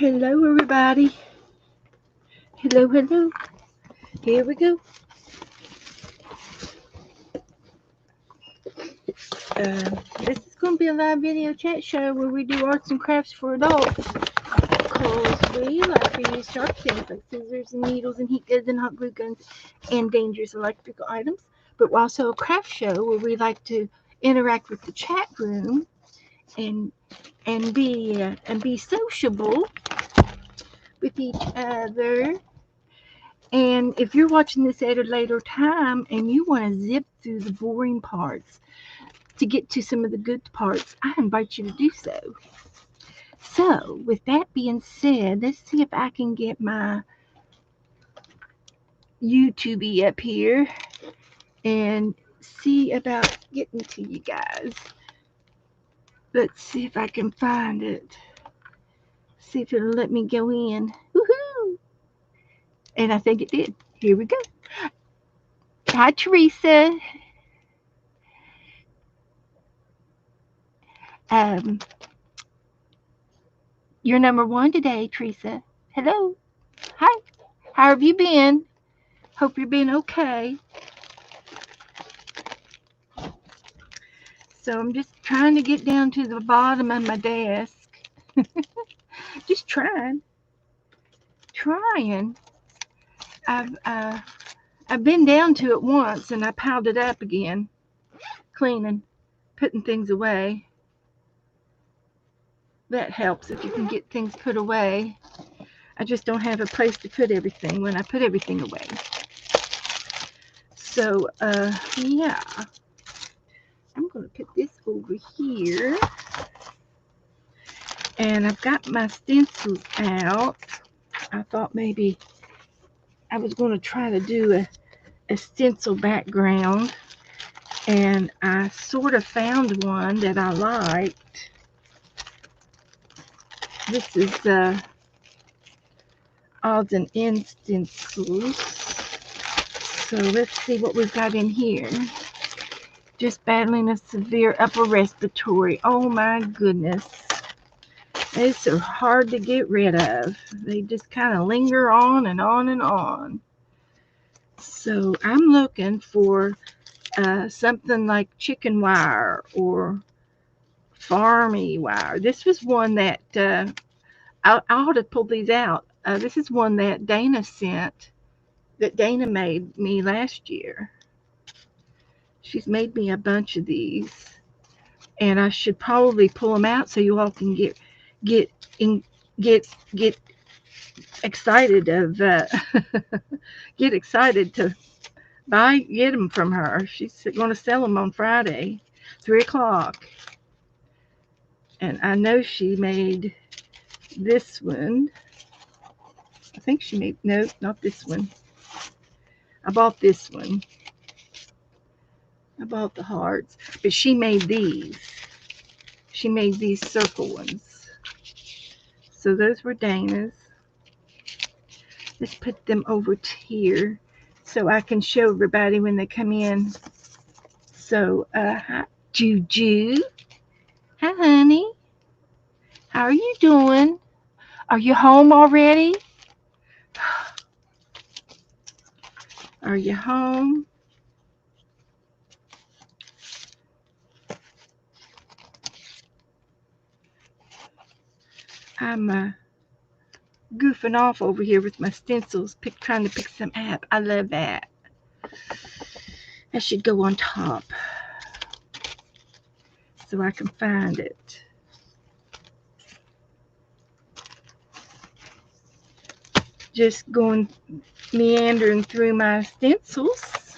Hello, everybody. Hello, hello. Here we go. This is going to be a live video chat show where we do arts and crafts for adults. Because we like to use sharp things like scissors and needles and heat guns and hot glue guns and dangerous electrical items. But we're also a craft show where we like to interact with the chat room and be sociable with each other. And if you're watching this at a later time and you want to zip through the boring parts to get to some of the good parts, I invite you to do so. So, with that being said, let's see if I can get my YouTube up here and see about getting to you guys. Let's see if I can find it. See if it'll let me go in. Woohoo! And I think it did. Here we go. Hi, Teresa. Um, you're number one today, Teresa. Hello. Hi. How have you been? Hope you're being okay. So I'm just trying to get down to the bottom of my desk. Just trying. I've uh, I've been down to it once and I piled it up again, cleaning, putting things away. That helps if you can get things put away. I just don't have a place to put everything when I put everything away. So yeah, I'm gonna put this over here, and I've got my stencils out. I thought maybe I was going to try to do a stencil background, and I sort of found one that I liked. This is odds and ends stencils. So let's see what we've got in here. Just battling a severe upper respiratory. Oh my goodness. They're so hard to get rid of. They just kind of linger on and on and on. So I'm looking for something like chicken wire or farmy wire. This was one that I ought to pull these out. This is one that Dana sent, that Dana made me last year. She's made me a bunch of these, and I should probably pull them out so you all can get in, get excited of get excited to get them from her. She's going to sell them on Friday, 3 o'clock. And I know she made this one. I think she made, no, not this one. I bought this one. I bought the hearts, but she made these. She made these circle ones. So those were Dana's. Let's put them over here so I can show everybody when they come in. So, hi, Juju. Hi, honey. How are you doing? Are you home already? Are you home? I'm goofing off over here with my stencils, trying to pick some up. I love that. That should go on top so I can find it. Just going meandering through my stencils.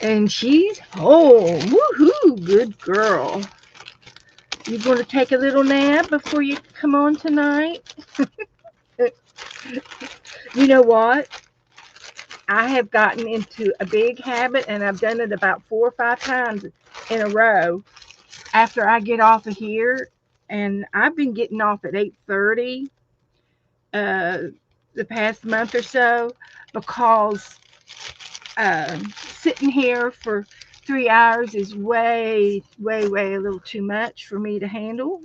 And she's home. Woohoo, good girl. You going to take a little nap before you come on tonight? You know what? I have gotten into a big habit, and I've done it about 4 or 5 times in a row after I get off of here. And I've been getting off at 8:30 the past month or so because sitting here for 3 hours is way a little too much for me to handle.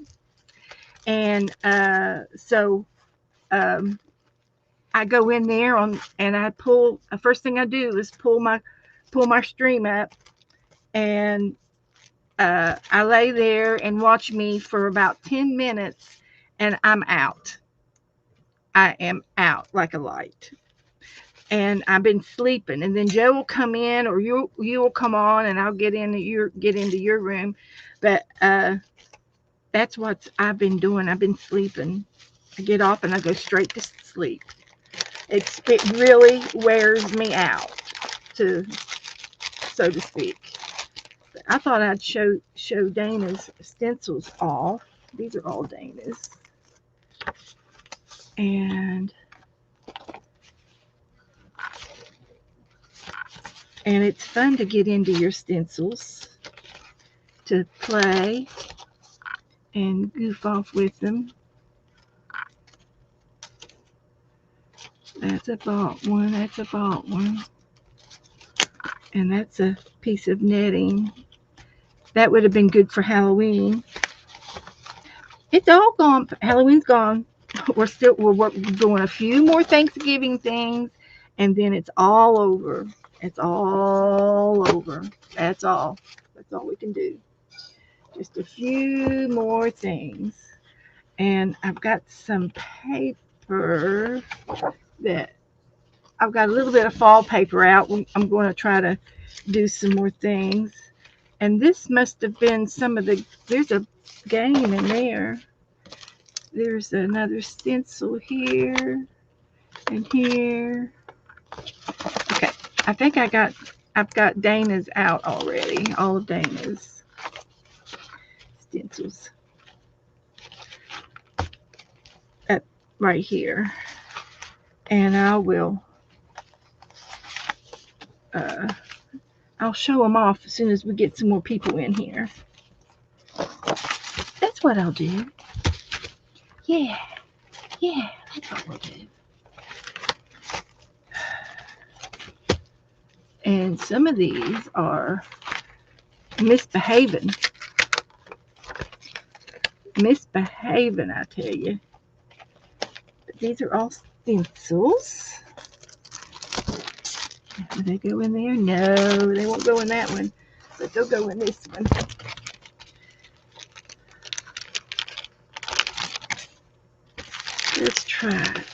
And so I go in there and I pull. The first thing I do is pull my stream up, and I lay there and watch me for about 10 minutes, and I'm out. I am out like a light. And I've been sleeping, and then Joe will come in, or you will come on, and I'll get into your room. But that's what I've been doing. I've been sleeping. I get off and I go straight to sleep. It really wears me out, to so to speak. But I thought I'd show Dana's stencils off. These are all Dana's, and it's fun to get into your stencils, to play and goof off with them. That's a bought one. That's a bought one. And that's a piece of netting. That would have been good for Halloween. It's all gone. Halloween's gone. We're doing a few more Thanksgiving things, and then it's all over. It's all over. That's all. That's all we can do. Just a few more things. And I've got some paper that I've got a little bit of fall paper out. I'm going to try to do some more things. And this must have been there's a game in there. There's another stencil here and here. Okay, I think I've got Dana's out already. All of Dana's stencils. Right here. And I will I'll show them off as soon as we get some more people in here. That's what I'll do. Yeah, that's what we'll do. And some of these are misbehaving. Misbehaving, I tell you. But these are all stencils. Will they go in there? No, they won't go in that one. But they'll go in this one. Let's try it.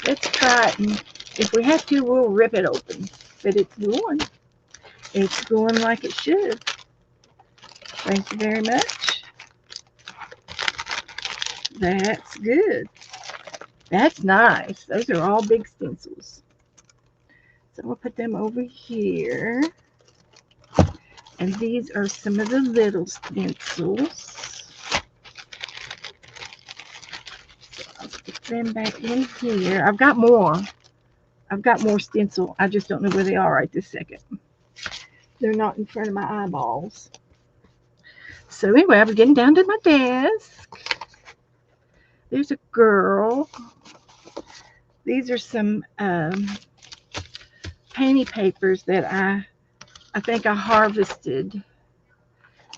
Let's try it. And if we have to, we'll rip it open. But it's going. It's going like it should. Thank you very much. That's good. That's nice. Those are all big stencils. So we'll put them over here. And these are some of the little stencils. So I'll put them back in here. I've got more stencil. I just don't know where they are right this second. They're not in front of my eyeballs. So anyway, I was getting down to my desk. There's a girl. These are some painty papers that I think I harvested.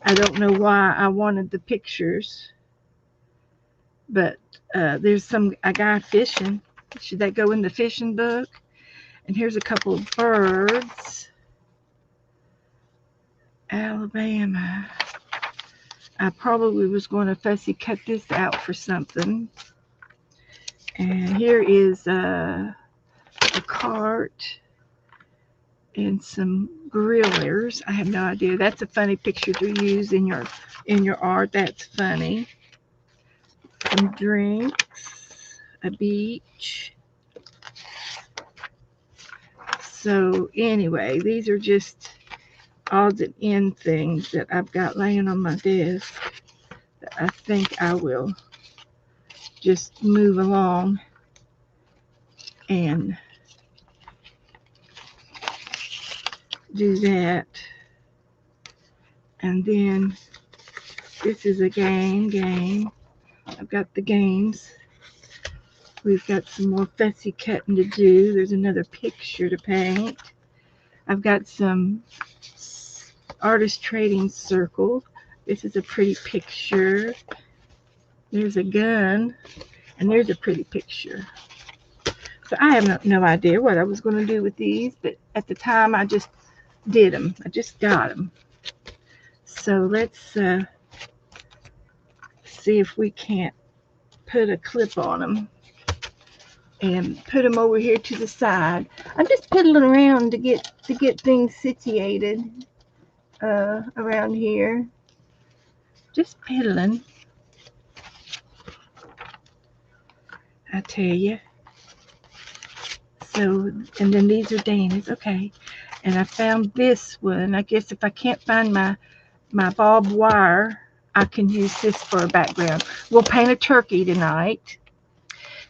I don't know why I wanted the pictures, but there's a guy fishing. Should that go in the fishing book? And here's a couple of birds. Alabama. I probably was going to fussy cut this out for something. And here is a cart and some grillers. I have no idea. That's a funny picture to use in your art. That's funny. Some drinks, a beach. So anyway, these are just odds and end things that I've got laying on my desk that I think I will just move along and do that. And then this is a game. I've got the games. We've got some more fussy cutting to do. There's another picture to paint. I've got some artist trading circles. This is a pretty picture. There's a gun, and there's a pretty picture. So I have no idea what I was going to do with these, but at the time I just did them. I just got them. So let's see if we can't put a clip on them and put them over here to the side. I'm just piddling around to get things situated around here. Just piddling. I tell you. So, and then these are Dana's. Okay. And I found this one. I guess if I can't find my barbed wire, I can use this for a background. We'll paint a turkey tonight.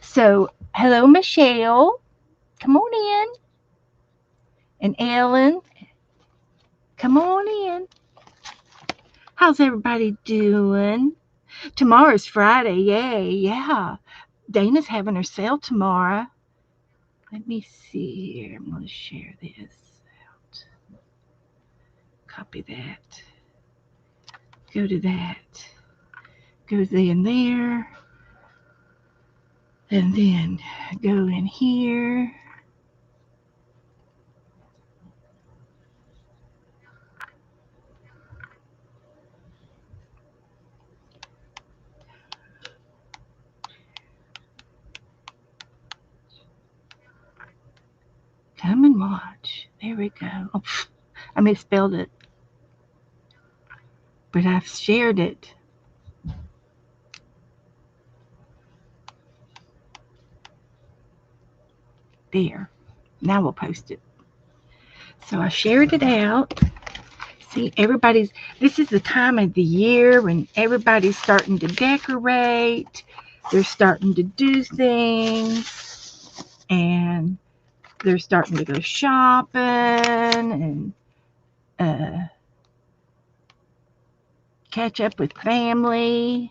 So, hello, Michelle. Come on in. And Ellen, come on in. How's everybody doing? Tomorrow's Friday. Yay, yeah. Dana's having her sale tomorrow. Let me see here. I'm going to share this out. Copy that. Go to that. Go in there. And then go in here. Come and watch. There we go. Oh, I misspelled it. But I've shared it. There. Now we'll post it. So I shared it out. See, this is the time of the year when everybody's starting to decorate. They're starting to do things. And they're starting to go shopping and catch up with family.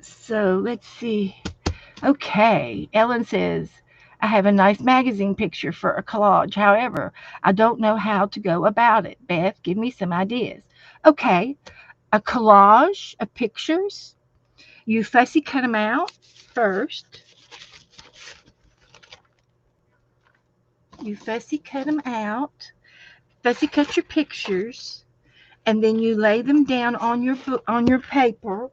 So let's see. Okay, Ellen says, I have a nice magazine picture for a collage. However, I don't know how to go about it. Beth, give me some ideas. Okay, a collage of pictures. You fussy cut them out first. You fussy cut them out. Fussy cut your pictures, and then you lay them down on your paper.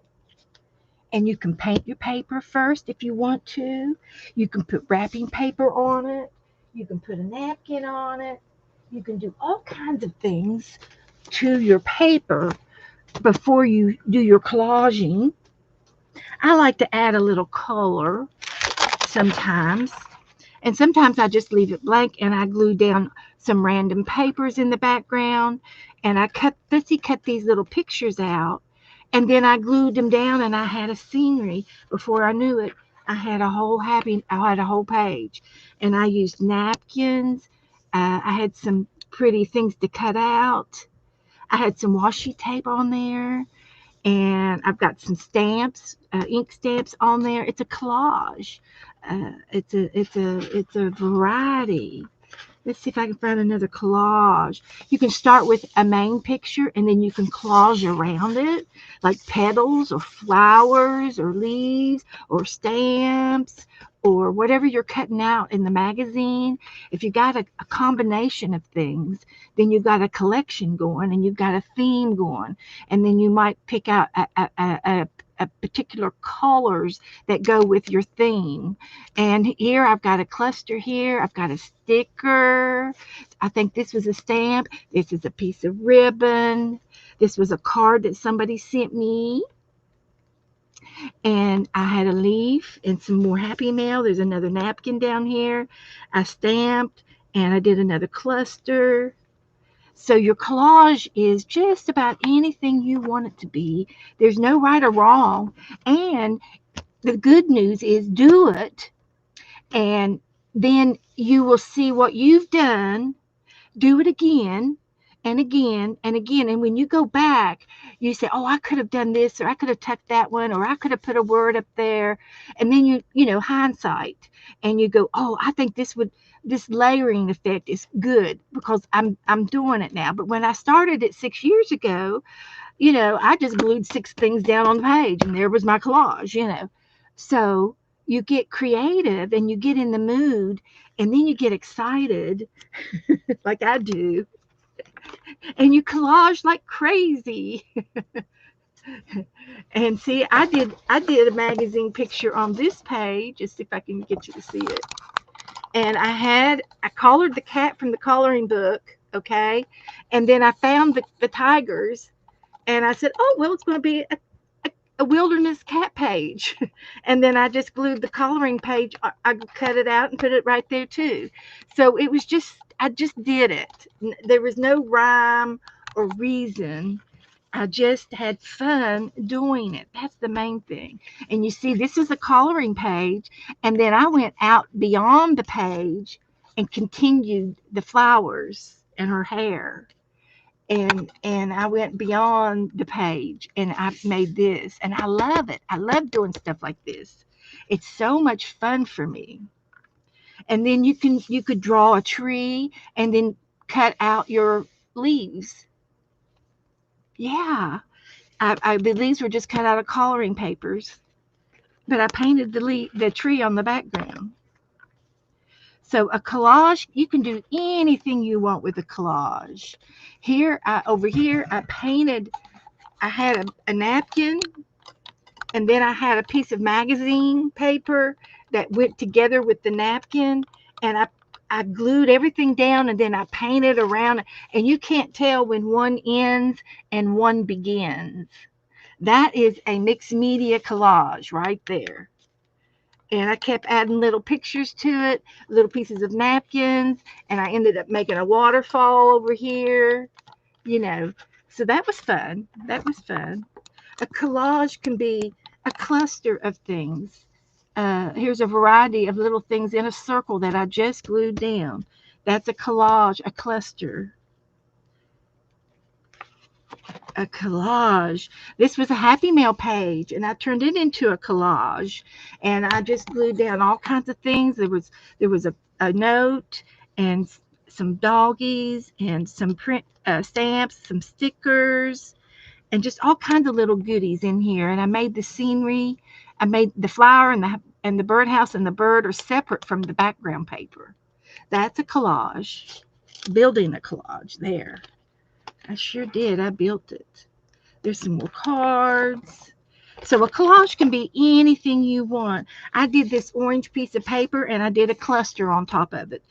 And you can paint your paper first if you want to. You can put wrapping paper on it. You can put a napkin on it. You can do all kinds of things to your paper before you do your collaging. I like to add a little color sometimes. And sometimes I just leave it blank and I glue down some random papers in the background. And I cut these little pictures out. And then I glued them down and I had a scenery. Before I knew it, I had a whole page. And I used napkins. I had some pretty things to cut out. I had some washi tape on there. And I've got some stamps, ink stamps on there. It's a collage. It's a variety. Let's see if I can find another collage. You can start with a main picture and then you can collage around it, like petals or flowers or leaves or stamps or whatever you're cutting out in the magazine. If you got a combination of things, then you've got a collection going and you've got a theme going. And then you might pick out a particular colors that go with your theme. And here I've got a cluster here. I've got a sticker. I think this was a stamp. This is a piece of ribbon. This was a card that somebody sent me. And I had a leaf and some more Happy Mail. There's another napkin down here. I stamped and I did another cluster. So your collage is just about anything you want it to be. There's no right or wrong. And the good news is do it. And then you will see what you've done. Do it again. and again and again. And when you go back, you say, oh, I could have done this, or I could have tucked that one, or I could have put a word up there. And then hindsight, and you go, oh, I think this layering effect is good because I'm doing it now. But when I started it 6 years ago, I just glued 6 things down on the page, and there was my collage. So you get creative and you get in the mood, and then you get excited like I do, and you collage like crazy. And see, I did a magazine picture on this page. Just see if I can get you to see it. And I colored the cat from the coloring book, okay? And then I found the tigers, and I said, oh, well, it's going to be a wilderness cat page. And then I just glued the coloring page. I cut it out and put it right there too. So it was I just did it. There was no rhyme or reason. I just had fun doing it. That's the main thing. And you see, this is a coloring page. And then I went out beyond the page and continued the flowers and her hair. And I went beyond the page, and I made this, and I love it. I love doing stuff like this. It's so much fun for me. And then you could draw a tree and then cut out your leaves. Yeah, the leaves were just cut out of coloring papers, but I painted the tree on the background. So a collage, you can do anything you want with a collage. Over here, I had a napkin, and then I had a piece of magazine paper that went together with the napkin, and I glued everything down, and then I painted around it, and you can't tell when one ends and one begins. That is a mixed media collage right there. And I kept adding little pictures to it, little pieces of napkins, and I ended up making a waterfall over here, So that was fun. That was fun. A collage can be a cluster of things. Here's a variety of little things in a circle that I just glued down. That's a collage, a cluster. A collage. This was a Happy Mail page, and I turned it into a collage, and I just glued down all kinds of things. There was a note and some doggies and some print stamps, some stickers, and just all kinds of little goodies in here. And I made the scenery. I made the flower and the birdhouse and the bird are separate from the background paper. That's a collage. Building a collage there. I sure did. I built it. There's some more cards. So a collage can be anything you want. I did this orange piece of paper, and I did a cluster on top of it.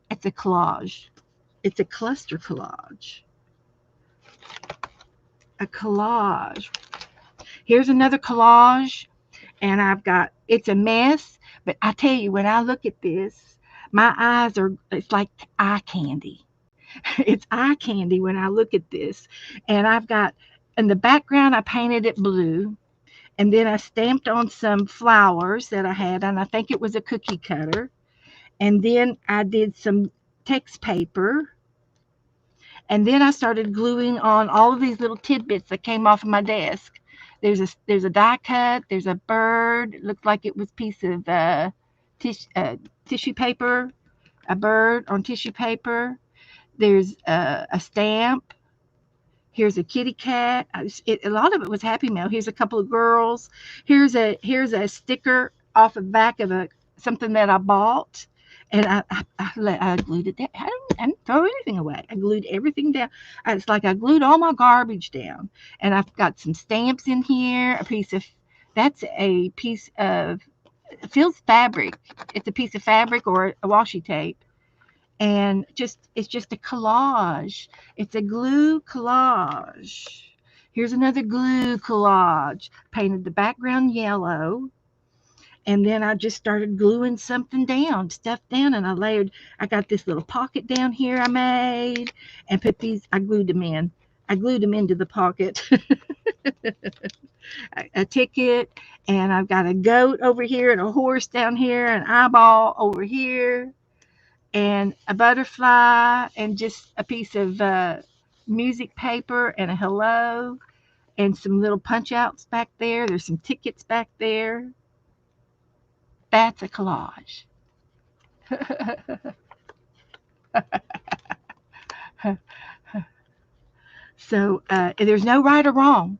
It's a collage. It's a cluster collage. A collage. Here's another collage, and it's a mess, but I tell you, when I look at this, it's like eye candy. It's eye candy when I look at this. And in the background, I painted it blue. And then I stamped on some flowers that I had, and I think it was a cookie cutter. And then I did some text paper. And then I started gluing on all of these little tidbits that came off of my desk. There's a die cut. There's a bird. It looked like it was a piece of tissue paper, a bird on tissue paper. There's a stamp. Here's a kitty cat. A lot of it was Happy Mail. Here's a couple of girls. Here's a sticker off the back of something that I bought, and I glued it down. I didn't throw anything away. I glued everything down. It's like I glued all my garbage down. And I've got some stamps in here. That's a piece of Field's fabric. It's a piece of fabric or a washi tape. And it's just a collage. It's a glue collage. Here's another glue collage. Painted the background yellow. And then I just started gluing something down, stuff down, and I got this little pocket down here I made, and I glued them in. I glued them into the pocket. A ticket, and I've got a goat over here, and a horse down here, an eyeball over here, and a butterfly, and just a piece of music paper and a hello and some little punch outs back there. There's some tickets back there. That's a collage. So there's no right or wrong,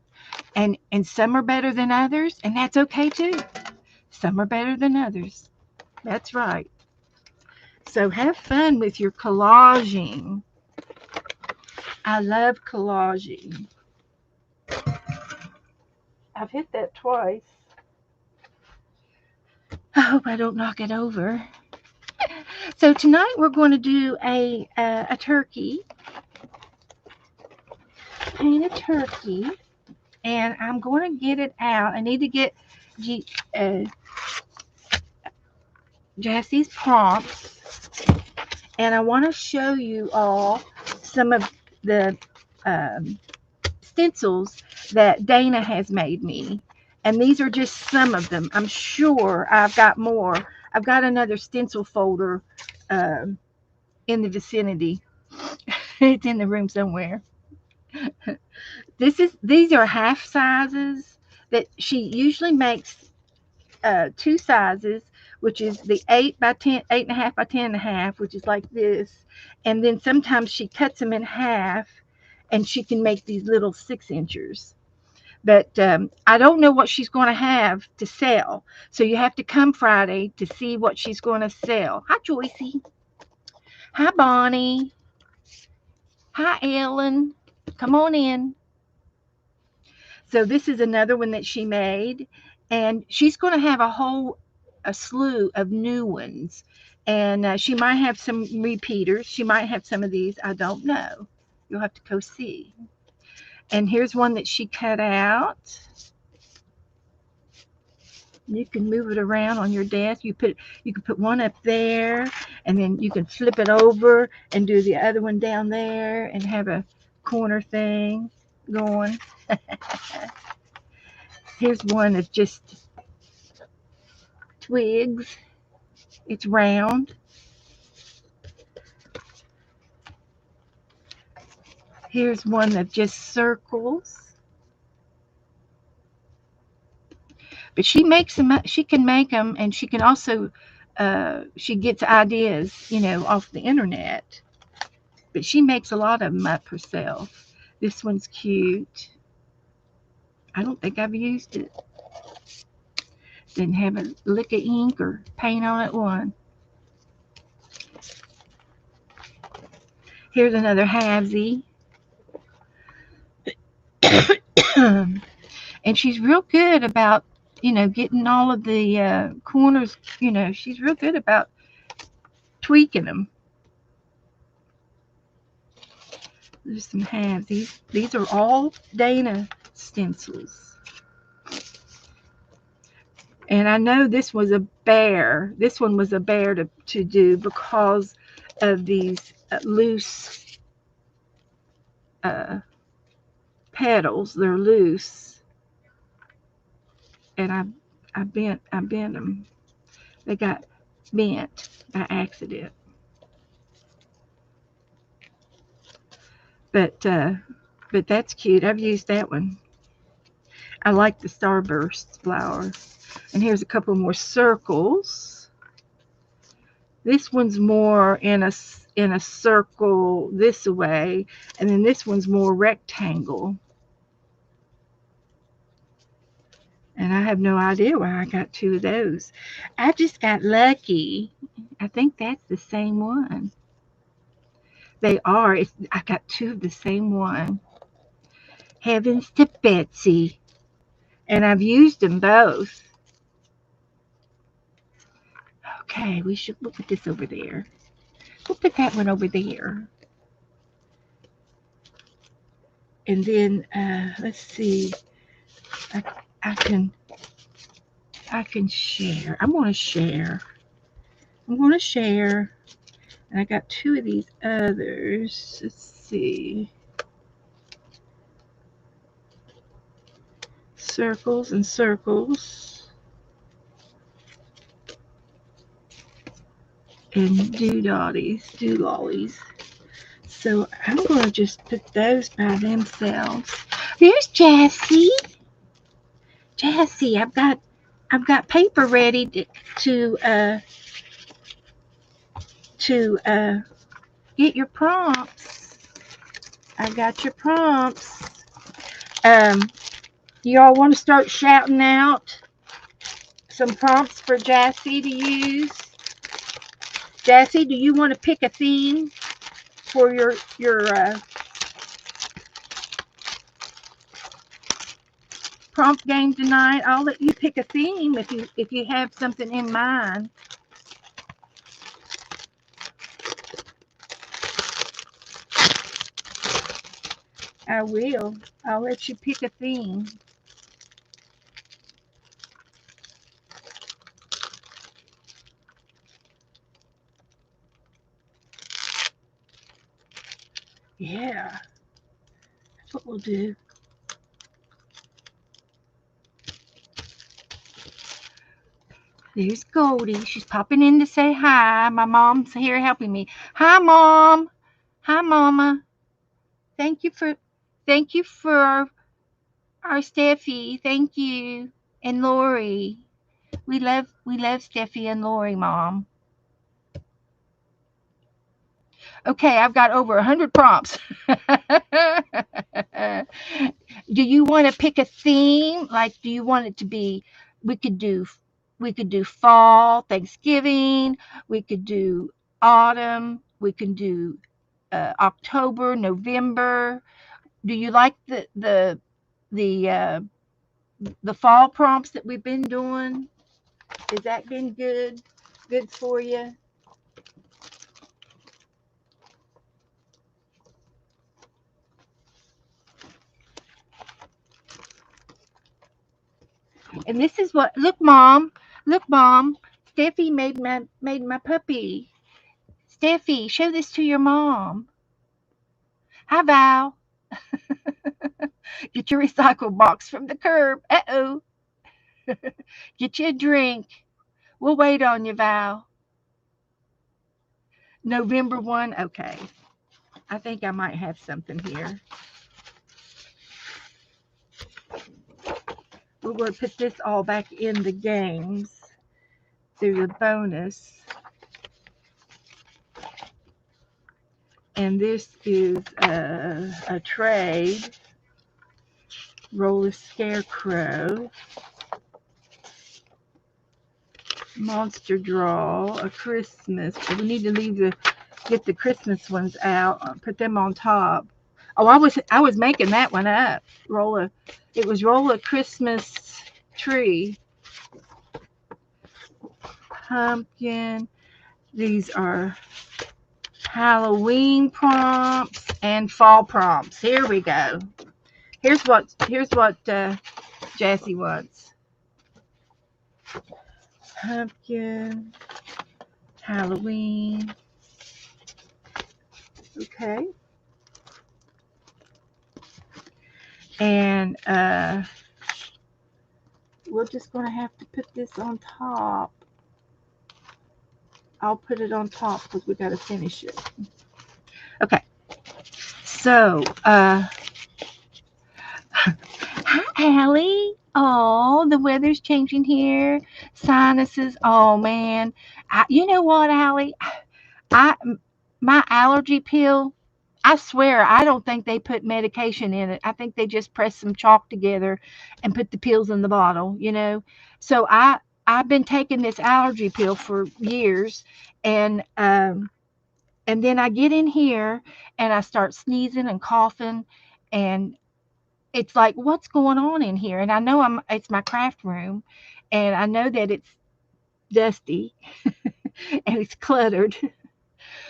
and some are better than others, and that's okay too. Some are better than others. That's right. So have fun with your collaging. I love collaging. I've hit that twice. I hope I don't knock it over. So tonight we're going to do a turkey, paint a turkey, and I'm going to get it out. I need to get uh, Jesse's prompts, and I want to show you all some of the stencils that Dana has made me. And these are just some of them. I'm sure I've got more. I've got another stencil folder in the vicinity. It's in the room somewhere. These are half sizes that she usually makes two sizes, which is the 8 by 10, 8.5 by 10.5, which is like this. And then sometimes she cuts them in half and she can make these little 6 inchers. But I don't know what she's going to have to sell. So you have to come Friday to see what she's going to sell. Hi, Joycey. Hi, Bonnie. Hi, Ellen. Come on in. So this is another one that she made. And she's going to have a slew of new ones. And she might have some repeaters. She might have some of these. I don't know. You'll have to go see. And here's one that she cut out. You can move it around on your desk. You can put one up there, and then you can flip it over and do the other one down there and have a corner thing going. Here's one of just twigs. It's round. Here's one of just circles. But she makes them. She can make them, and she can also. She gets ideas, off the internet. But she makes a lot of them up herself. This one's cute. I don't think I've used it. Didn't have a lick of ink or paint on it one. Here's another halvesy. And she's real good about, getting all of the corners, she's real good about tweaking them. There's some halvesies. These are all Dana stencils. And I know this was a bear. This one was a bear to do because of these loose petals. They're loose, and I bent them. They got bent by accident. But that's cute. I've used that one. I like the starburst flower. And here's a couple more circles. This one's more in a circle this way, and then this one's more rectangle. And I have no idea why I got two of those. I just got lucky. I think that's the same one. They are. I got two of the same one. Heavens to Betsy. And I've used them both. Okay, we'll put this over there. We'll put that one over there. And then let's see. I can share. I'm going to share. And I got two of these others. Let's see. Circles and circles. And doolollies. So I'm going to just put those by themselves. There's Jassy. Jassy, I've got paper ready to get your prompts. I got your prompts. Y'all want to start shouting out some prompts for Jassy to use? Jassy, do you want to pick a theme for your prompt game tonight? I'll let you pick a theme if you have something in mind. I will. I'll let you pick a theme. Yeah, that's what we'll do. There's Goldie. She's popping in to say hi. My mom's here helping me. Hi, Mom. Hi, Mama. Thank you for our Steffi. Thank you. And Lori. We love Steffi and Lori, Mom. Okay, I've got over 100 prompts. Do you want to pick a theme? Like, do you want it to be? We could do fall, Thanksgiving. We could do autumn. We can do October, November. Do you like the fall prompts that we've been doing? Has that been good for you? And this is what, look, Mom, Steffi made my puppy. Steffi, show this to your mom. Hi, Val. Get your recycle box from the curb. Uh-oh. Get you a drink. We'll wait on you, Val. November 1. Okay. I think I might have something here. We're going to put this all back in the games through the bonus. And this is a trade. Roll a scarecrow. Monster draw, a Christmas. But we need to get the Christmas ones out. Put them on top. Oh, I was making that one up. Roll a Christmas tree. Pumpkin. These are Halloween prompts and fall prompts. Here we go. Here's what Jassy wants. Pumpkin, Halloween. Okay. And we're just going to have to put this on top. I'll put it on top because we got to finish it. Okay. So, hi, Allie. Oh, the weather's changing here. Sinuses. Oh, man. You know what, Allie? My allergy pill, I swear, I don't think they put medication in it. I think they just press some chalk together and put the pills in the bottle, So I've been taking this allergy pill for years, and then I get in here and I start sneezing and coughing, and it's like, what's going on in here? And I know it's my craft room, and I know that it's dusty and it's cluttered.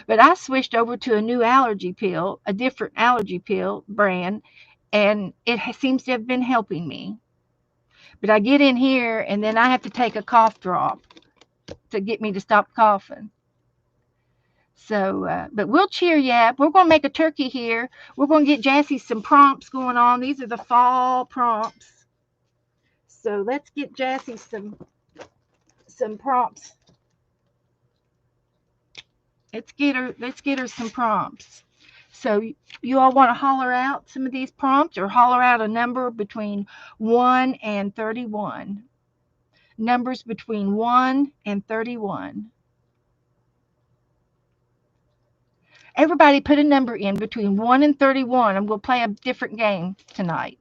But I switched over to a new allergy pill, a different allergy pill brand, and it seems to have been helping me. But I get in here and then I have to take a cough drop to get me to stop coughing. So, but we'll cheer you up. We're going to make a turkey here. We're going to get Jassy some prompts going on. These are the fall prompts. So let's get Jassy some prompts. Let's get her some prompts. So you all want to holler out some of these prompts or holler out a number between 1 and 31. Numbers between 1 and 31. Everybody put a number in between 1 and 31, and we'll play a different game tonight.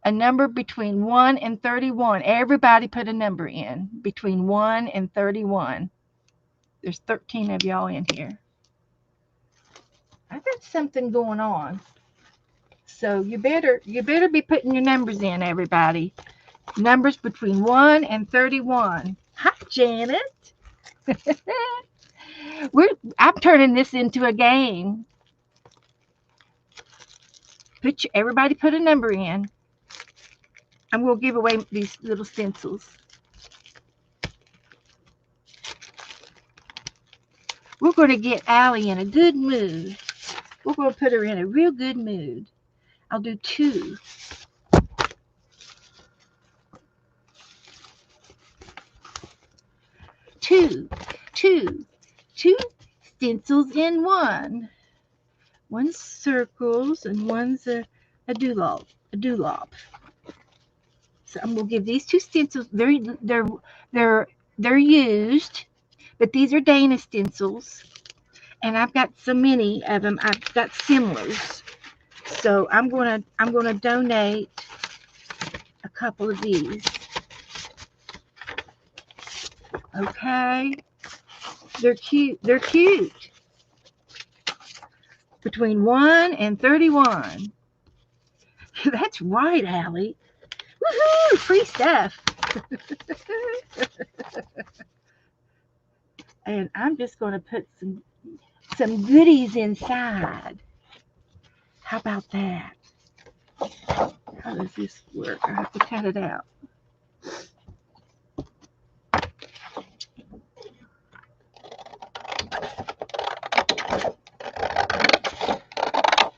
A number between 1 and 31. Everybody put a number in between 1 and 31. There's 13 of y'all in here. I got something going on. So you better be putting your numbers in, everybody. Numbers between 1 and 31. Hi, Janet. I'm turning this into a game. Everybody put a number in. I'm going to give away these little stencils. We're going to get Allie in a good mood. We're going to put her in a real good mood. I'll do 2. Two stencils in one. One's circles and one's a doolop. So I'm gonna give these 2 stencils. They're used, but these are Dana stencils, and I've got so many of them. I've got similars, so I'm gonna donate a couple of these. Okay, they're cute. Between 1 and 31. That's right, Allie. Woohoo! Free stuff. And I'm just going to put some goodies inside. How about that? How does this work? I have to cut it out.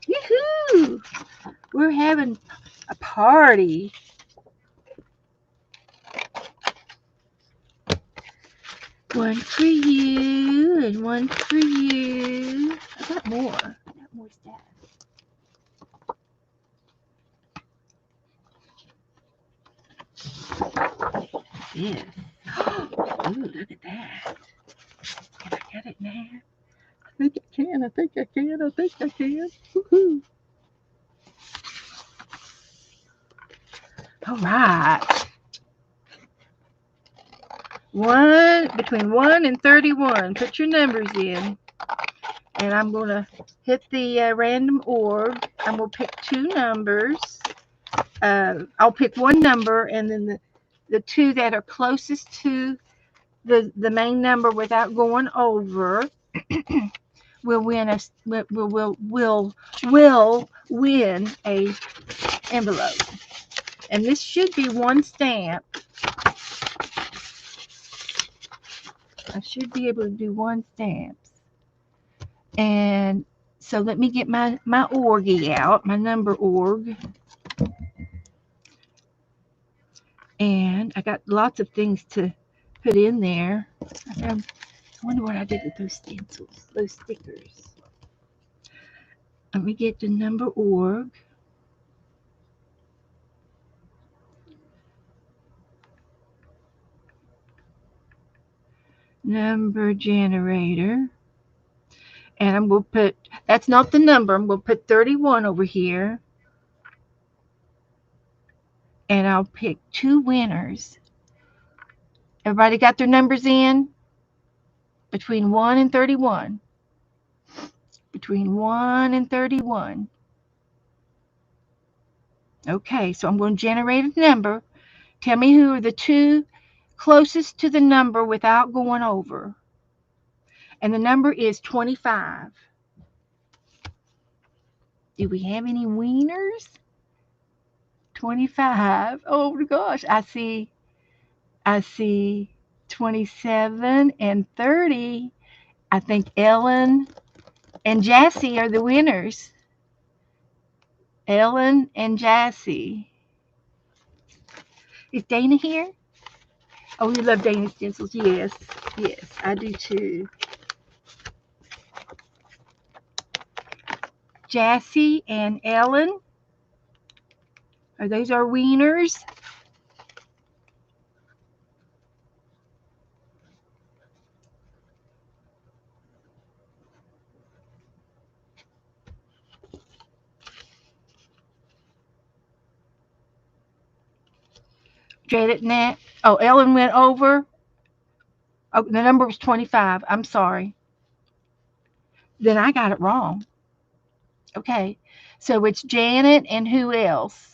Yoo-hoo! We're having a party. One for you and one for you. I got more stuff. Yes. Ooh, look at that. Can I get it now? I think I can. Woohoo. All right. Between 1 and 31. Put your numbers in. And I'm going to hit the random org. I'm going to pick 2 numbers. I'll pick one number, and then the 2 that are closest to the main number without going over will win will win a envelope. And this should be 1 stamp. I should be able to do 1 stamp. And so let me get my orgy out, my number org. And I got lots of things to put in there. I wonder what I did with those stencils, those stickers. Let me get the number org. Number generator. And I'm going to put, that's not the number, I'm going to put 31 over here. And I'll pick 2 winners. Everybody got their numbers in? Between 1 and 31. Between 1 and 31. Okay, so I'm going to generate a number. Tell me who are the 2 closest to the number without going over. And the number is 25. Do we have any wieners? 25. Oh my gosh, I see 27 and 30. I think Ellen and Jassy are the winners. Ellen and Jassy. Is Dana here? Oh, you love Dana stencils. Yes, I do too. Jassy and Ellen. Are those our wieners? Janet Nat. Oh, Ellen went over. Oh, the number was 25. I'm sorry. Then I got it wrong. Okay. So it's Janet and who else?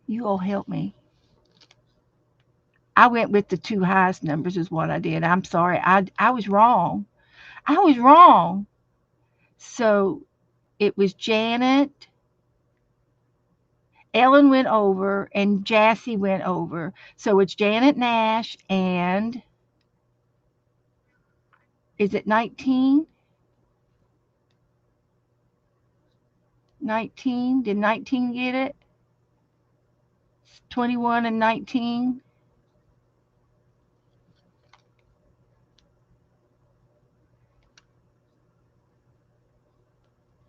You all help me. I went with the two highest numbers is what I did. I'm sorry. I was wrong. I was wrong. So it was Janet, Ellen went over, and Jassy went over. So it's Janet Nash and is it 19? 19? Did 19 get it? 21 and 19?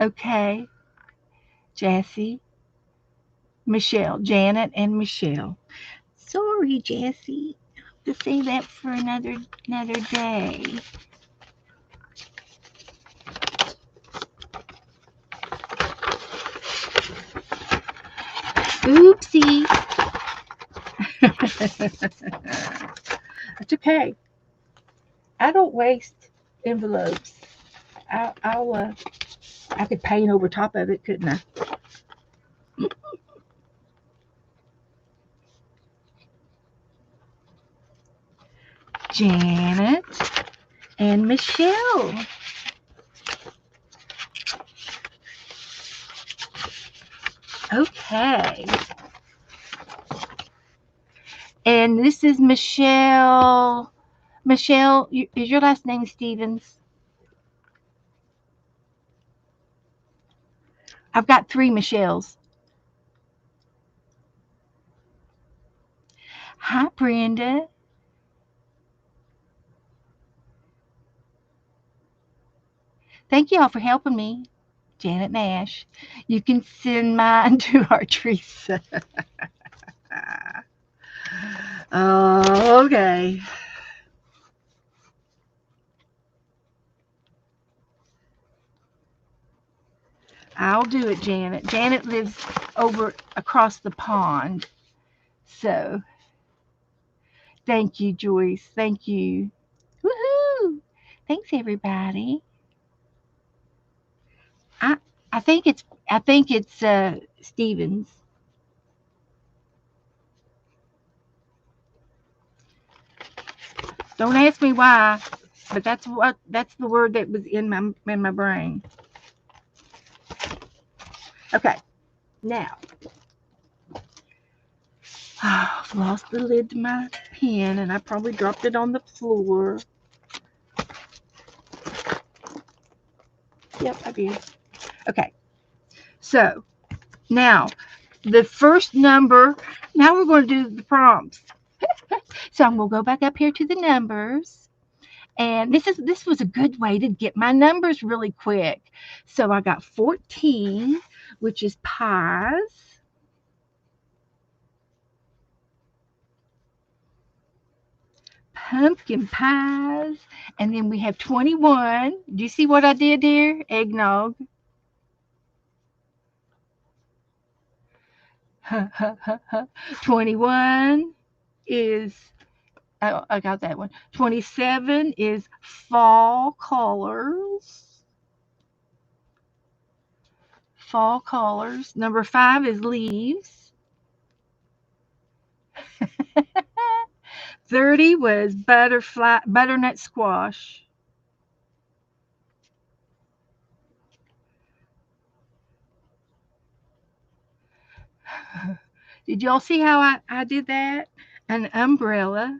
Okay. Jassy, Michelle, Janet and Michelle. Sorry, Jassy. To save that for another day. Oopsie. It's okay. I don't waste envelopes. I could paint over top of it, couldn't I? Janet and Michelle. Okay. And this is Michelle. Michelle, is your last name Stevens? I've got 3 Michelles. Hi, Brenda. Thank you all for helping me. Janet Nash. You can send mine to our Teresa. Oh, okay. I'll do it, Janet. Janet lives over across the pond. So, thank you, Joyce. Thank you. Woohoo! Thanks, everybody. I I think it's Stevens. Don't ask me why, but that's the word that was in my brain. Okay, now I've lost the lid to my pen, and I probably dropped it on the floor. Yep, I did. Okay, so now the first number. Now we're going to do the prompts. So I'm going to go back up here to the numbers. And this was a good way to get my numbers really quick. So I got 14, which is pies. Pumpkin pies. And then we have 21. Do you see what I did there? Eggnog. 21 is, oh, I got that one. 27 is fall colors. Fall colors. Number 5 is leaves. 30 was butternut squash. Did y'all see how I did that? An umbrella.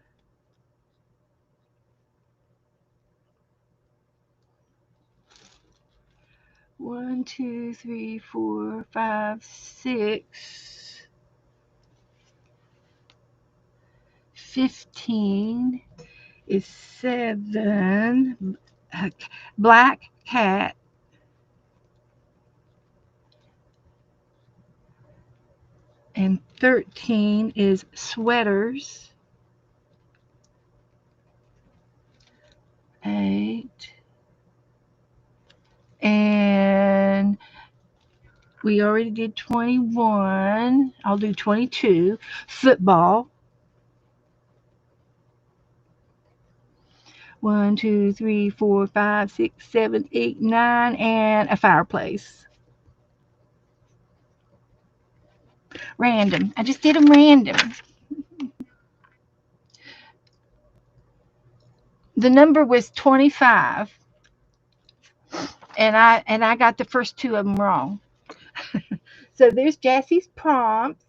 One, two, three, four, five, 6. 15 is 7. black cat, and 13 is sweaters. 8, and we already did 21. I'll do 22. Football. 1, 2, 3, 4, 5, 6, 7, 8, 9, and a fireplace. Random. I just did them random. The number was 25, and I got the first two of them wrong. So there's Jassie's prompts.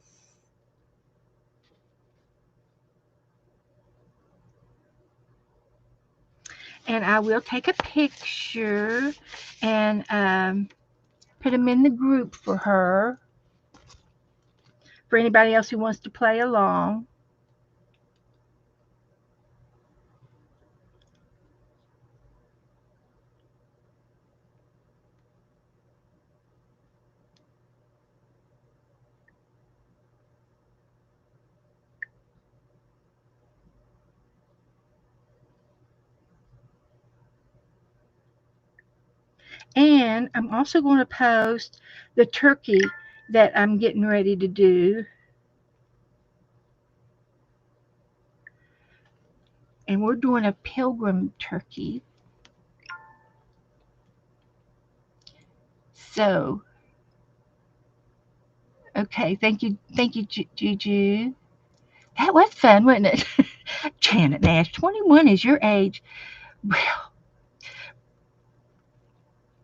And I will take a picture and put them in the group for her, for anybody else who wants to play along. And I'm also going to post the turkey that I'm getting ready to do. And we're doing a pilgrim turkey. So, okay, thank you, Juju. That was fun, wasn't it? Janet Nash, 21 is your age. Well,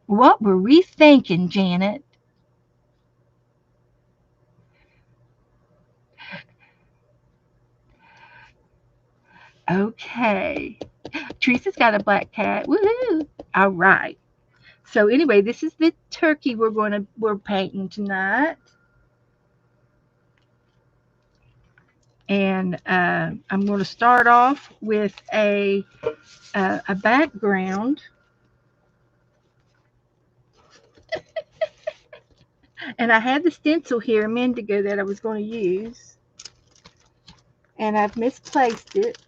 what were we thinking, Janet? Okay. Teresa's got a black cat. Woohoo! All right. So anyway, this is the turkey we're painting tonight. And I'm going to start off with a background. And I had the stencil here a minute ago that I was going to use. And I've misplaced it.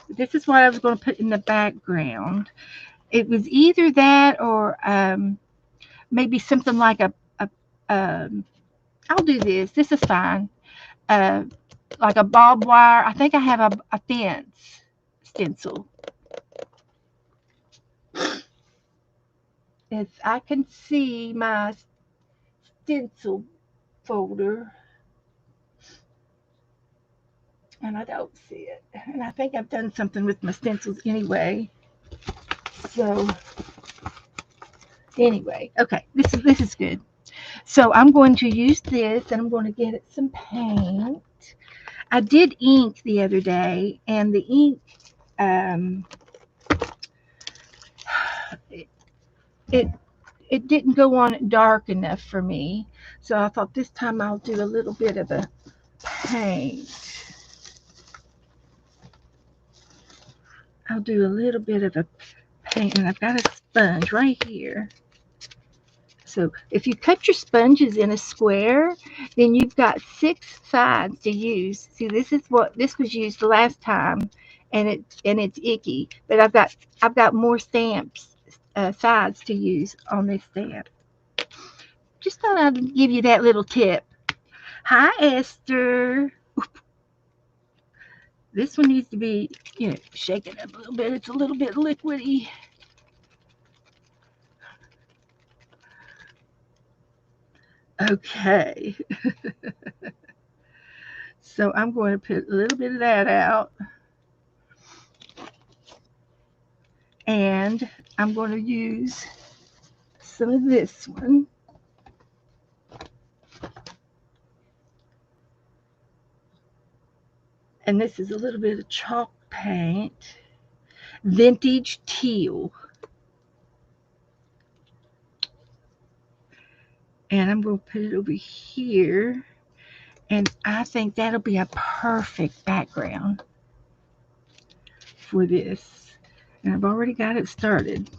This is what I was going to put in the background. It was either that or maybe something like I'll do this. This is fine. Like a barbed wire. I think I have a fence stencil. If I can see my stencil folder, and I don't see it. And I think I've done something with my stencils anyway. So anyway, okay, this is good. So I'm going to use this, and I'm going to get it some paint. I did ink the other day, and the ink it it didn't go on dark enough for me. So I thought this time I'll do a little bit of a paint. I'll do a little bit of a paint, and I've got a sponge right here. So if you cut your sponges in a square, then you've got 6 sides to use. See, this was used the last time, and it's icky. But I've got more stamps sides to use on this stamp. Just thought I'd give you that little tip. Hi, Esther. This one needs to be, shaken up a little bit. It's a little bit liquidy. Okay. So I'm going to put a little bit of that out. And I'm going to use some of this one. And this is a little bit of chalk paint. Vintage teal. And I'm going to put it over here. And I think that'll be a perfect background for this. And I've already got it started.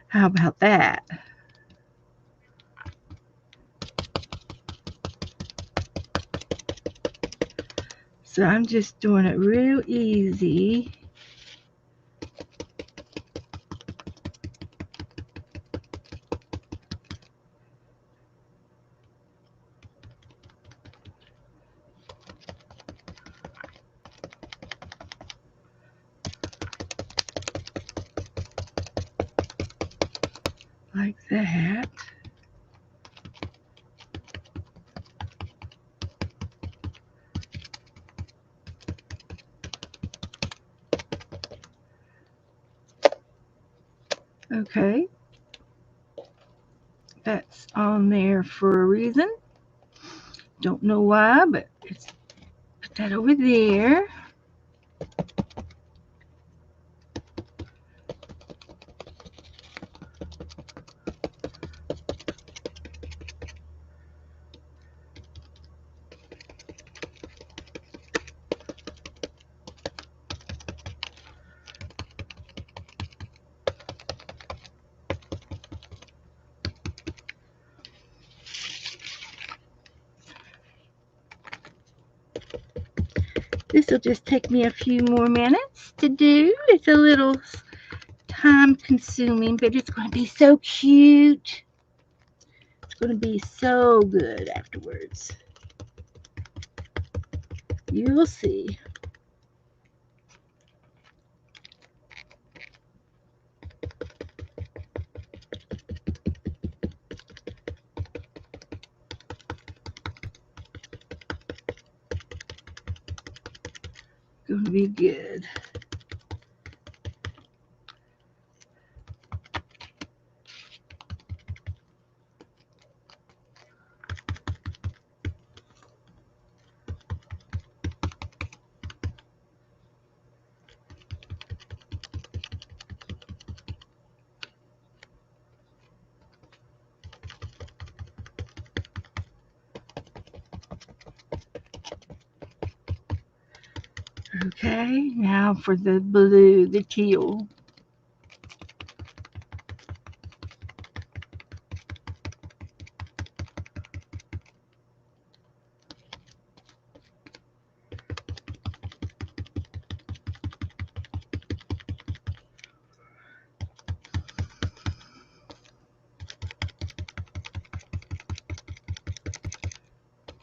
How about that? So I'm just doing it real easy. Like that. Okay. That's on there for a reason. Don't know why, but it's put that over there. This will just take me a few more minutes to do. It's a little time consuming, but it's going to be so cute. It's going to be so good afterwards. You will see. Going to be good. Okay, now for the blue, the teal.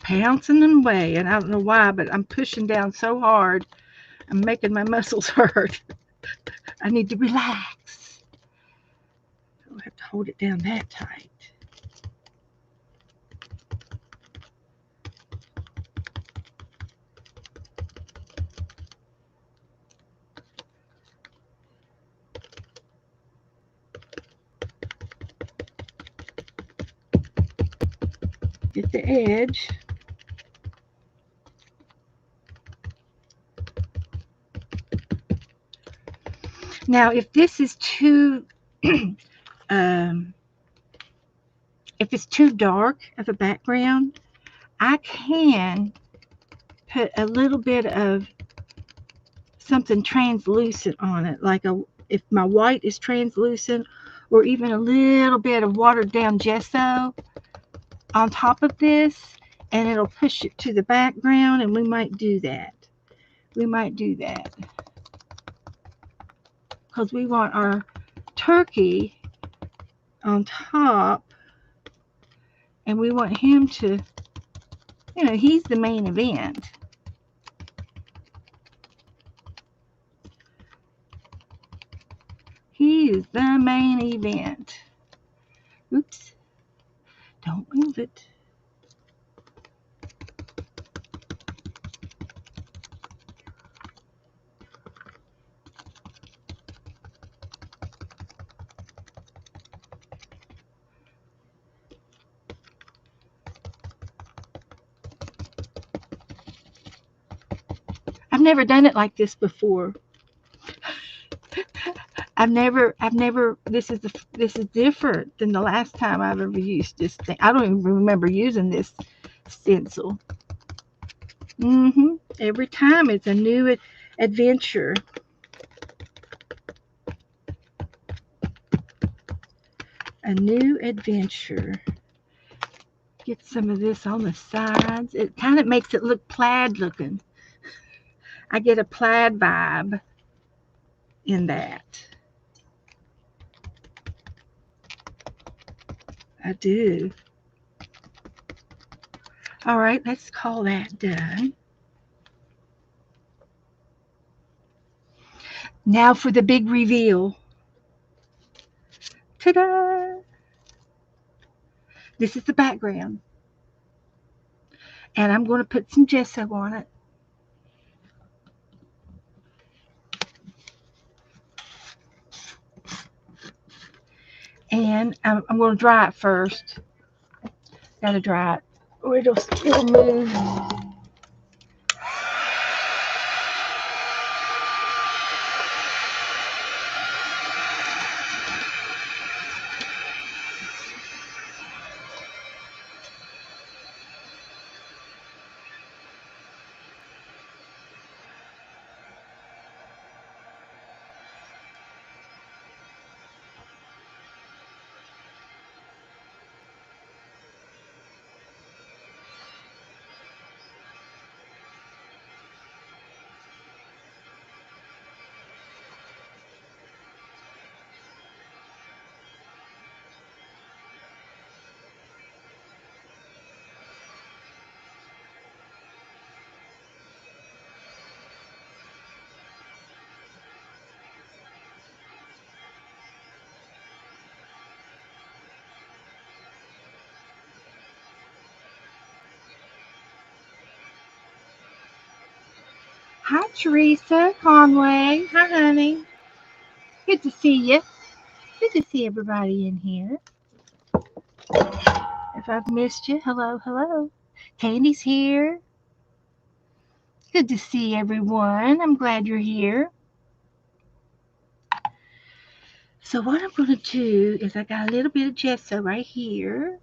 Pouncing away, and I don't know why, but I'm pushing down so hard. I'm making my muscles hurt. I need to relax. I don't have to hold it down that tight. Get the edge. Now, if this is too, if it's too dark of a background, I can put a little bit of something translucent on it, like if my white is translucent, or even a little bit of watered down gesso on top of this, and it'll push it to the background, and we might do that. We might do that because we want our turkey on top, and we want him to, he's the main event. He is the main event. Oops. Don't move it. I've never done it like this before. I've never, this is different than the last time I've ever used this thing. I don't even remember using this stencil. Every time it's a new adventure. A new adventure. Get some of this on the sides. It kind of makes it look plaid looking. I get a plaid vibe in that. I do. All right, let's call that done. Now for the big reveal. Ta-da! This is the background. And I'm going to put some gesso on it. And I'm going to dry it first. Got to dry it or it'll move. Hi, Teresa Conway. Hi, honey. Good to see you. Good to see everybody in here. If I've missed you, hello, hello. Candy's here. Good to see everyone. I'm glad you're here. So what I'm going to do is I got a little bit of gesso right here.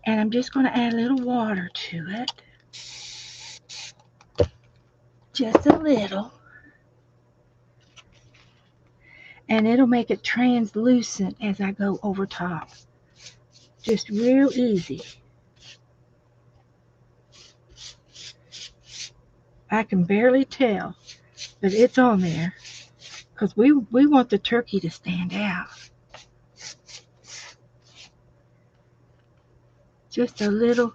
And I'm just going to add a little water to it. Just a little. And it'll make it translucent as I go over top. Just real easy. I can barely tell that it's on there because we want the turkey to stand out. Just a little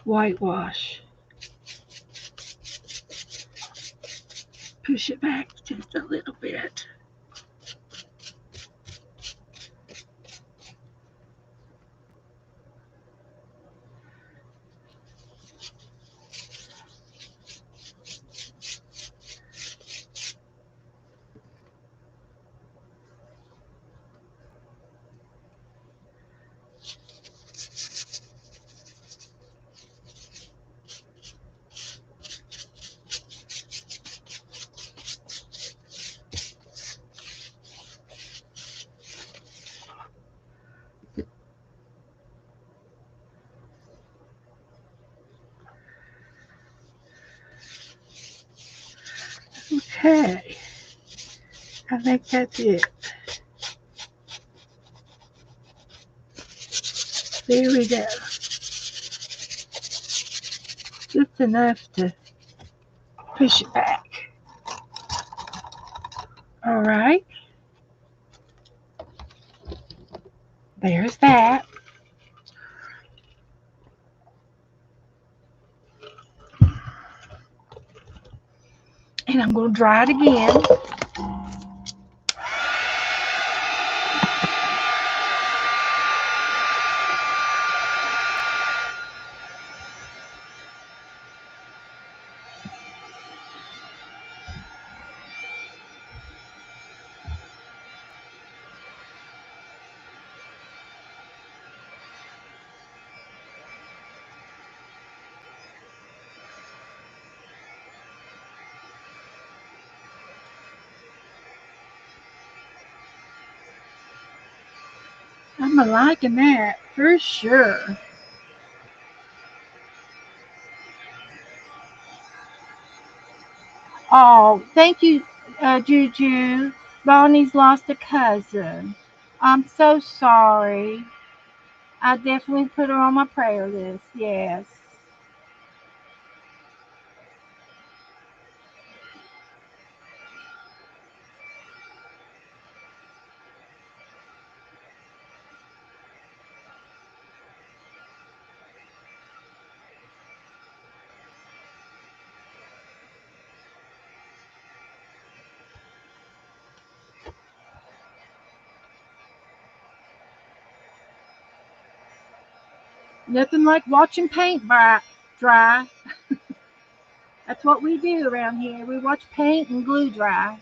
whitewash. Push it back just a little bit. Okay, I think that's it. There we go. Just enough to push it back. All right. There's that. And I'm going to dry it again. I'm liking that for sure. Oh, thank you, Juju. Bonnie's lost a cousin. I'm so sorry. I definitely put her on my prayer list. Yes. Nothing like watching paint dry. That's what we do around here. We watch paint and glue dry.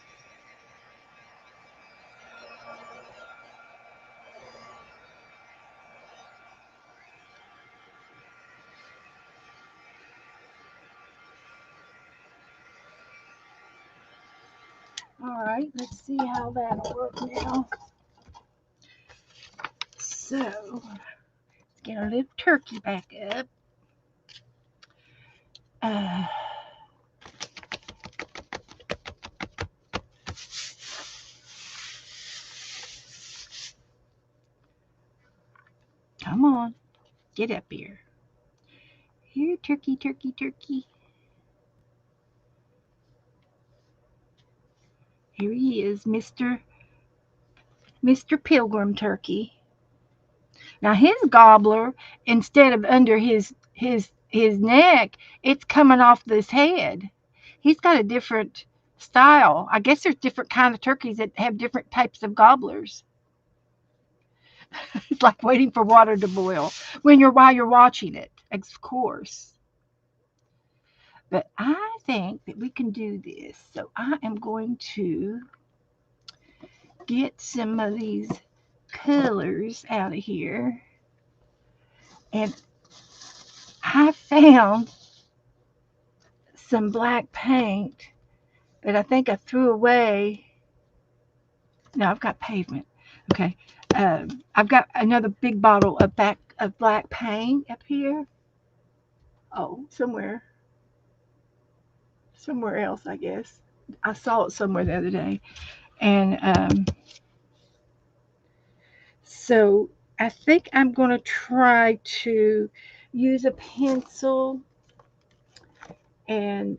All right, let's see how that'll work now. So, let's get our little turkey back up. Uh, Come on, get up here. Here, turkey, turkey, turkey. Here he is, Mr. Pilgrim Turkey. Now his gobbler, instead of under his neck, it's coming off this head. He's got a different style. I guess there's different kind of turkeys that have different types of gobblers. It's like waiting for water to boil while you're watching it, of course. But I think that we can do this. So I am going to get some of these colors out of here. And I found some black paint that I think I threw away. No, I've got pavement. Okay. I've got another big bottle of black paint up here. Oh, somewhere else, I guess. I saw it somewhere the other day, and so I think I'm going to try to use a pencil and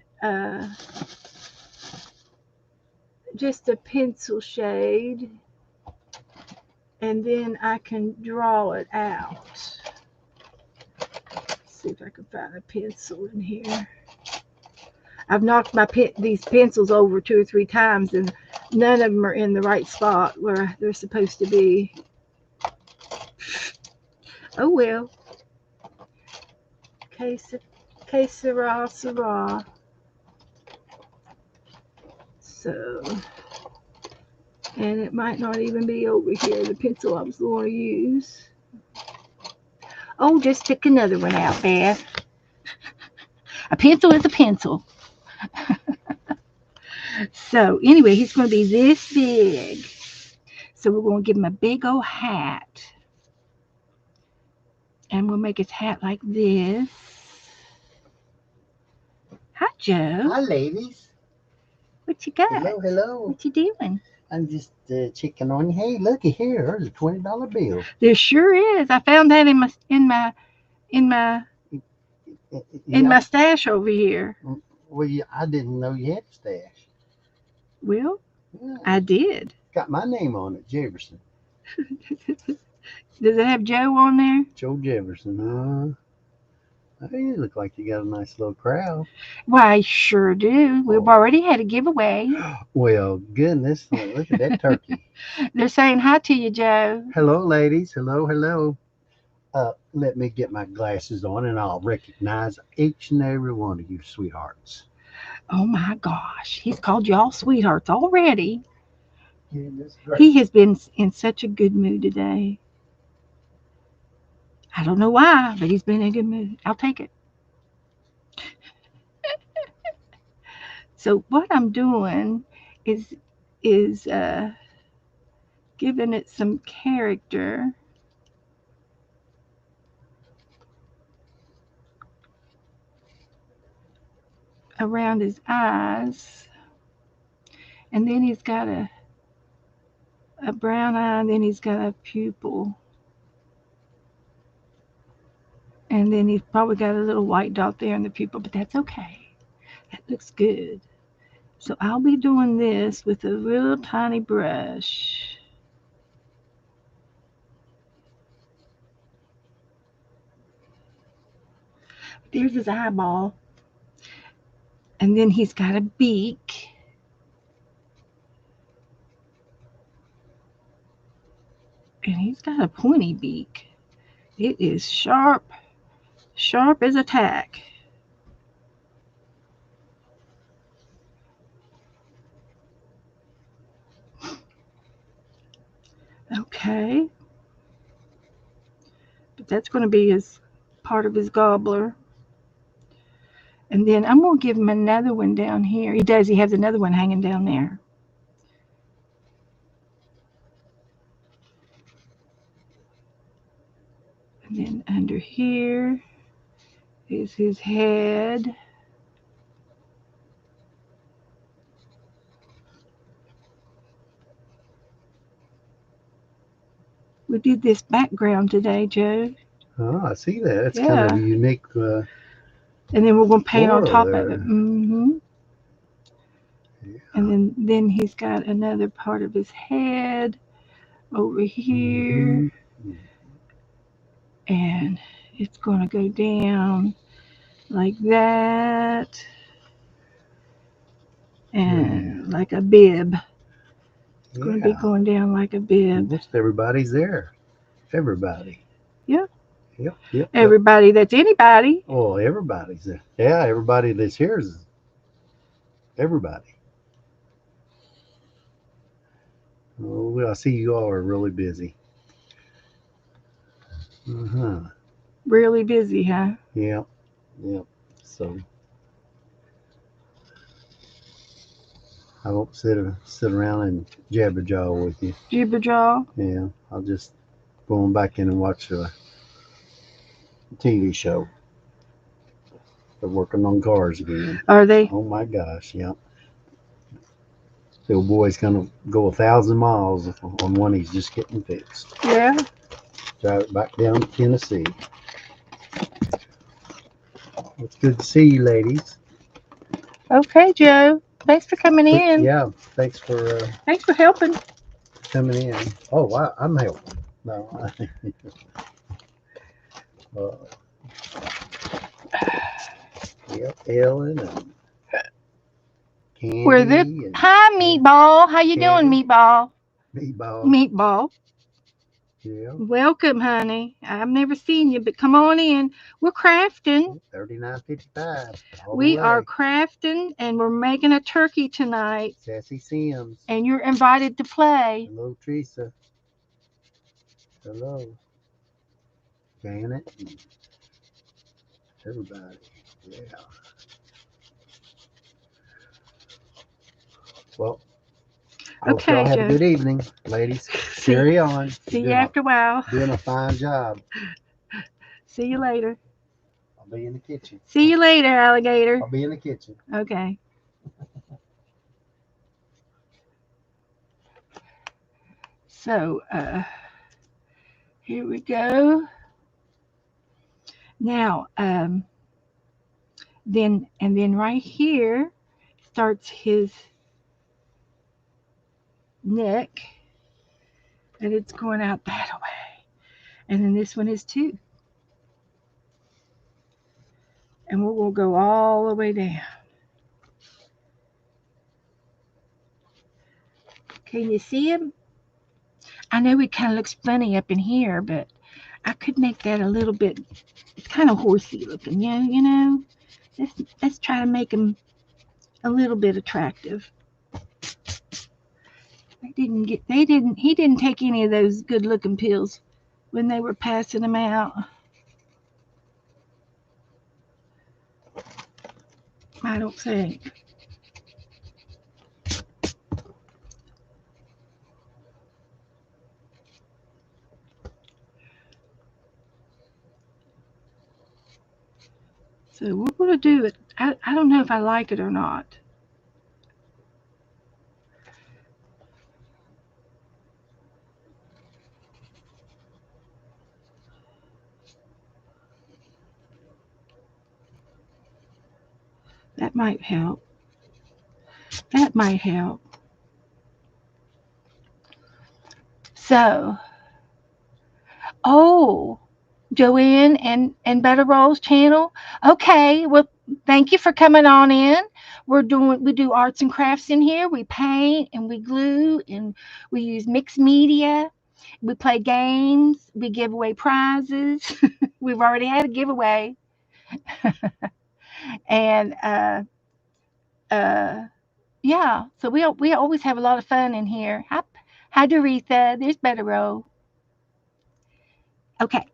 just a pencil shade, and then I can draw it out. Let's see if I can find a pencil in here. I've knocked these pencils over 2 or 3 times, and none of them are in the right spot where they're supposed to be. Oh well. Que sera, sera. So, and it might not even be over here, the pencil I was going to use. Oh, just took another one out, Beth. A pencil is a pencil. So, anyway, he's going to be this big. So, we're going to give him a big old hat. And we'll make his hat like this. Hi, Joe. Hi, ladies. What you got? Hello, hello. What you doing? I'm just checking on you. Hey, looky here. There's a $20 bill. There sure is. I found that in my Yeah. stash over here. Well, I didn't know you had a stash. Well, Yeah. I did. Got my name on it, Jefferson. Does it have Joe on there? Joe Jefferson, huh? Oh, you look like you got a nice little crowd. Why, sure do. We've already had a giveaway. Well, goodness, look at that turkey. They're saying hi to you, Joe. Hello, ladies. Hello, hello. Let me get my glasses on and I'll recognize each and every one of you sweethearts. Oh my gosh, he's called y'all sweethearts already. Goodness gracious. He has been in such a good mood today. I don't know why, but he's been in a good mood. I'll take it. So what I'm doing is giving it some character around his eyes. And then he's got a brown eye, and then he's got a pupil. And then he's probably got a little white dot there in the pupil, but that's okay. That looks good. So I'll be doing this with a real tiny brush. There's his eyeball. And then he's got a beak. And he's got a pointy beak. It is sharp, sharp as a tack. Okay. But that's going to be his part of his gobbler. And then I'm going to give him another one down here. He does. He has another one hanging down there. And then under here is his head. We did this background today, Joe. Oh, I see that. It's kind Yeah. of a unique. And then we're going to paint on floral top there. of it. Mm-hmm. Yeah. And then he's got another part of his head over here. Mhm. And it's going to go down like that. And like a bib. It's going to be Yeah. going down like a bib. Most everybody's there. Everybody. Yeah. Yep. Everybody that's anybody. Oh, everybody's there. Yeah, everybody that's here is everybody. Oh, well, I see you all are really busy. Uh-huh. Really busy, huh? Yep. So I won't sit around and jabberjaw with you. Jibberjaw. Yeah, I'll just go on back in and watch a TV show. They're working on cars again. Are they? Oh my gosh, yep. The old boy's gonna go 1,000 miles on one he's just getting fixed. Yeah. Drive it back down to Tennessee. It's good to see you, ladies. Okay, Joe. Thanks for coming in. Yeah, thanks for Thanks for helping. coming in. Oh, wow, I'm helping. No, yep, Ellen and Candy We're the and Hi, Meatball. How you doing, Candy. Meatball? Meatball. Meatball. Yeah, Welcome, honey. I've never seen you, but come on in. We're crafting. 39.55. We are crafting, and we're making a turkey tonight. Sassy Sims. And you're invited to play. Hello, Teresa. Hello, Janet. Everybody. Yeah. Well, I hope Okay, y'all have Joe. a good evening, ladies. Carry on. See you Doing after a while. Doing a fine job. See you later. I'll be in the kitchen. See you later, alligator. I'll be in the kitchen. Okay. So, here we go. Now, then right here starts his neck, and it's going out that way. And then this one is too. And we'll go all the way down. Can you see him? I know he kind of looks funny up in here, but I could make that a little bit, it's kind of horsey looking, you know? Let's try to make him a little bit attractive. He didn't take any of those good looking pills when they were passing them out. I don't think. So we're going to do it. I don't know if I like it or not. That might help. That might help. So, oh, Joanne and Better Rolls channel. Okay, well, thank you for coming on in. We do arts and crafts in here. We paint and we glue and we use mixed media. We play games. We give away prizes. We've already had a giveaway, and uh, yeah. So we always have a lot of fun in here. Hi, Doretha. There's Better Roll. Okay,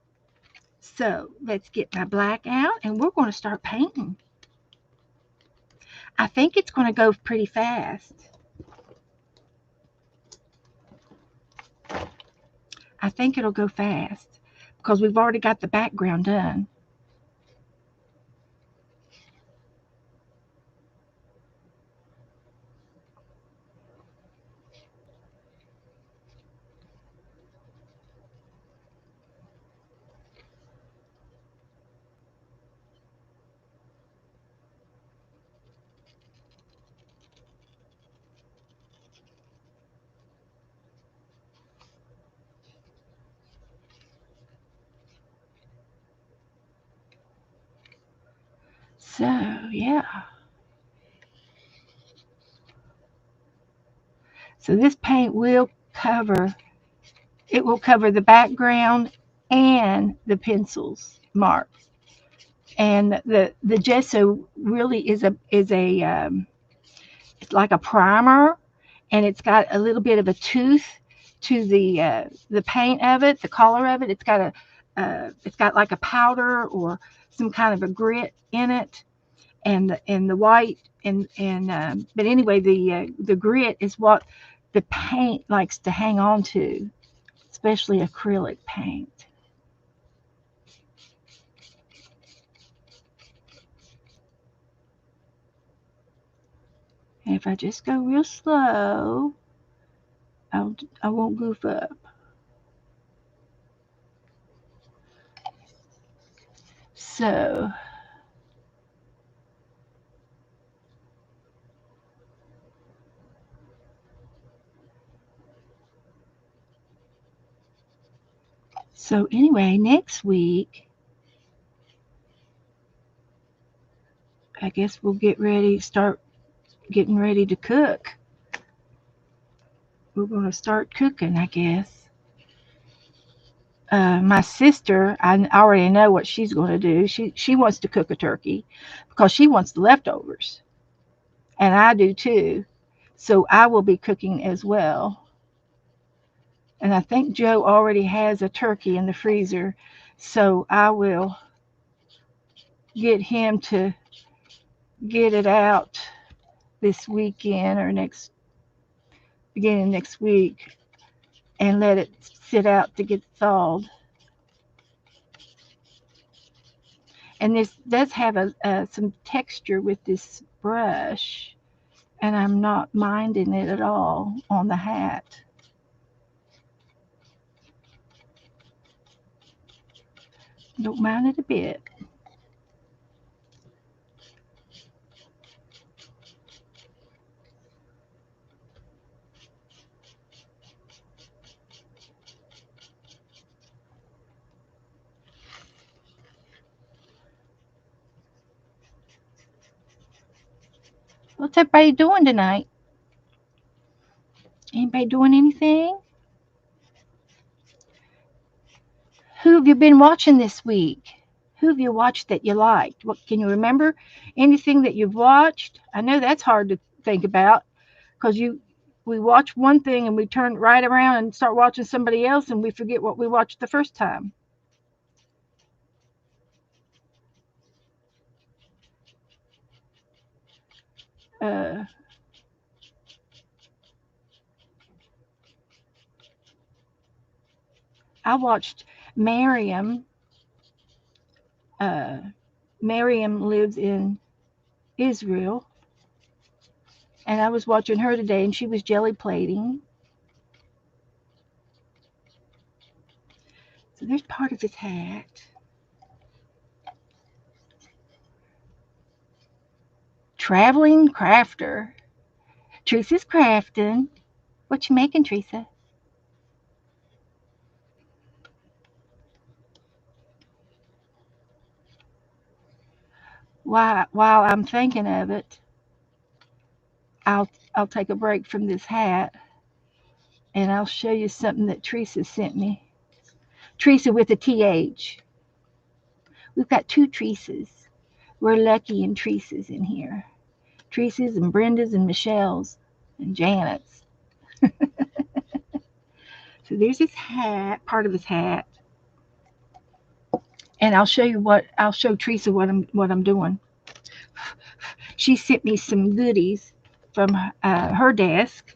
so let's get my black out, and we're going to start painting. I think it's going to go pretty fast. I think it'll go fast because we've already got the background done. So, yeah. So this paint will cover, it will cover the background and the pencils marks. And the gesso really is it's like a primer, and it's got a little bit of a tooth to the paint of it, the color of it. It's got like a powder or some kind of a grit in it, and the white and but anyway, the grit is what the paint likes to hang on to, especially acrylic paint. And if I just go real slow, I won't goof up. So so anyway, next week I guess we'll start getting ready to cook. We're going to start cooking, I guess. My sister, I already know what she's going to do. She wants to cook a turkey because she wants the leftovers, and I do too. So I will be cooking as well. And I think Joe already has a turkey in the freezer, so I will get him to get it out this weekend or beginning next week, and let it sit out to get thawed. And this does have some texture with this brush, and I'm not minding it at all on the hat. Don't mind it a bit. What's everybody doing tonight? Anybody doing anything? Who have you been watching this week? Who have you watched that you liked? What can you remember? Anything that you've watched? I know that's hard to think about because we watch one thing and we turn right around and start watching somebody else and we forget what we watched the first time. Uh, I watched Miriam. Uh, Miriam lives in Israel, and I was watching her today, and she was jelly plating. So there's part of his hat. traveling crafter. Teresa's crafting. What you making, Teresa? While I'm thinking of it, I'll take a break from this hat and I'll show you something that Teresa sent me. Teresa with a TH. We've got two Teresas. We're lucky in Teresas in here. Teresa's and Brenda's and Michelle's and Janet's. So there's his hat, part of his hat. And I'll show Teresa what I'm doing. She sent me some goodies from her desk.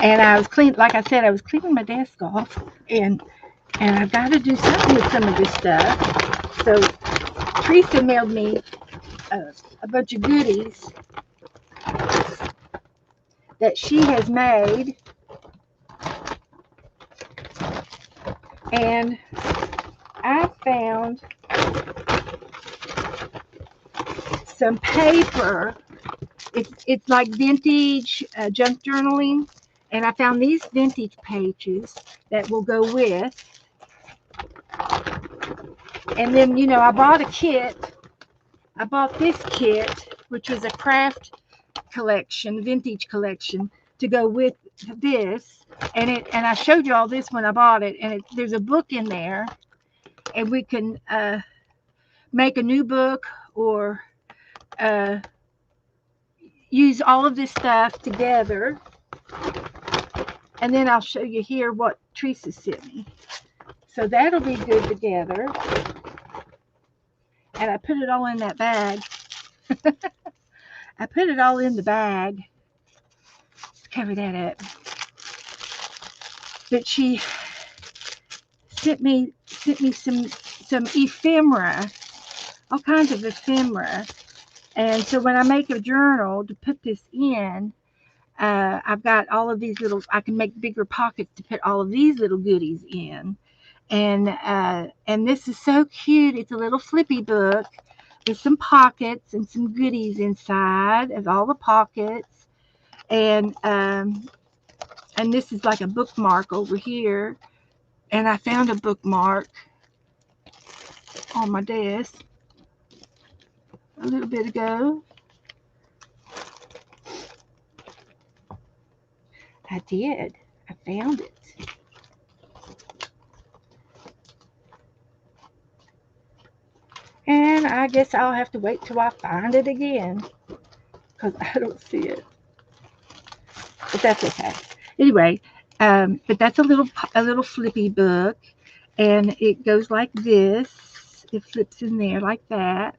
And I was like I said, I was cleaning my desk off, and I've got to do something with some of this stuff. So Teresa mailed me a bunch of goodies that she has made, and I found some paper. It's like vintage junk journaling, and I found these vintage pages that will go with. And then, you know, I bought a kit. I bought this kit, which was a craft collection, vintage collection, to go with this. And I showed you all this when I bought it. And there's a book in there, and we can make a new book or use all of this stuff together. And then I'll show you here what Teresa sent me. So that'll be good together. And I put it all in that bag. I put it all in the bag. Let's cover that up. But she sent me some ephemera, all kinds of ephemera. And so when I make a journal to put this in, I've got all of these little, I can make bigger pockets to put all of these little goodies in. And this is so cute. It's a little flippy book with some pockets and some goodies inside of all the pockets. And this is like a bookmark over here. And I found a bookmark on my desk a little bit ago. I did. I found it. And I guess I'll have to wait till I find it again, because I don't see it. But that's okay. Anyway, but that's a little flippy book, and it goes like this. It flips in there like that.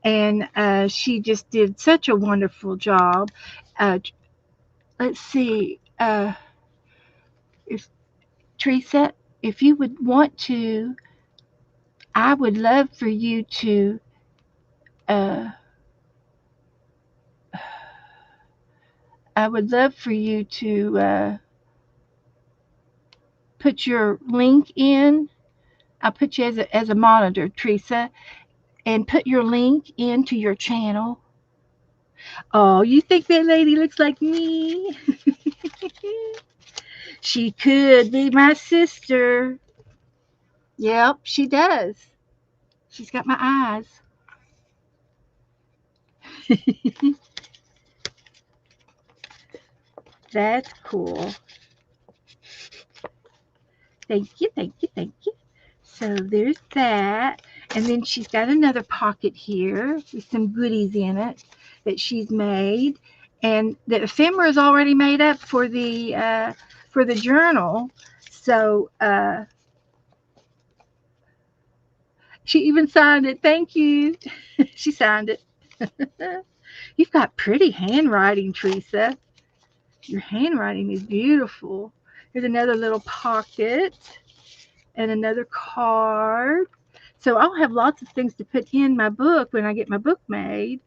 And she just did such a wonderful job. Let's see, if Teresa, if you would want to, I would love for you to put your link in. I'll put you as a monitor, Teresa, and put your link into your channel. Oh, you think that lady looks like me? She could be my sister. Yep, she does. She's got my eyes. That's cool. Thank you, thank you, thank you. So there's that. And then she's got another pocket here with some goodies in it that she's made. And the ephemera is already made up for the journal. So she even signed it. Thank you. She signed it. You've got pretty handwriting, Teresa. Your handwriting is beautiful. Here's another little pocket and another card. So I'll have lots of things to put in my book when I get my book made.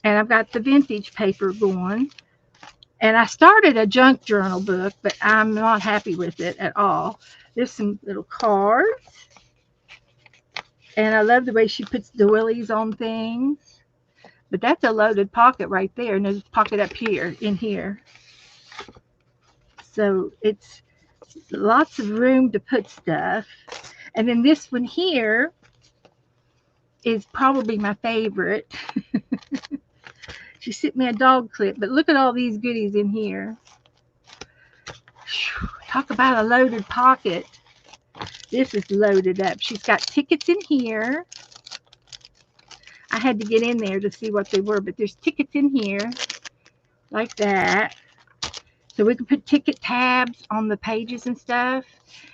And I've got the vintage paper going. And I started a junk journal book, but I'm not happy with it at all. There's some little cards. And I love the way she puts doilies on things. But that's a loaded pocket right there. And there's a pocket up here, in here. So it's lots of room to put stuff. And then this one here is probably my favorite. She sent me a dog clip, but look at all these goodies in here. Talk about a loaded pocket. This is loaded up. She's got tickets in here. I had to get in there to see what they were, but there's tickets in here like that. So we can put ticket tabs on the pages and stuff.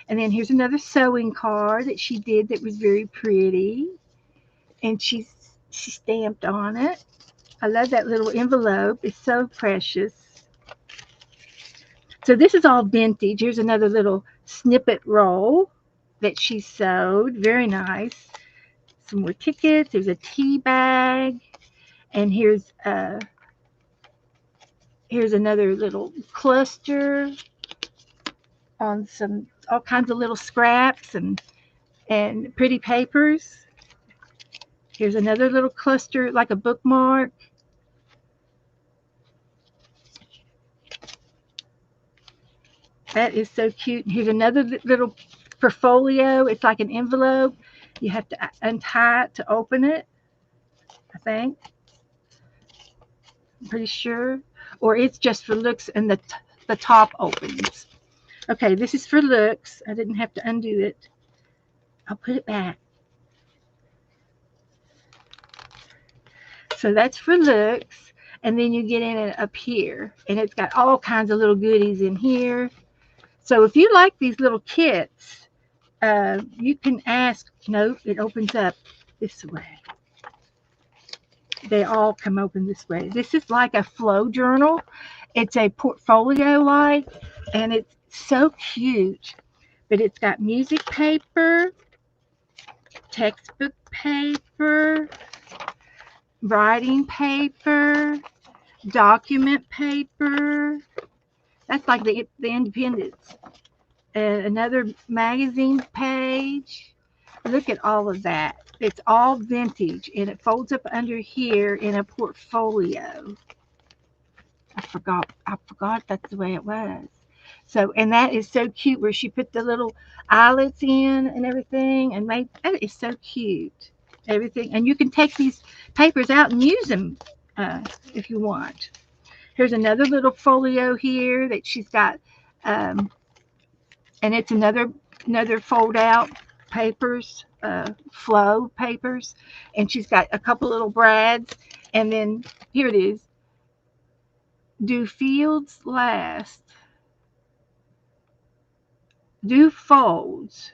And then here's another sewing card that she did that was very pretty. And she stamped on it. I love that little envelope. It's so precious. So this is all vintage. Here's another little snippet roll that she sewed. Very nice. Some more tickets. There's a tea bag. And here's another little cluster on all kinds of little scraps and pretty papers. Here's another little cluster, like a bookmark. That is so cute. Here's another little portfolio. It's like an envelope. You have to untie it to open it, I think. I'm pretty sure. Or it's just for looks and the top opens. Okay, this is for looks. I didn't have to undo it. I'll put it back. So that's for looks. And then you get in it up here. And it's got all kinds of little goodies in here. So if you like these little kits, you can ask. No, it opens up this way. They all come open this way. This is like a flow journal. It's a portfolio like, and it's so cute. But it's got music paper, textbook paper, writing paper, document paper. That's like the Independence. Another magazine page. Look at all of that. It's all vintage, and it folds up under here in a portfolio. I forgot that's the way it was. So, and that is so cute where she put the little eyelets in and everything, and that is so cute. Everything, and you can take these papers out and use them if you want. Here's another little folio here that she's got, and it's another fold out papers, flow papers, and she's got a couple little brads, and then here it is. Do fields last? Do folds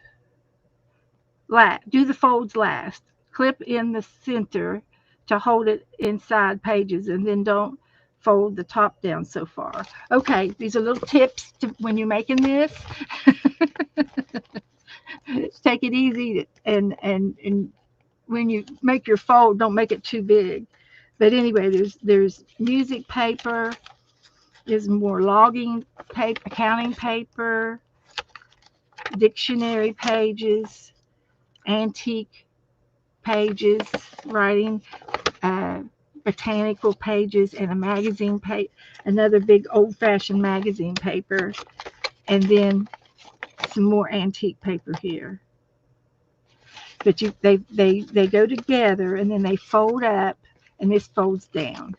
last? Do the folds last? Clip in the center to hold it inside pages, and then don't fold the top down so far. Okay, these are little tips to when you're making this. Take it easy, and when you make your fold, don't make it too big. But anyway, there's music paper. There's more logging paper, accounting paper, dictionary pages, antique pages, writing, botanical pages, and a magazine page, another big old-fashioned magazine paper, and then some more antique paper here. But they go together, and then they fold up, and this folds down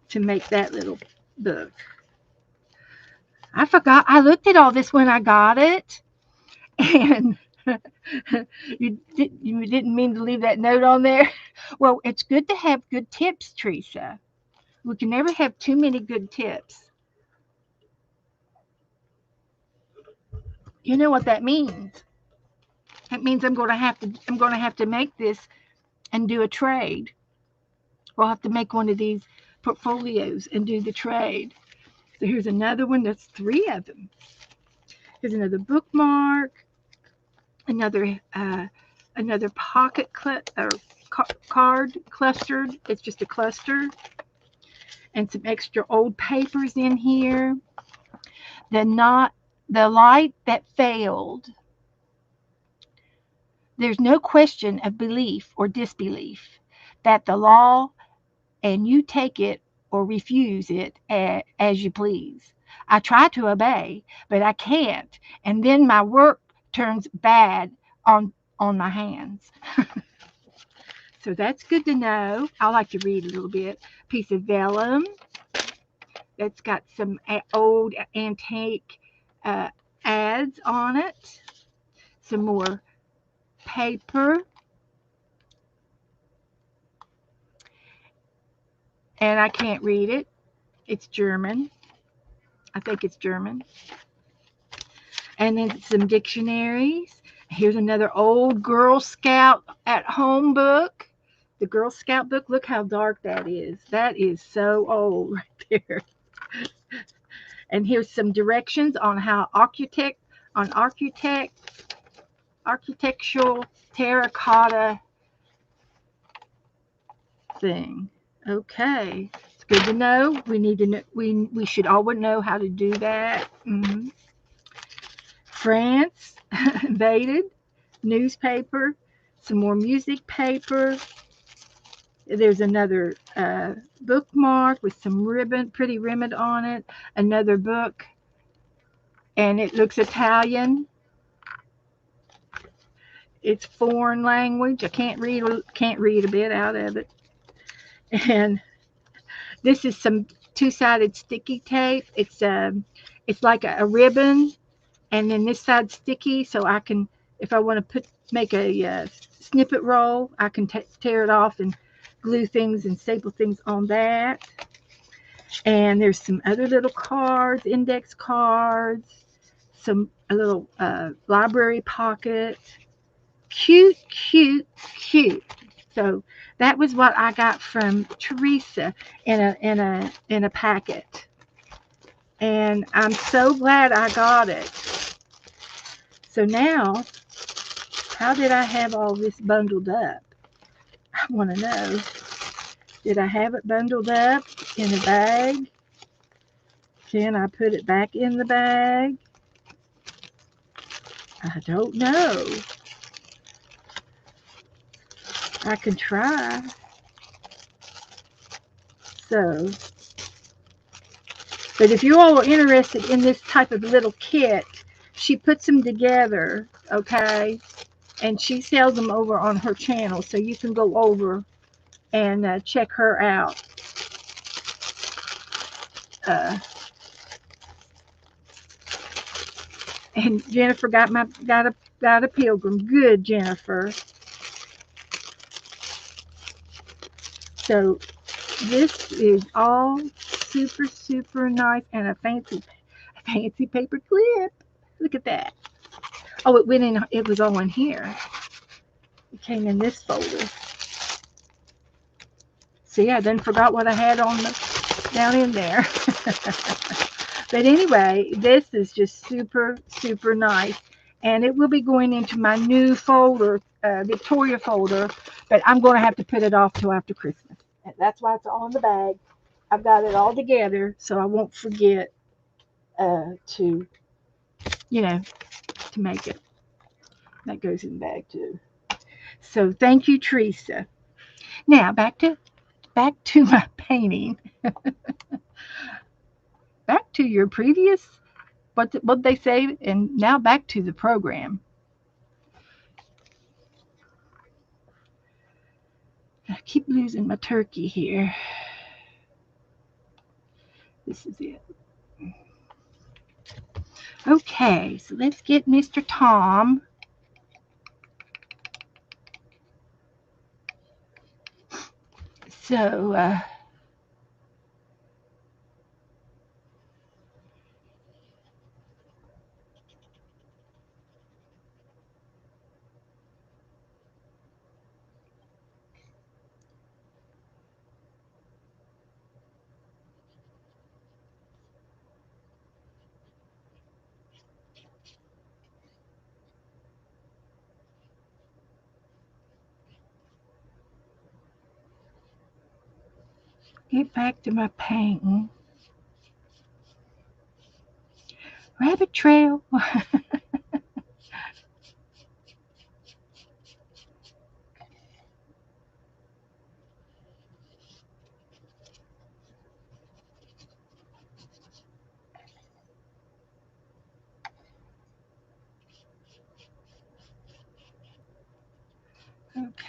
to make that little book. I forgot. I looked at all this when I got it, and you didn't mean to leave that note on there. Well, it's good to have good tips, Teresa. We can never have too many good tips. You know what that means? That means I'm going to have to make this and do a trade. We'll have to make one of these portfolios and do the trade. So here's another one. That's 3 of them. Here's another bookmark. Another pocket card clustered. It's just a cluster. And some extra old papers in here. The light that failed. there's no question of belief or disbelief that the law and you take it or refuse it as you please. I try to obey, but I can't, and then my work turns bad on on my hands. So that's good to know. I like to read a little bit. Piece of vellum that's got some old antique uh, ads on it. Some more paper, and I can't read it. It's German. I think it's German. And then some dictionaries. Here's another old Girl Scout at home book. The Girl Scout book. Look how dark that is. That is so old right there. And here's some directions on how architectural terracotta thing. Okay, it's good to know. We need to know. We should all know how to do that. France invaded. Newspaper. Some more music paper. There's another bookmark with some ribbon, pretty ribbon on it. Another book, and it looks Italian. It's foreign language. I can't read a bit out of it. And this is some two-sided sticky tape. It's like a ribbon, and then this side's sticky, so I can, if I want to make a snippet roll, I can tear it off and glue things and staple things on that. And there's some other little cards, index cards, a little library pocket. Cute, cute, cute. So that was what I got from Teresa in a packet. And I'm so glad I got it. So now, how did I have all this bundled up? I want to know. Did I have it bundled up in a bag? Can I put it back in the bag? I don't know. I can try. So, but if you all are interested in this type of little kit, she puts them together, okay? And she sells them over on her channel, so you can go over and check her out. And Jennifer got a pilgrim. Good, Jennifer. So this is all super, super nice, and a fancy paper clip. Look at that. Oh, it went in. It was all in here. It came in this folder. See, I done forgot what I had on down in there. But anyway, this is just super, super nice. And it will be going into my new folder, Victoria folder, but I'm going to have to put it off till after Christmas. And that's why it's all in the bag. I've got it all together, so I won't forget to make it. That goes in the bag too. So thank you, Teresa. Now back to my painting. Back to your previous, what they say, and now back to the program. I keep losing my turkey here. This is it. Okay, so let's get Mr. Tom. So, get back to my painting. Rabbit trail.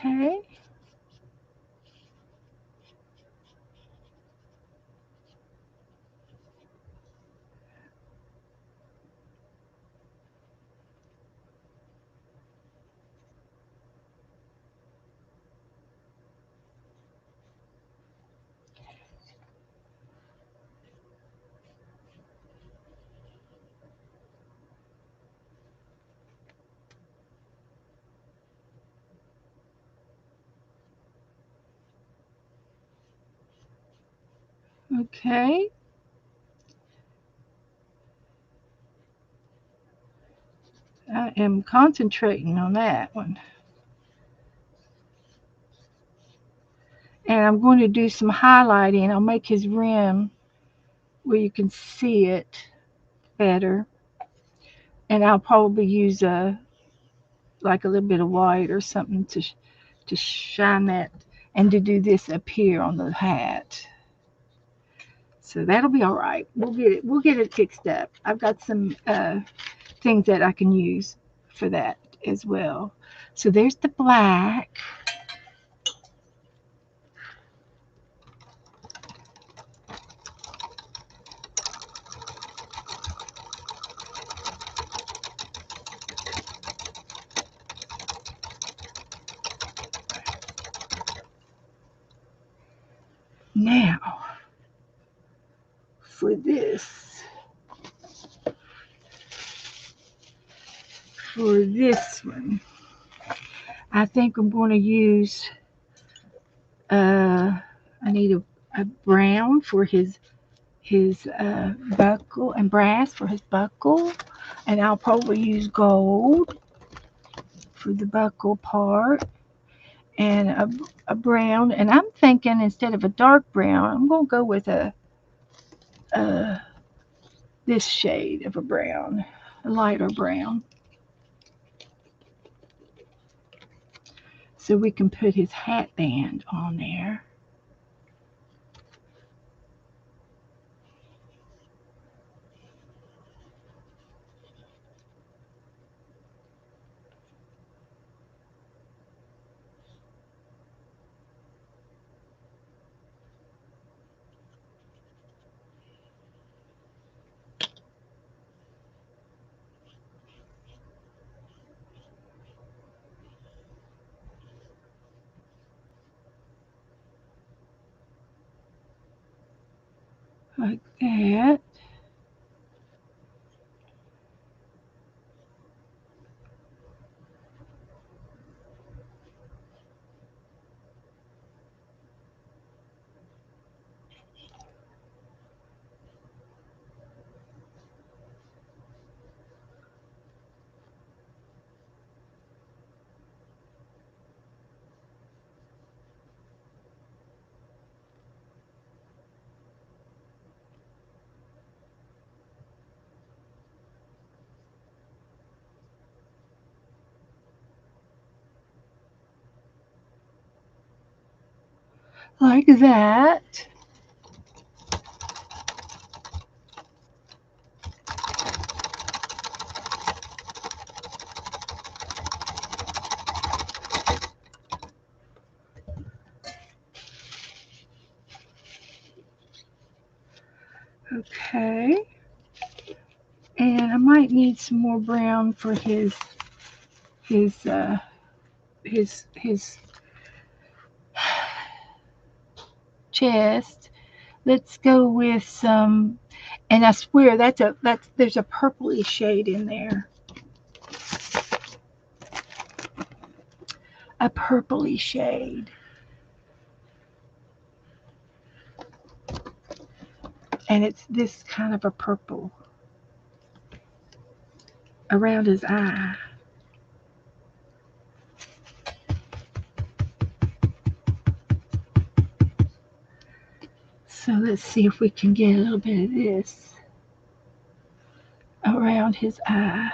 Okay. Okay. I am concentrating on that one. And I'm going to do some highlighting. I'll make his rim where you can see it better. And I'll probably use like a little bit of white or something to shine that and to do this up here on the hat. So that'll be all right. We'll get it fixed up. I've got some things that I can use for that as well. So there's the black. Now for this one, I think I'm going to use I need a brown for his buckle and brass for his buckle, and I'll probably use gold for the buckle part, and a brown. And I'm thinking instead of a dark brown, I'm gonna go with a this shade of a brown, a lighter brown, so we can put his hat band on there. Like that. Like that. Okay. And I might need some more brown for his his chest. Let's go with some, and I swear that's there's a purpley shade in there. A purpley shade. And it's this kind of a purple around his eye. So let's see if we can get a little bit of this around his eye.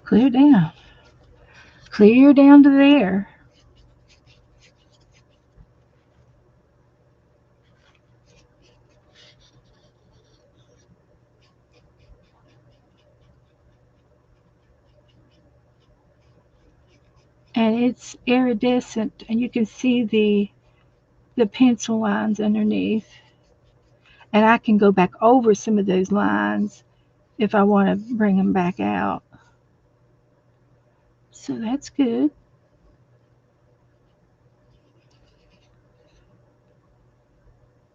Clear down. Clear down to there. And it's iridescent, and you can see the pencil lines underneath. And I can go back over some of those lines if I want to bring them back out. So that's good.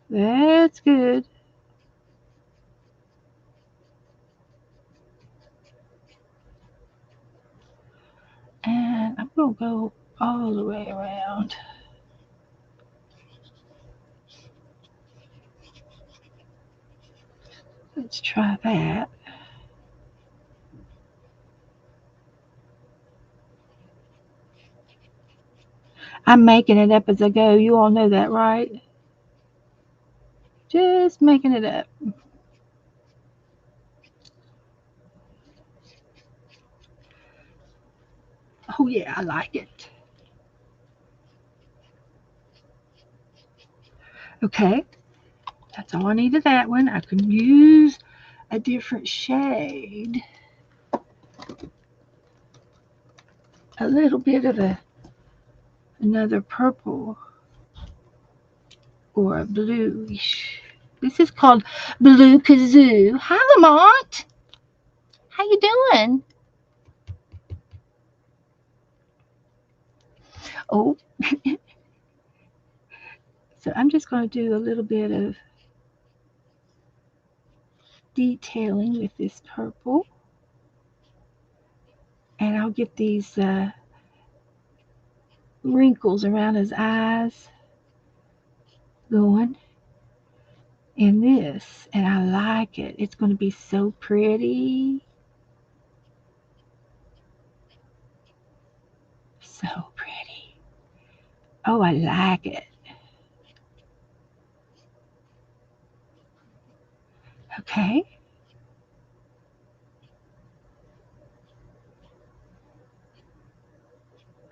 That's good. And I'm going to go all the way around. Let's try that. I'm making it up as I go. You all know that, right? Just making it up. Oh, yeah, I like it. Okay, that's all I need of that one. I can use a different shade. A little bit of another purple or a bluish. This is called Blue Kazoo. Hi, Lamont. How you doing? Oh, so I'm just going to do a little bit of detailing with this purple. And I'll get these wrinkles around his eyes going in this. And I like it. It's going to be so pretty. So pretty. Oh, I like it. Okay.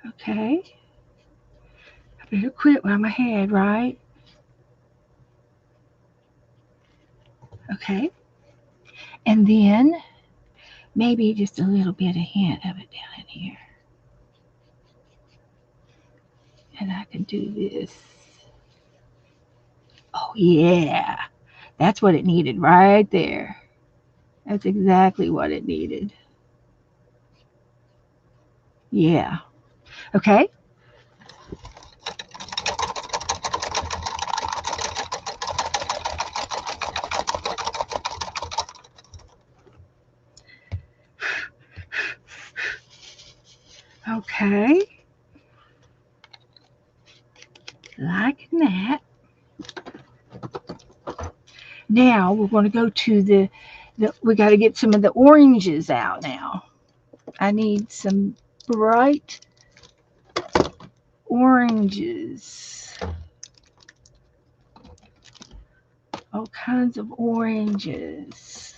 Okay. I better quit while I'm ahead, right? Okay. And then maybe just a little bit of hint of it down in here. And I can do this. Oh, yeah. That's what it needed right there. That's exactly what it needed. Yeah. Okay. Okay. Liking that. Now we're going to go to we got to get some of the oranges out now. I need some bright oranges. All kinds of oranges.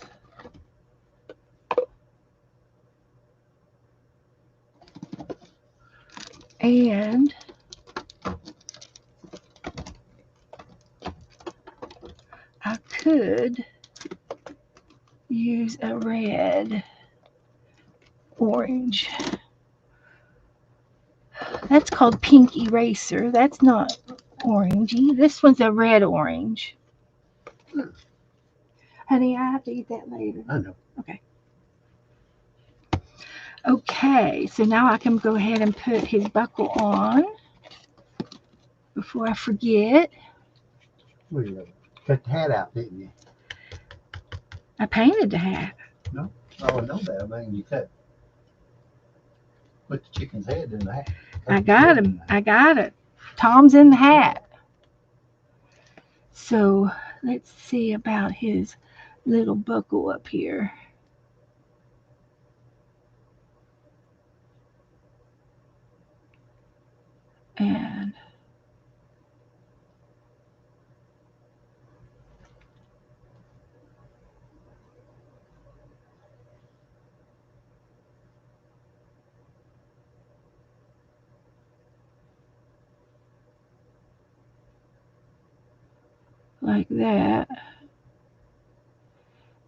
And I could use a red orange. That's called pink eraser. That's not orangey. This one's a red orange. Honey, I have to eat that later. I know. Okay. Okay, so now I can go ahead and put his buckle on before I forget. Well, you cut the hat out, didn't you? I painted the hat. No? Oh, I know that. I mean, you put the chicken's head in the hat. I got him. I got it. Tom's in the hat. So let's see about his little buckle up here. And like that.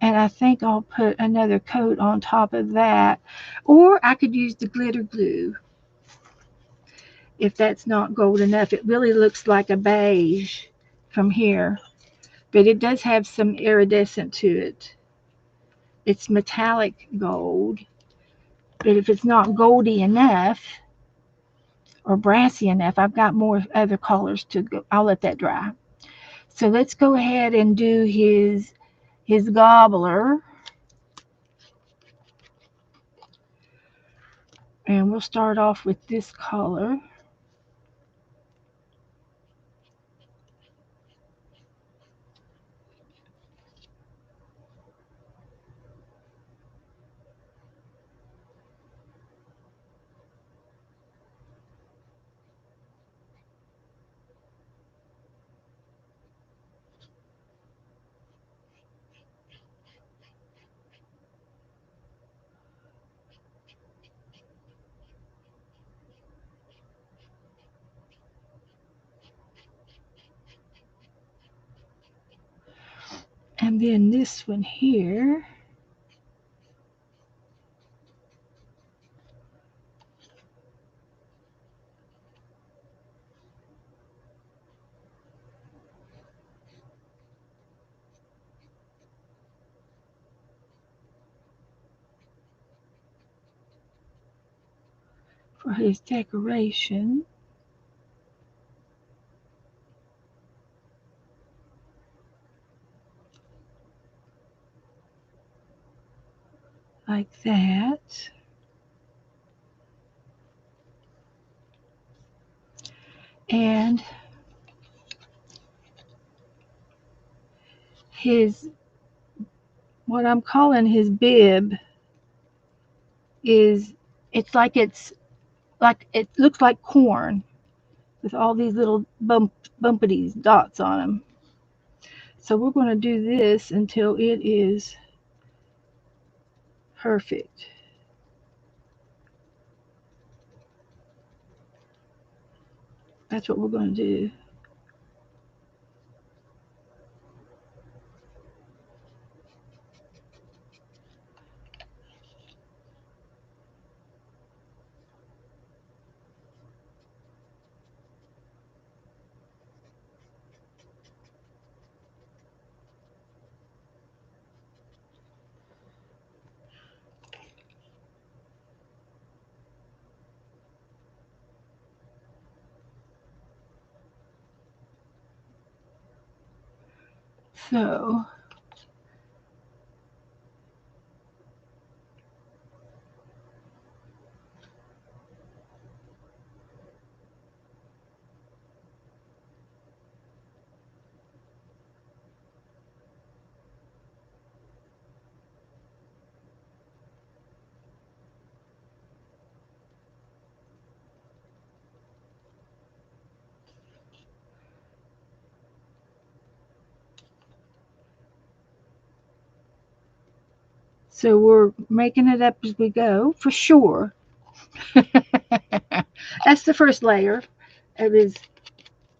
And I think I'll put another coat on top of that. Or I could use the glitter glue if that's not gold enough. It really looks like a beige from here, but it does have some iridescent to it. It's metallic gold, but if it's not goldy enough or brassy enough, I've got more other colors to go. I'll let that dry. So let's go ahead and do his gobbler. And we'll start off with this color. And then this one here. For his decoration. Like that. And his, what I'm calling his bib is, it's like it looks like corn with all these little bumpity dots on them. So we're going to do this until it is perfect. That's what we're going to do. So we're making it up as we go for sure. That's the first layer of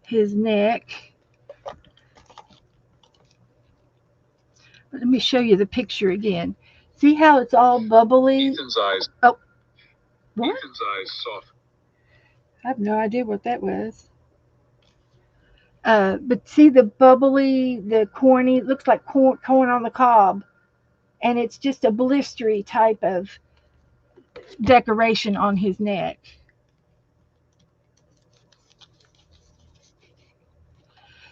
his neck. But let me show you the picture again. See how it's all bubbly? Ethan's eyes. Oh, what? Ethan's eyes soft. I have no idea what that was. But see the bubbly, the corny, it looks like corn on the cob. And it's just a blistery type of decoration on his neck.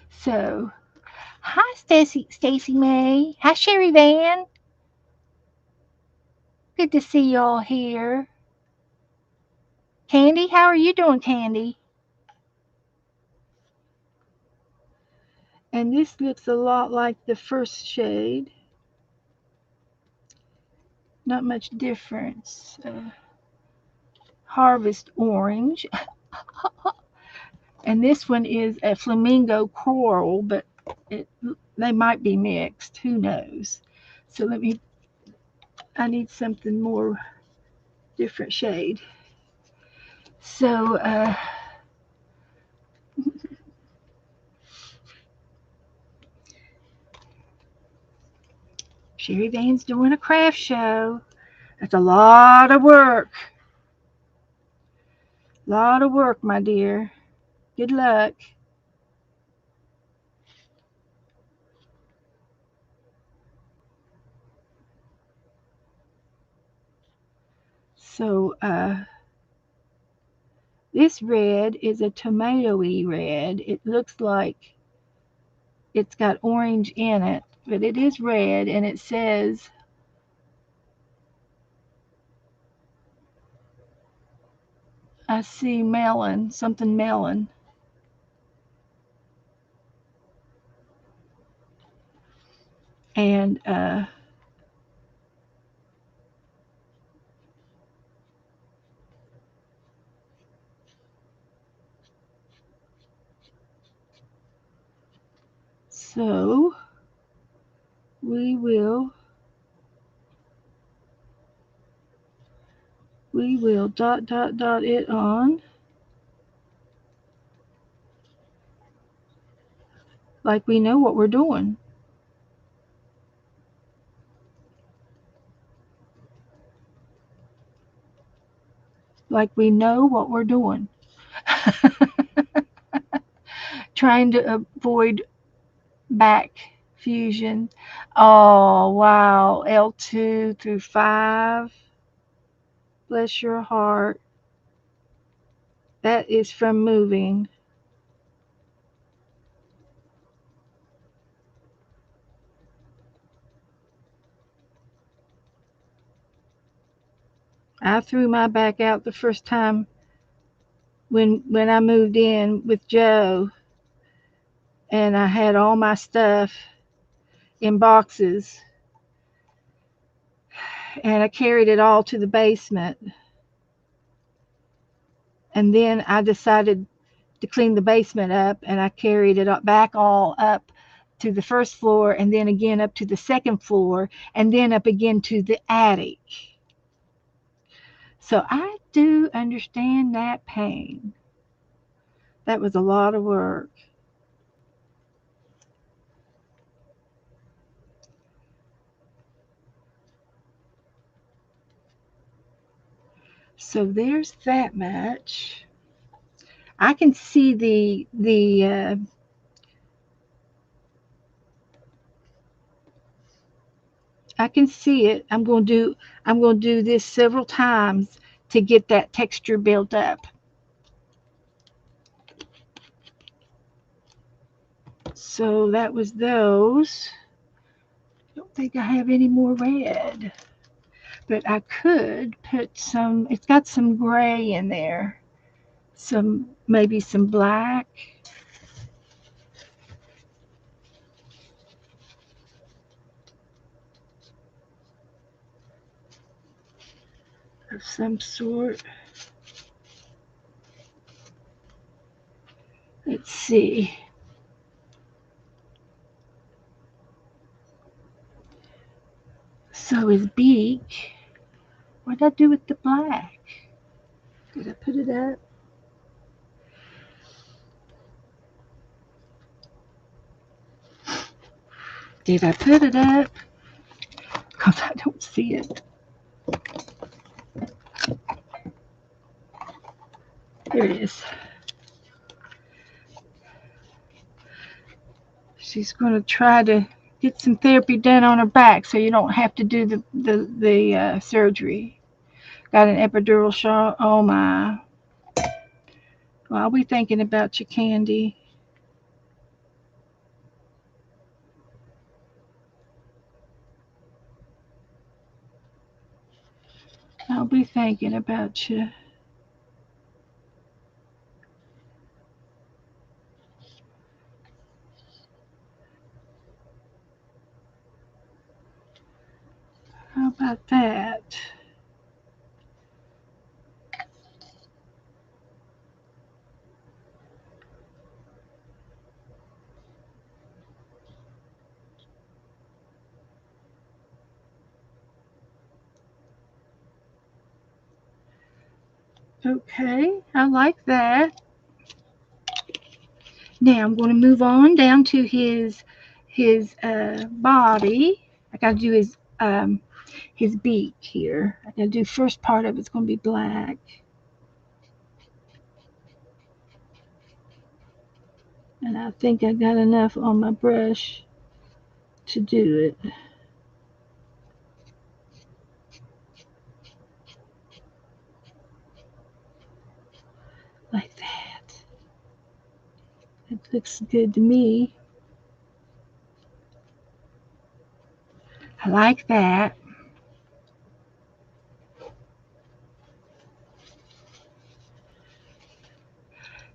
So, hi Stacy May. Hi Sherry Van. Good to see y'all here. Candy, how are you doing, Candy? And this looks a lot like the first shade. Not much difference. Harvest orange. And this one is a flamingo coral, but they might be mixed. Who knows? So I need something more different shade. So Sherry Van's doing a craft show. That's a lot of work. Lot of work, my dear. Good luck. So, this red is a tomatoey red. It looks like it's got orange in it, but it is red, and it says I see melon, something melon. And so we will dot it on like we know what we're doing. Like we know what we're doing. Trying to avoid back fusion. Oh, wow. L2 through 5. Bless your heart. That is from moving. I threw my back out the first time when I moved in with Joe, and I had all my stuff in boxes, and I carried it all to the basement. And then I decided to clean the basement up, and I carried it back all up to the first floor, and then again up to the second floor, and then up again to the attic. So I do understand that pain. That was a lot of work. So there's that much. I can see the I can see it. I'm going to do this several times to get that texture built up. So that was those. I don't think I have any more red, but I could put some. It's got some gray in there. Maybe some black. Of some sort. Let's see. So his beak. What did I do with the black? Did I put it up? Did I put it up? Because I don't see it. There it is. She's going to try to get some therapy done on her back so you don't have to do the surgery. Got an epidural shot. Oh my. Well, I'll be thinking about you, Candy. I'll be thinking about you. How about that? Okay, I like that. Now I'm going to move on down to his body. I gotta do his beak here. I gotta do first part of it's gonna be black. And I think I got enough on my brush to do it. Like that. It looks good to me. I like that.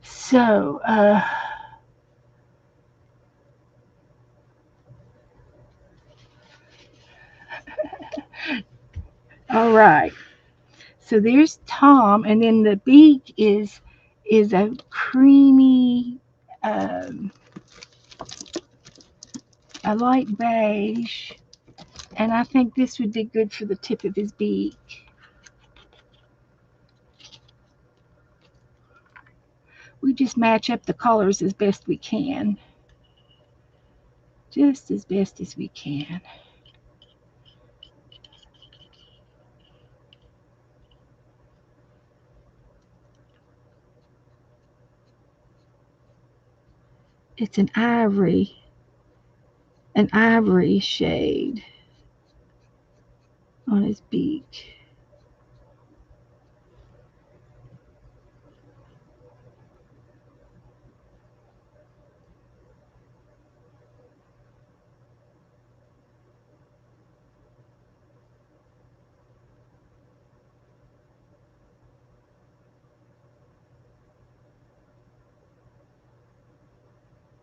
So, all right. So there's Tom, and then the beak is a creamy, um, a light beige, and I think this would be good for the tip of his beak. We just match up the colors as best we can, just as best as we can. It's an ivory shade on his beak.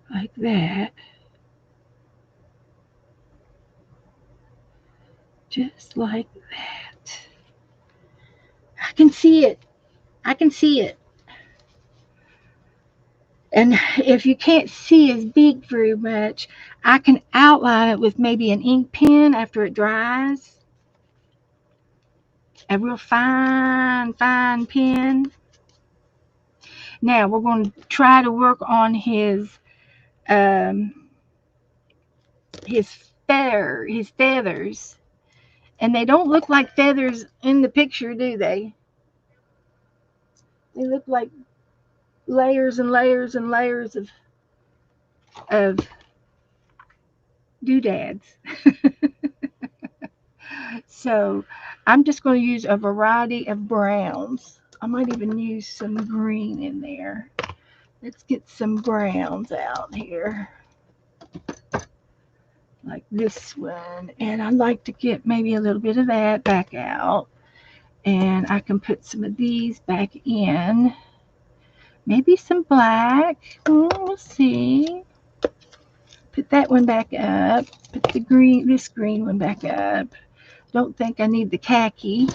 Like that. Just like that. I can see it. I can see it. And if you can't see his beak very much, I can outline it with maybe an ink pen after it dries. A real fine, fine pen. Now we're going to try to work on um, his his feathers. And they don't look like feathers in the picture, do they? They look like layers and layers and layers of doodads. So I'm just going to use a variety of browns. I might even use some green in there. Let's get some browns out here. Like this one. And I'd like to get maybe a little bit of that back out. And I can put some of these back in. Maybe some black. We'll see. Put that one back up. Put this green one back up. Don't think I need the khaki.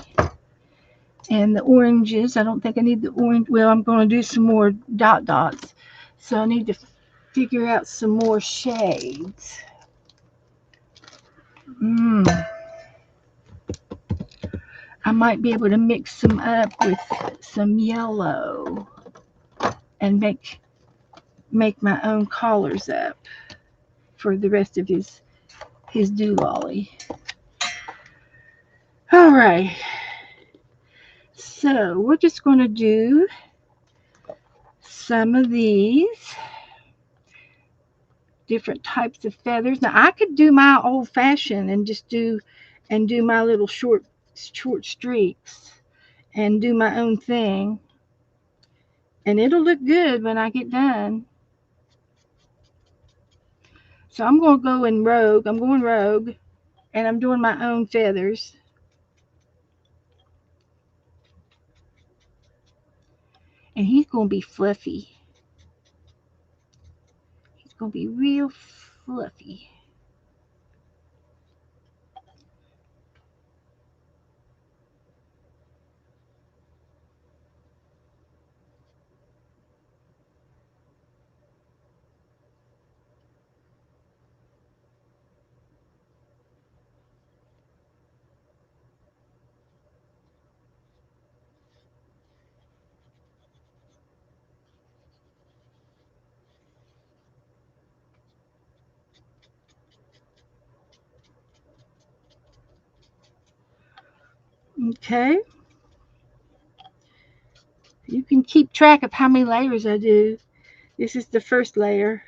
And the oranges, I don't think I need the orange. Well, I'm going to do some more dots. So I need to figure out some more shades. I might be able to mix them up with some yellow and make my own collars up for the rest of his doololly. All right. So we're just going to do some of these different types of feathers. Now I could do my old fashioned and just do my little short streaks and do my own thing. And it'll look good when I get done. So I'm going to go in rogue. I'm going rogue and I'm doing my own feathers. And he's going to be fluffy. He's going to be real fluffy. Okay. You can keep track of how many layers I do. This is the first layer.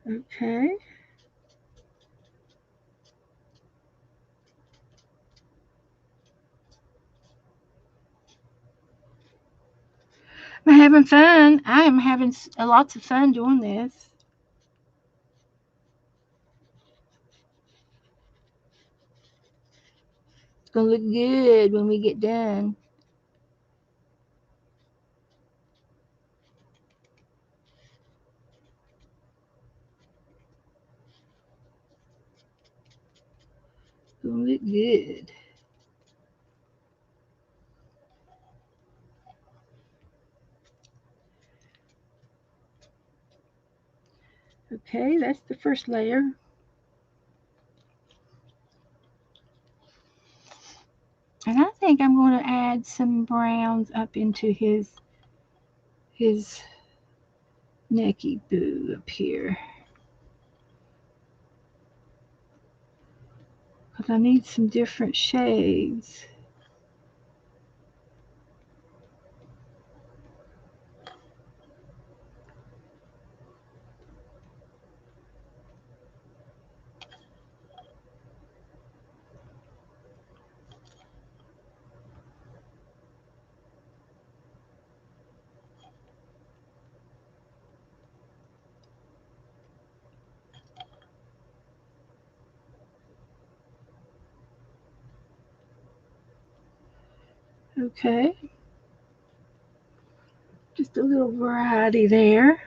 Okay. I'm having fun. I am having lots of fun doing this. It's going to look good when we get done. It's going to look good. Okay, that's the first layer. And I think I'm going to add some browns up into his necky boo up here. Because I need some different shades. Okay. Just a little variety there.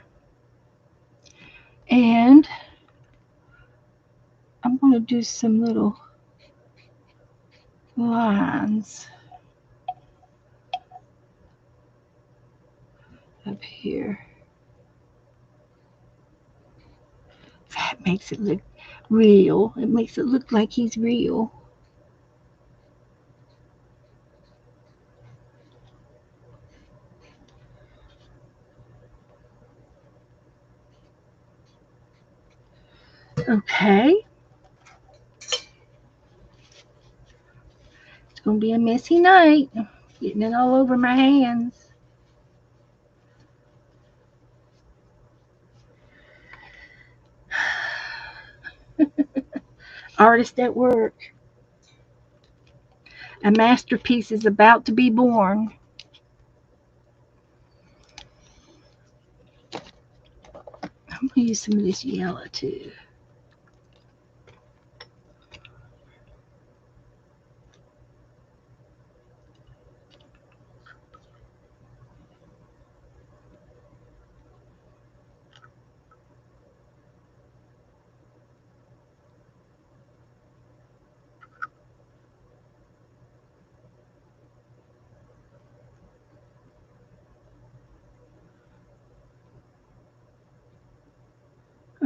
And I'm going to do some little lines up here. That makes it look real. It makes it look like he's real. Okay. It's going to be a messy night. Getting it all over my hands. Artist at work. A masterpiece is about to be born. I'm going to use some of this yellow too.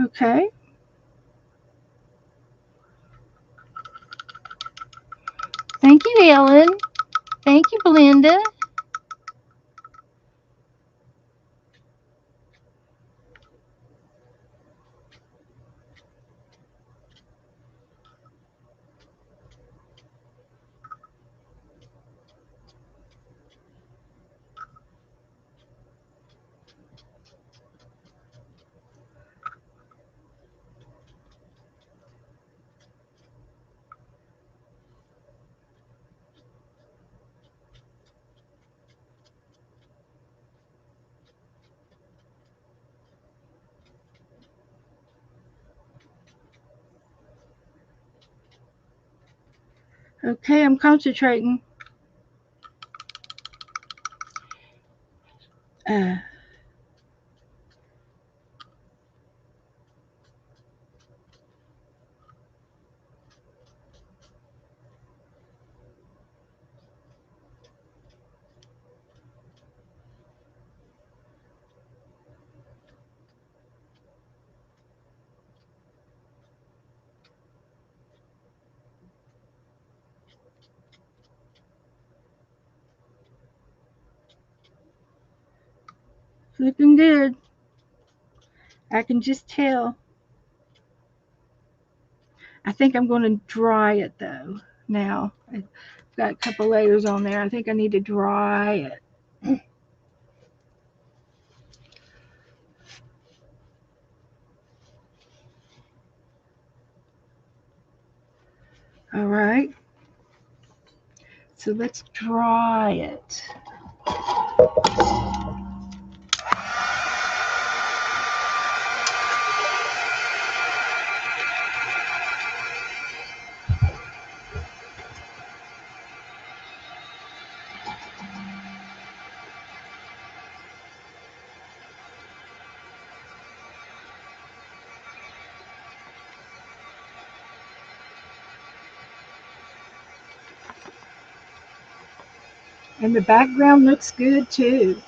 Okay. Thank you, Ellen. Thank you, Belinda. Okay, I'm concentrating. Uh, Looking good. I can just tell. I think I'm going to dry it though. Now I've got a couple layers on there. I think I need to dry it. All right. So let's dry it. And the background looks good too.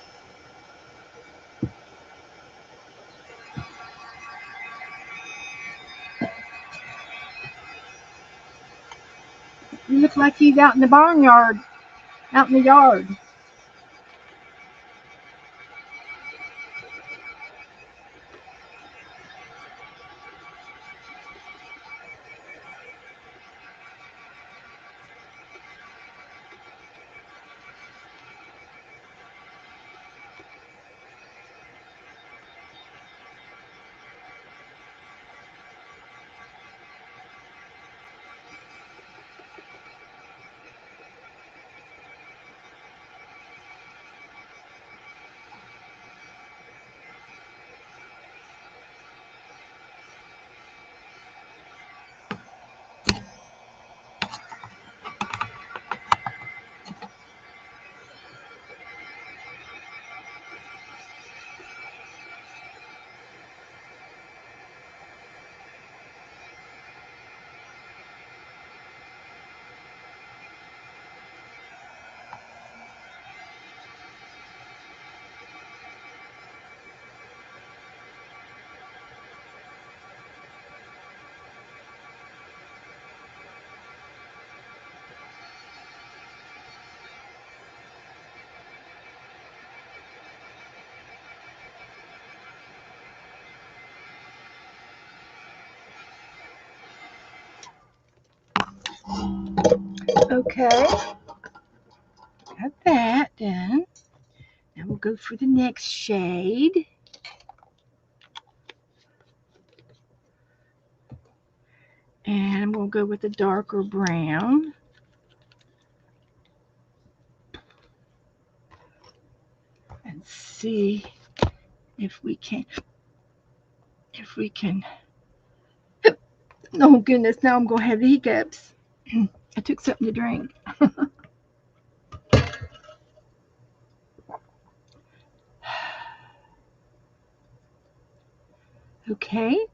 You look like he's out in the barnyard, out in the yard. Okay, got that done. Now we'll go for the next shade. And we'll go with a darker brown. And see if we can, oh goodness, now I'm going to have the hiccups. I took something to drink. Okay.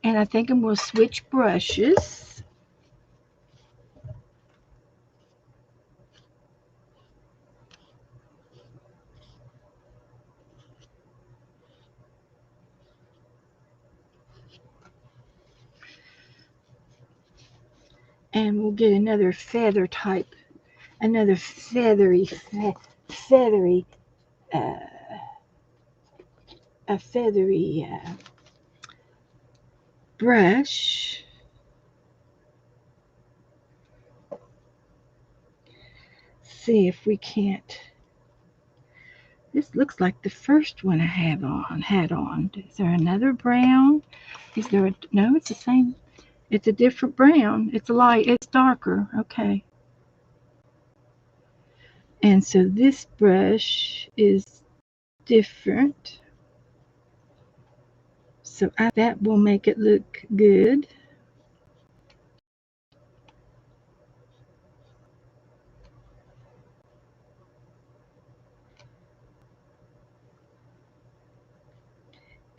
And I think I'm going to switch brushes. And we'll get another feather type, another feathery, a feathery brush. See if we can't. This looks like the first one I had on. Is there another brown? Is there a, no, it's the same. It's a different brown. It's a light, it's darker. Okay. And so this brush is different. So that will make it look good.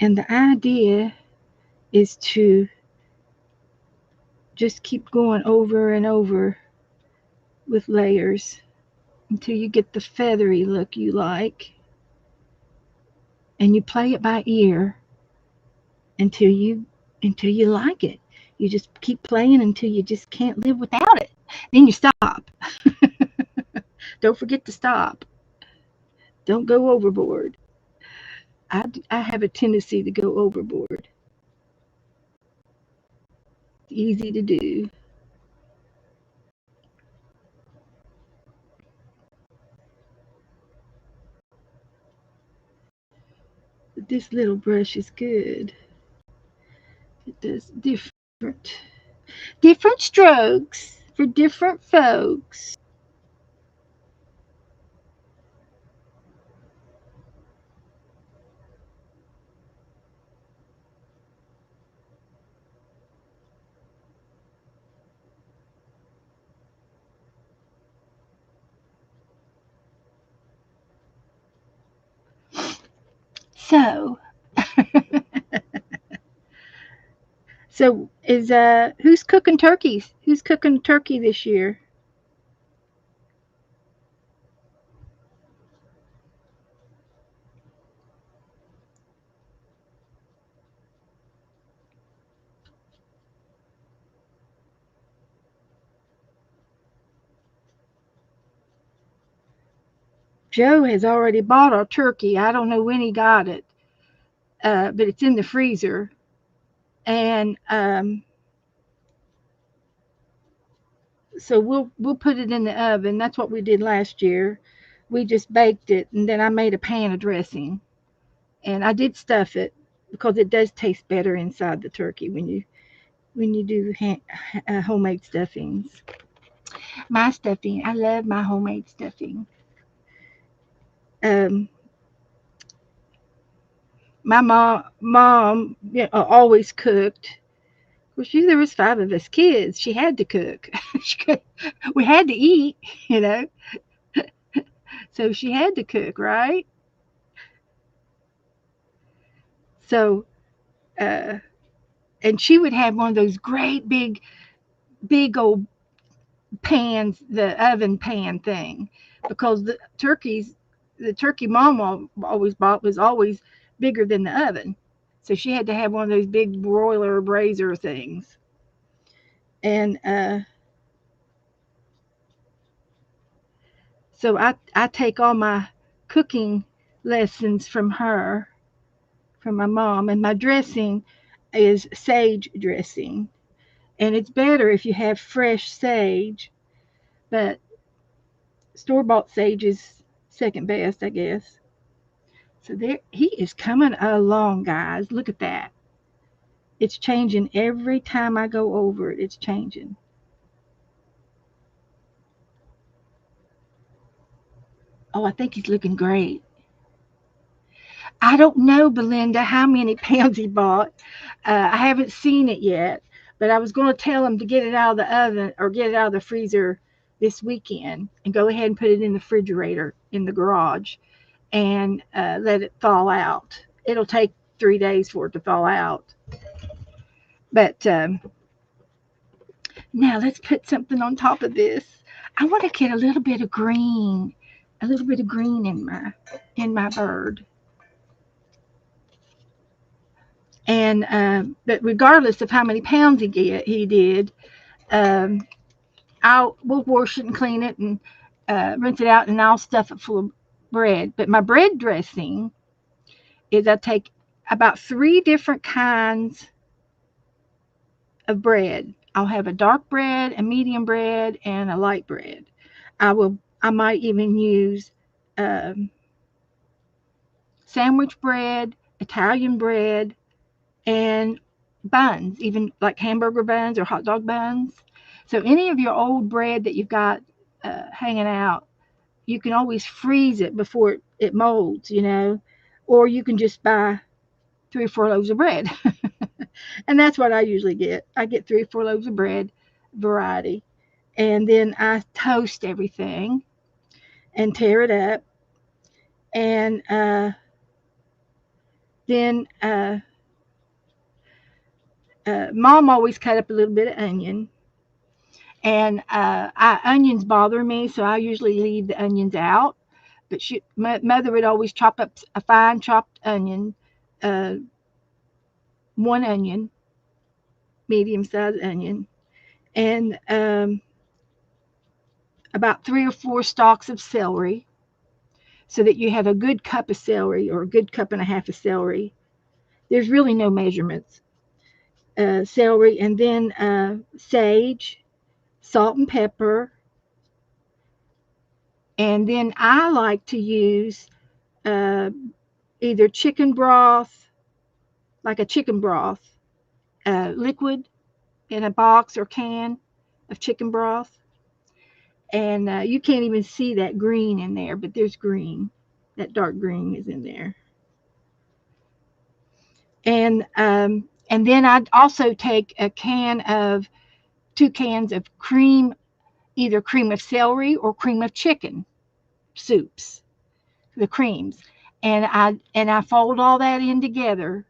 And the idea is to just keep going over and over with layers until you get the feathery look you like. And you play it by ear until you like it. You just keep playing until you just can't live without it. Then you stop. Don't forget to stop. Don't go overboard. I have a tendency to go overboard. It's easy to do. But this little brush is good. It does different strokes for different folks. So, so is who's cooking turkeys? Who's cooking turkey this year? Joe has already bought our turkey. I don't know when he got it, but it's in the freezer, and so we'll put it in the oven. That's what we did last year. We just baked it, and then I made a pan of dressing, and I did stuff it because it does taste better inside the turkey when you do homemade stuffings. My stuffing, I love my homemade stuffing. Um, my mom always cooked. Well, there was five of us kids. She had to cook. We had to eat, you know. So she had to cook, right? So, uh, and she would have one of those great big old pans, the oven pan thing, because the turkey mama always bought was always bigger than the oven. So she had to have one of those big broiler brazier things. And so I take all my cooking lessons from her, from my mom, and my dressing is sage dressing. And it's better if you have fresh sage, but store bought sage is second best, I guess. So there he is coming along, guys. Look at that. It's changing every time I go over it. It's changing. Oh, I think he's looking great. I don't know, Belinda, how many pounds he bought. I haven't seen it yet, but I was going to tell him to get it out of the oven or get it out of the freezer this weekend and go ahead and put it in the refrigerator in the garage and let it thaw out. It'll take 3 days for it to thaw out. But now let's put something on top of this. I want to get a little bit of green in my bird. And but regardless of how many pounds he did, um, we'll wash it and clean it and rinse it out, and I'll stuff it full of bread. But my bread dressing is I take about 3 different kinds of bread. I'll have a dark bread, a medium bread, and a light bread. I might even use um, sandwich bread, Italian bread, and buns, even like hamburger buns or hot dog buns. So any of your old bread that you've got hanging out, you can always freeze it before it molds, or you can just buy 3 or 4 loaves of bread. And that's what I usually get. I get 3 or 4 loaves of bread, variety, and then I toast everything and tear it up, and then Mom always cut up a little bit of onion, and onions bother me, so I usually leave the onions out. But mother would always chop up a fine chopped onion, uh, 1 onion, medium sized onion, and about 3 or 4 stalks of celery, so that you have a good cup of celery or a good cup and a half of celery. There's really no measurements. Celery, and then sage, salt and pepper, and then I like to use uh, either chicken broth, like a chicken broth, liquid in a box or can of chicken broth. And you can't even see that green in there, but there's green. That dark green is in there. And then I'd also take a can of 2 cans of cream, either cream of celery or cream of chicken soups, the creams, and I fold all that in together.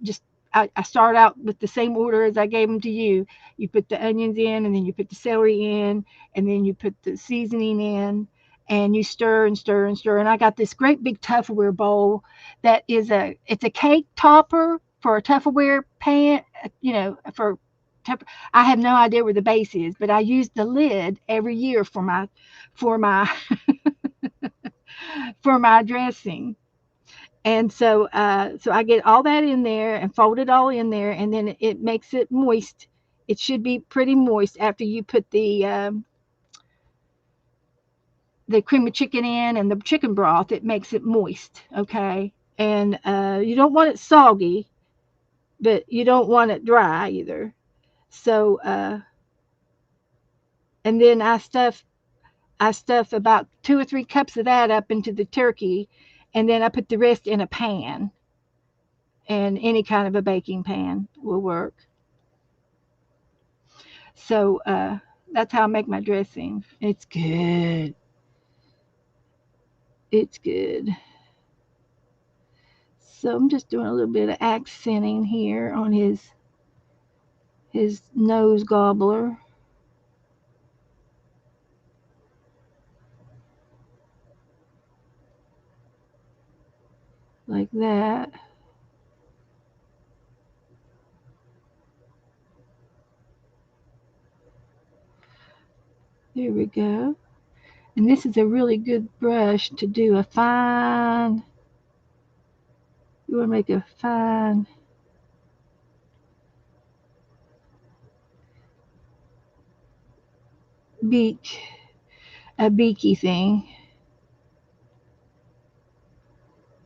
Just I start out with the same order as I gave them to you. You put the onions in, and then you put the celery in, and then you put the seasoning in, and you stir and stir and stir. And I got this great big Tupperware bowl that it's a cake topper for a Tupperware pan, for I have no idea where the base is, but I use the lid every year for my for my dressing. And so I get all that in there and fold it all in there, and then it makes it moist. It should be pretty moist after you put the cream of chicken in and the chicken broth. It makes it moist, okay? And you don't want it soggy, but you don't want it dry either. So and then I stuff about 2 or 3 cups of that up into the turkey, and then I put the rest in a pan, and any kind of a baking pan will work. So that's how I make my dressing. It's good. It's good. So I'm just doing a little bit of accenting here on his nose gobbler, like that. There we go. And this is a really good brush to do a fine. You want to make a fine beak, a beaky thing.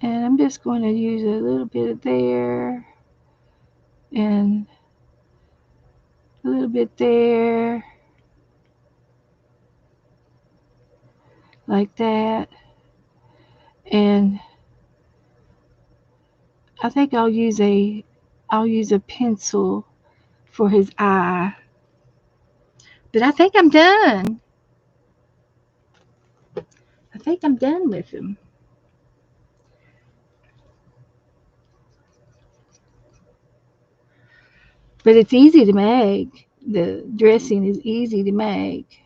And I'm just going to use a little bit there and a little bit there, like that. And I think I'll use a pencil for his eye. But I think I'm done. I think I'm done with him. But it's easy to make. The dressing is easy to make.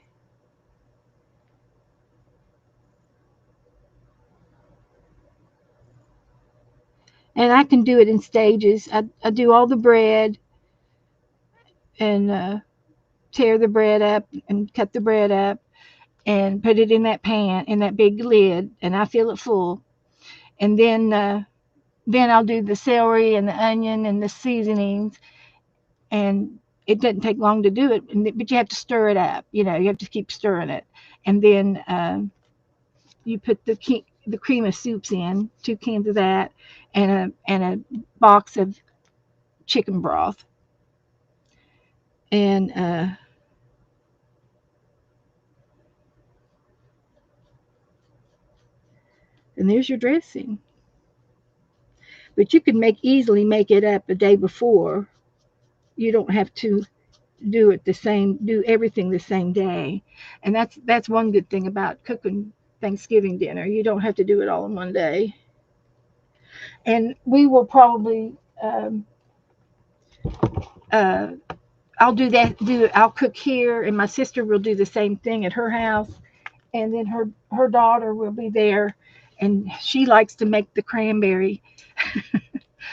And I can do it in stages. I do all the bread and tear the bread up and cut the bread up and put it in that pan, in that big lid, and I fill it full. And then I'll do the celery and the onion and the seasonings, and it doesn't take long to do it, but you have to stir it up. You have to keep stirring it, and then you put the cream of soups in, 2 cans of that, and a box of chicken broth, and there's your dressing. But you can easily make it up a day before. You don't have to do everything the same day. And that's one good thing about cooking Thanksgiving dinner. You don't have to do it all in one day. And we will probably uh, I'll do that. I'll cook here, and my sister will do the same thing at her house, and then her daughter will be there, and she likes to make the cranberry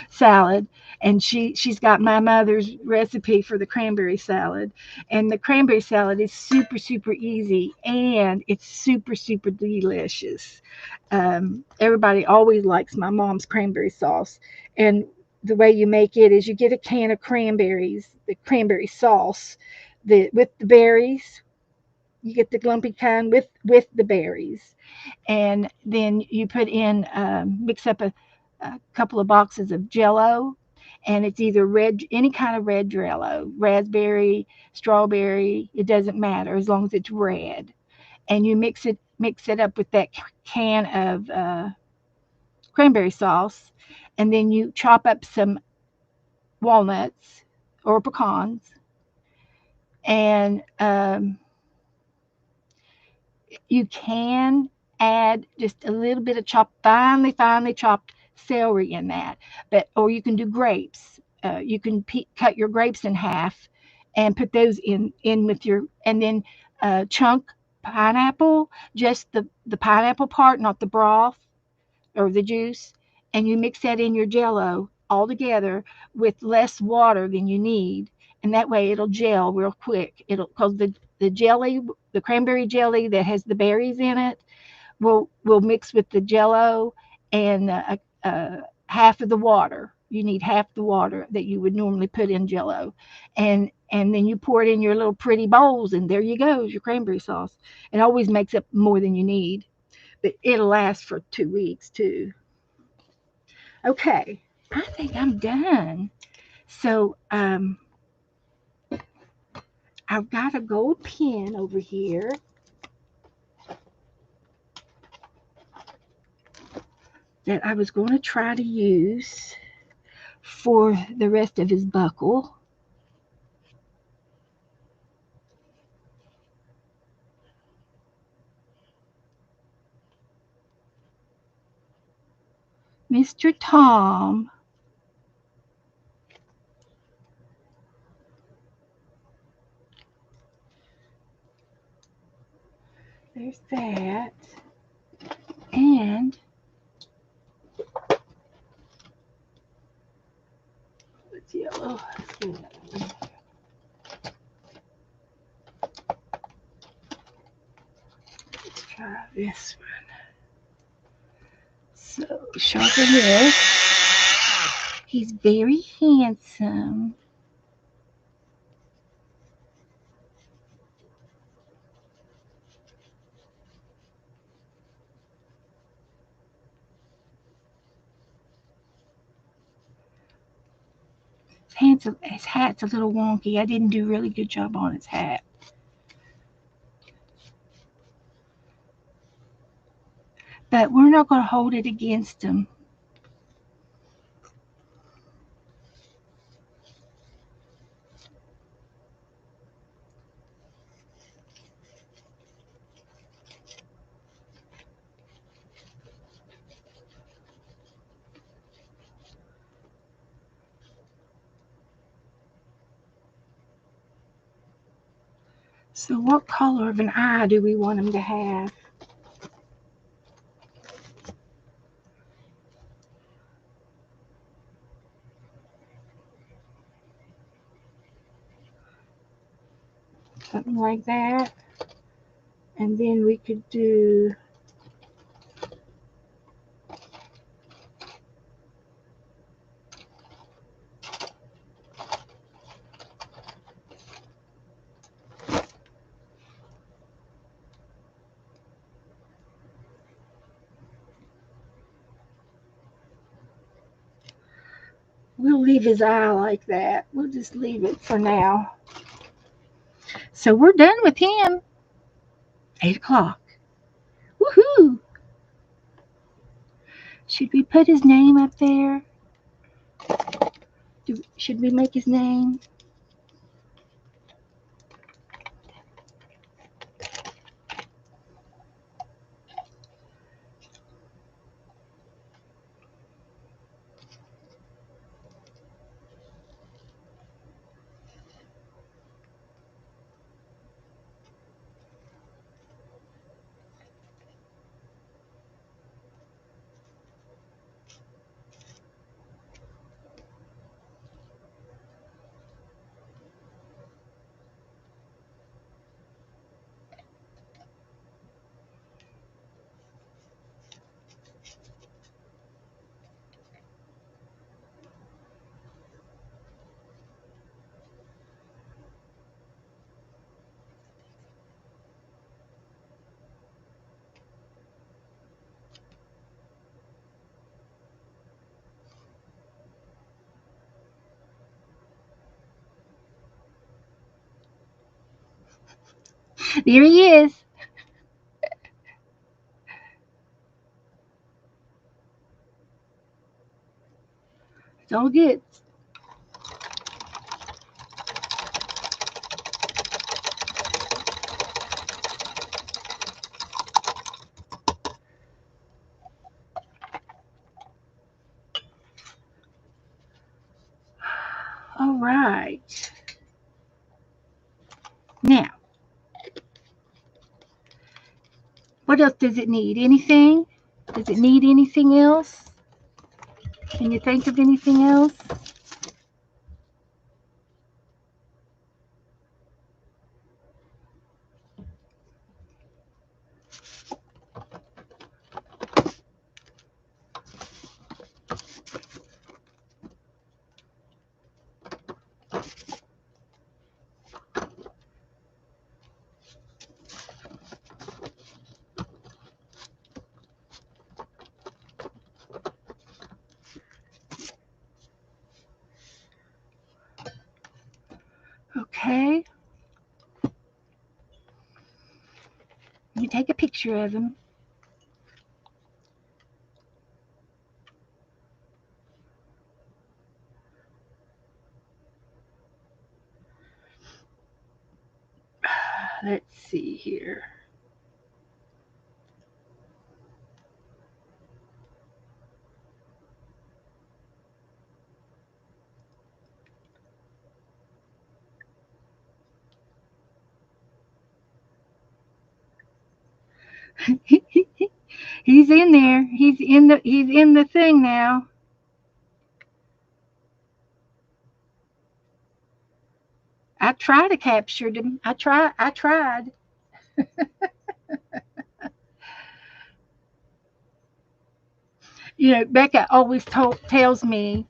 salad, and she's got my mother's recipe for the cranberry salad, and the cranberry salad is super super easy and it's super super delicious. Everybody always likes my mom's cranberry sauce, and the way you make it is you get a can of cranberries, the cranberry sauce, with the berries. You get the lumpy kind with the berries, and then you put in mix up a couple of boxes of Jello, and it's either red, any kind of red Jello, raspberry, strawberry. It doesn't matter as long as it's red, and you mix it up with that can of cranberry sauce, and then you chop up some walnuts or pecans, and you can add just a little bit of chopped, finely chopped celery in that, but or you can do grapes. You can cut your grapes in half and put those in with your, and then chunk pineapple, just the pineapple part, not the broth or the juice, and you mix that in your Jello all together with less water than you need, and that way it'll gel real quick. It'll, because the jelly, the cranberry jelly that has the berries in it, will mix with the Jello, and half of the water. You need half the water that you would normally put in Jello, and then you pour it in your little pretty bowls, and there you go, your cranberry sauce. It always makes up more than you need, but it'll last for 2 weeks too. Okay, I think I'm done. So I've got a gold pen over here that I was going to try to use for the rest of his buckle. Mr. Tom. There's that. And what's yellow? Let's try this one. So sharpen this. He's very handsome. His hat's a little wonky. I didn't do a really good job on his hat. But we're not going to hold it against him. So what color of an eye do we want him to have? Something like that. And then we could do we'll leave his eye like that. We'll just leave it for now. So we're done with him. 8 o'clock. Woohoo! Should we put his name up there? Should we make his name? There he is. It's all good. All right. Now, what else does it need? Anything? Does it need anything else? Can you think of anything else? Okay. You take a picture of him. Let's see here. He's in there. He's in the thing now. I tried to capture him. I tried. Becca always tells me,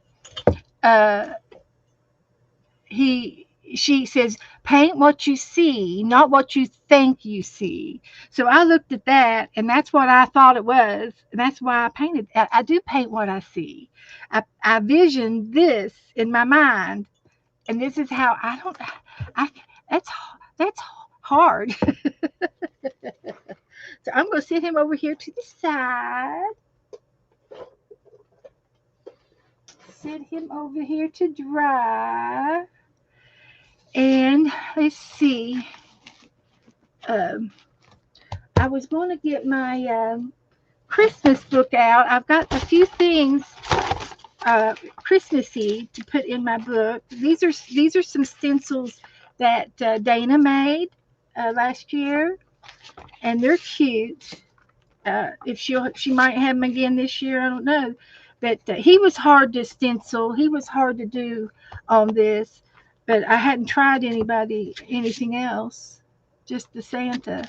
uh, he she says, paint what you see, not what you think you see. So I looked at that, and that's what I thought it was, and that's why I painted. I do paint what I see. I vision this in my mind, and this is how I don't. I that's hard. So I'm going to sit him over here to the side. Sit him over here to dry. And let's see. Um, I was going to get my Christmas book out. I've got a few things Christmassy to put in my book. These are some stencils that Dana made last year, and they're cute. If she might have them again this year, I don't know. But he was hard to stencil. He was hard to do on this, but I hadn't tried anything else, just the Santa.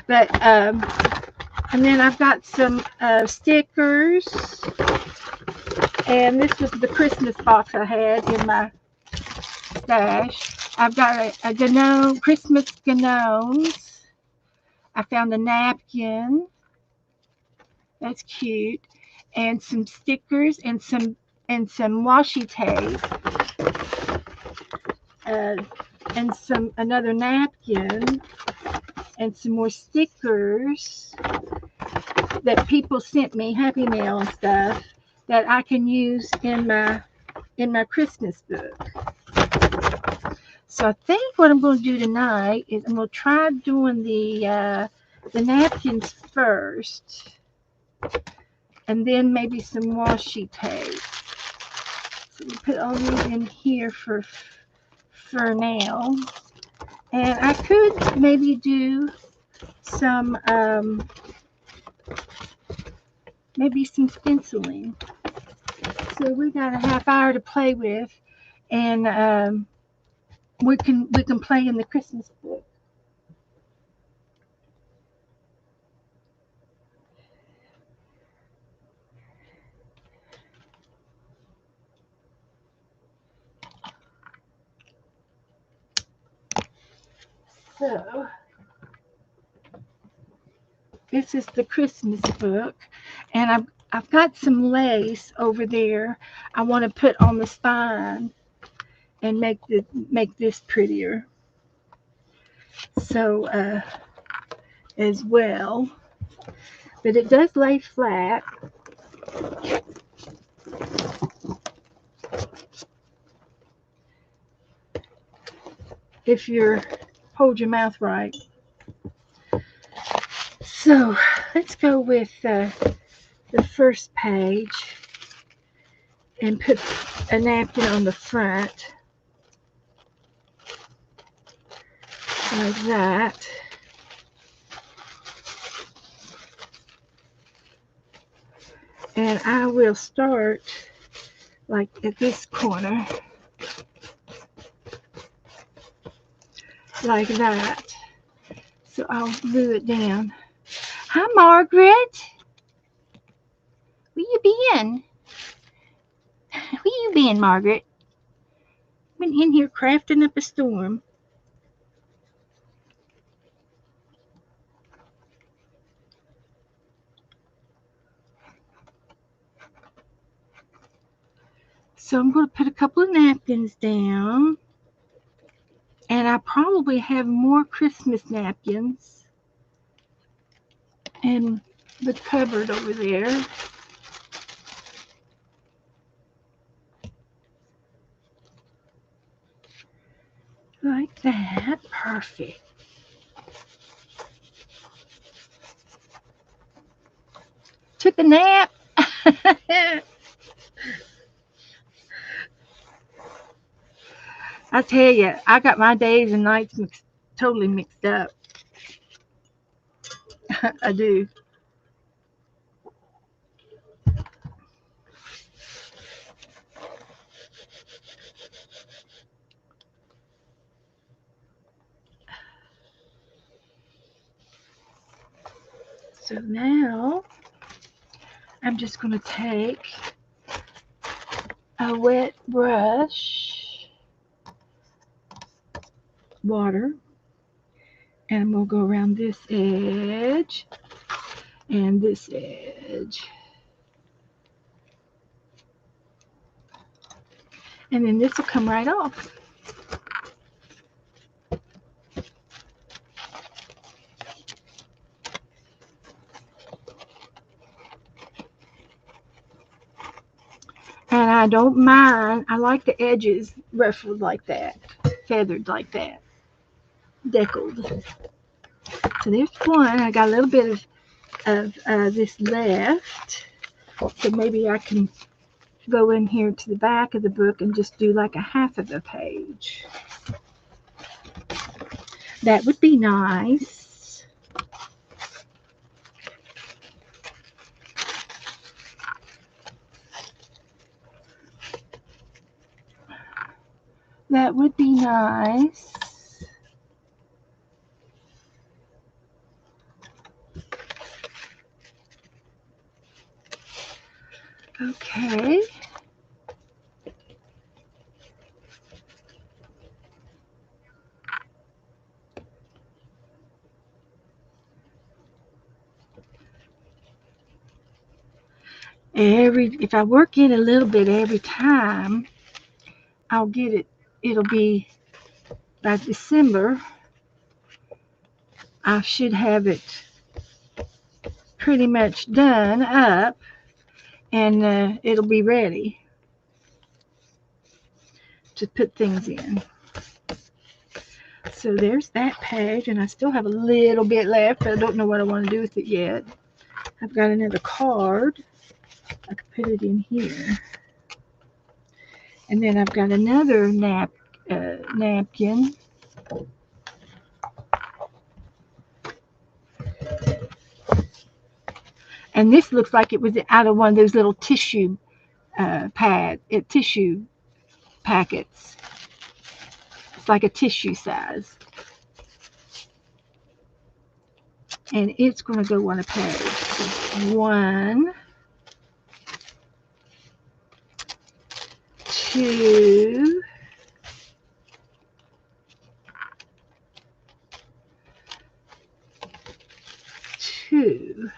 But and then I've got some stickers, and this was the Christmas box I had in my stash. I've got a gnome, Christmas gnomes. I found a napkin. That's cute. And some stickers and some washi tape. And another napkin and some more stickers that people sent me, Happy Mail and stuff, that I can use in my Christmas book. So I think what I'm going to do tonight is I'm going to try doing the napkins first, and then maybe some washi tape. So we put all these in here for now. And I could maybe do some maybe some stenciling. So we got a half hour to play with, and we can play in the Christmas book. So this is the Christmas book, and I've got some lace over there I want to put on the spine and make this prettier. So as well. But it does lay flat. If you hold your mouth right. So let's go with the first page and put a napkin on the front like that. And I will start like at this corner, like that. So I'll glue it down. Hi, Margaret. Where you been? Where you been, Margaret? Been in here crafting up a storm. So I'm going to put a couple of napkins down. And I probably have more Christmas napkins in the cupboard over there. Like that. Perfect. Took a nap. I tell you, I got my days and nights totally mixed up. I do. So now I'm just going to take a wet brush, water, and I'm going to go around this edge and this edge. And then this will come right off. And I don't mind. I like the edges ruffled like that, feathered like that, deckled. So there's one. I got a little bit of this left. So maybe I can go in here to the back of the book and just do like a half of the page. That would be nice. That would be nice. Okay. If I work in a little bit every time, I'll get it. It'll be by December. I should have it pretty much done up, and it'll be ready to put things in. So there's that page, and I still have a little bit left, but I don't know what I want to do with it yet. I've got another card. I could put it in here. And then I've got another napkin. And this looks like it was out of one of those little tissue tissue packets. It's like a tissue size. And it's going to go on a page. So 1, 2, 2.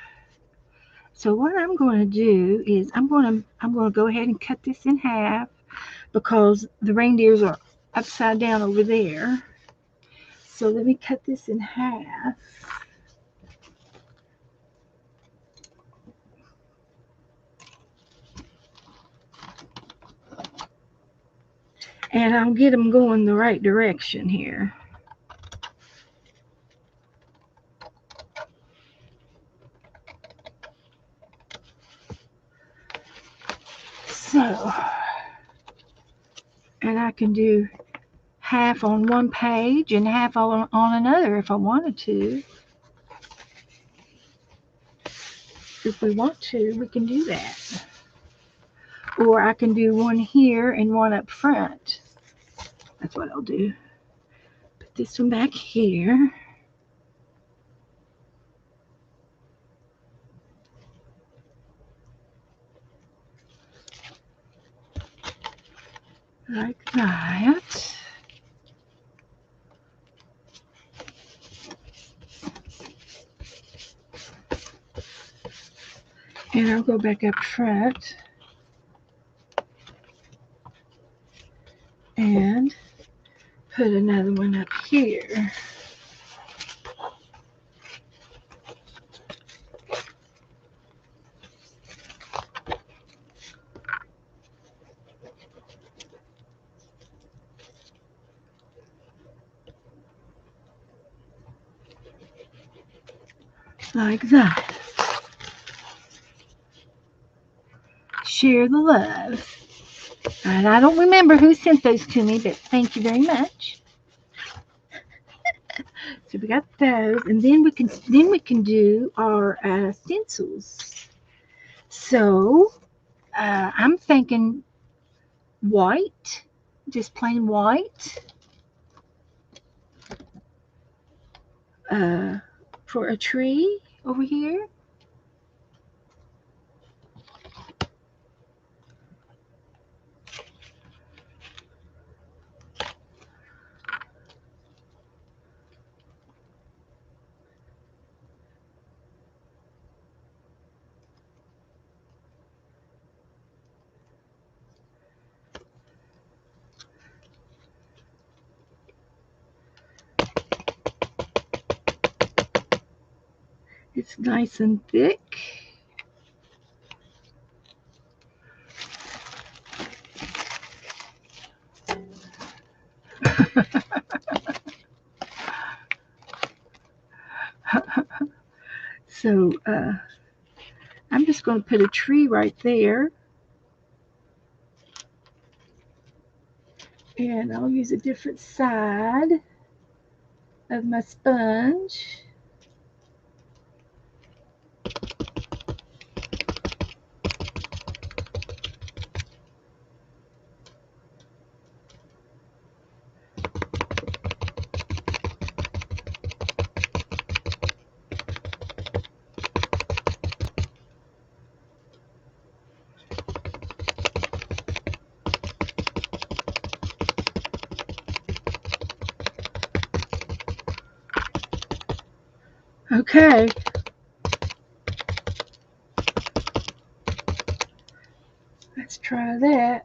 So what I'm going to do is I'm going to go ahead and cut this in half because the reindeers are upside down over there. So let me cut this in half. And I'll get them going the right direction here. So, and I can do half on one page and half on another if I wanted to. If we want to, we can do that. Or I can do one here and one up front. That's what I'll do. Put this one back here. Like that. And I'll go back up front and put another one up here. Like that. Share the love. And I don't remember who sent those to me, but thank you very much. So we got those, and then we can do our stencils. So I'm thinking white, just plain white, for a tree over here. It's nice and thick. So I'm just going to put a tree right there. And I'll use a different side of my sponge. Okay. Let's try that.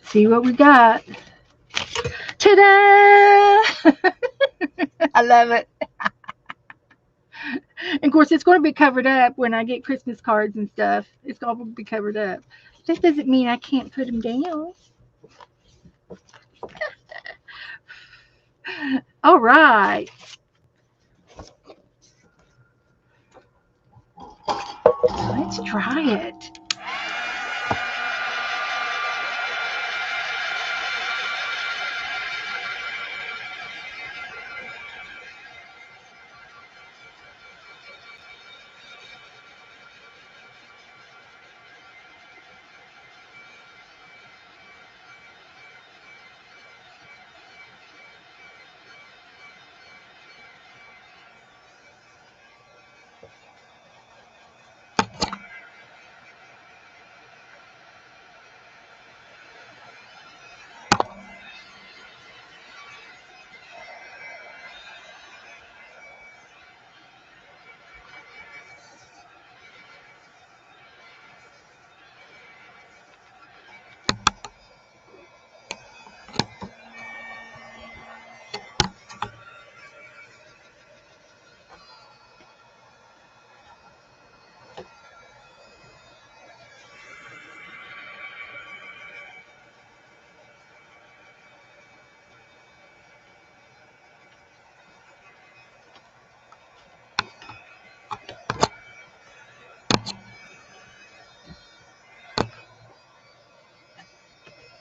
See what we got. Ta-da! I love it. And of course, it's going to be covered up when I get Christmas cards and stuff. It's going to be covered up. That doesn't mean I can't put them down. All right. Let's try it.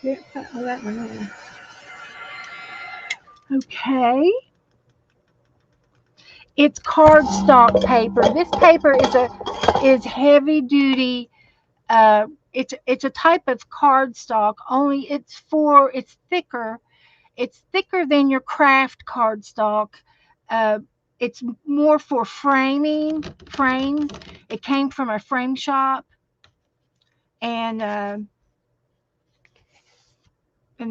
Yeah, oh, that one there. Okay. It's cardstock paper. This paper is heavy duty. It's a type of cardstock. Only it's thicker. It's thicker than your craft cardstock. Uh, it's more for frames. It came from a frame shop, and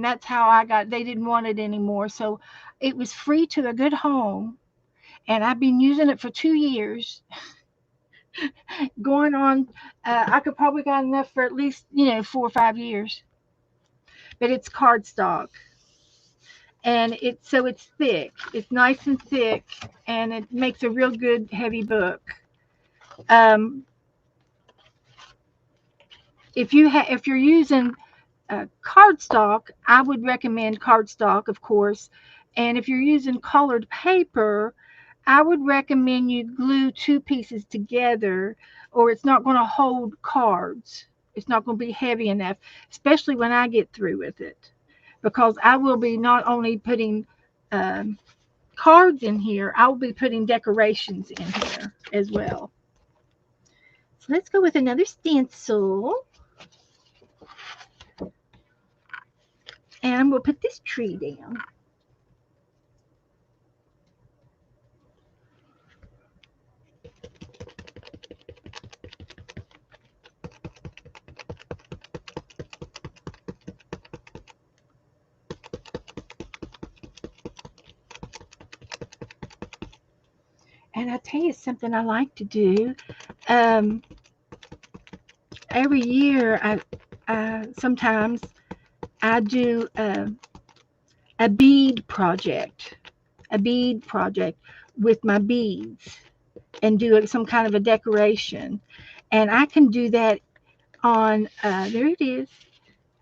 that's how I got. They didn't want it anymore, so it was free to a good home, and I've been using it for 2 years. Going on, I could probably got enough for at least 4 or 5 years. But it's cardstock, and it's thick. It's nice and thick, and it makes a real good heavy book. Um, if you're using cardstock, I would recommend cardstock, of course. And if you're using colored paper, I would recommend you glue two pieces together, or it's not going to hold cards. It's not going to be heavy enough, especially when I get through with it, because I will be not only putting um, cards in here, I will be putting decorations in here as well. So let's go with another stencil. And we'll put this tree down. And I tell you something I like to do. Um, every year, sometimes I do a bead project with my beads, and do some kind of a decoration. And I can do that on there it is.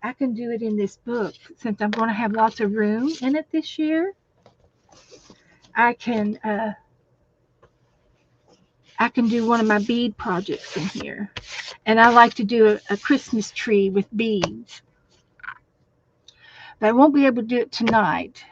I can do it in this book since I'm going to have lots of room in it this year. I can do one of my bead projects in here. And I like to do a Christmas tree with beads. But I won't be able to do it tonight.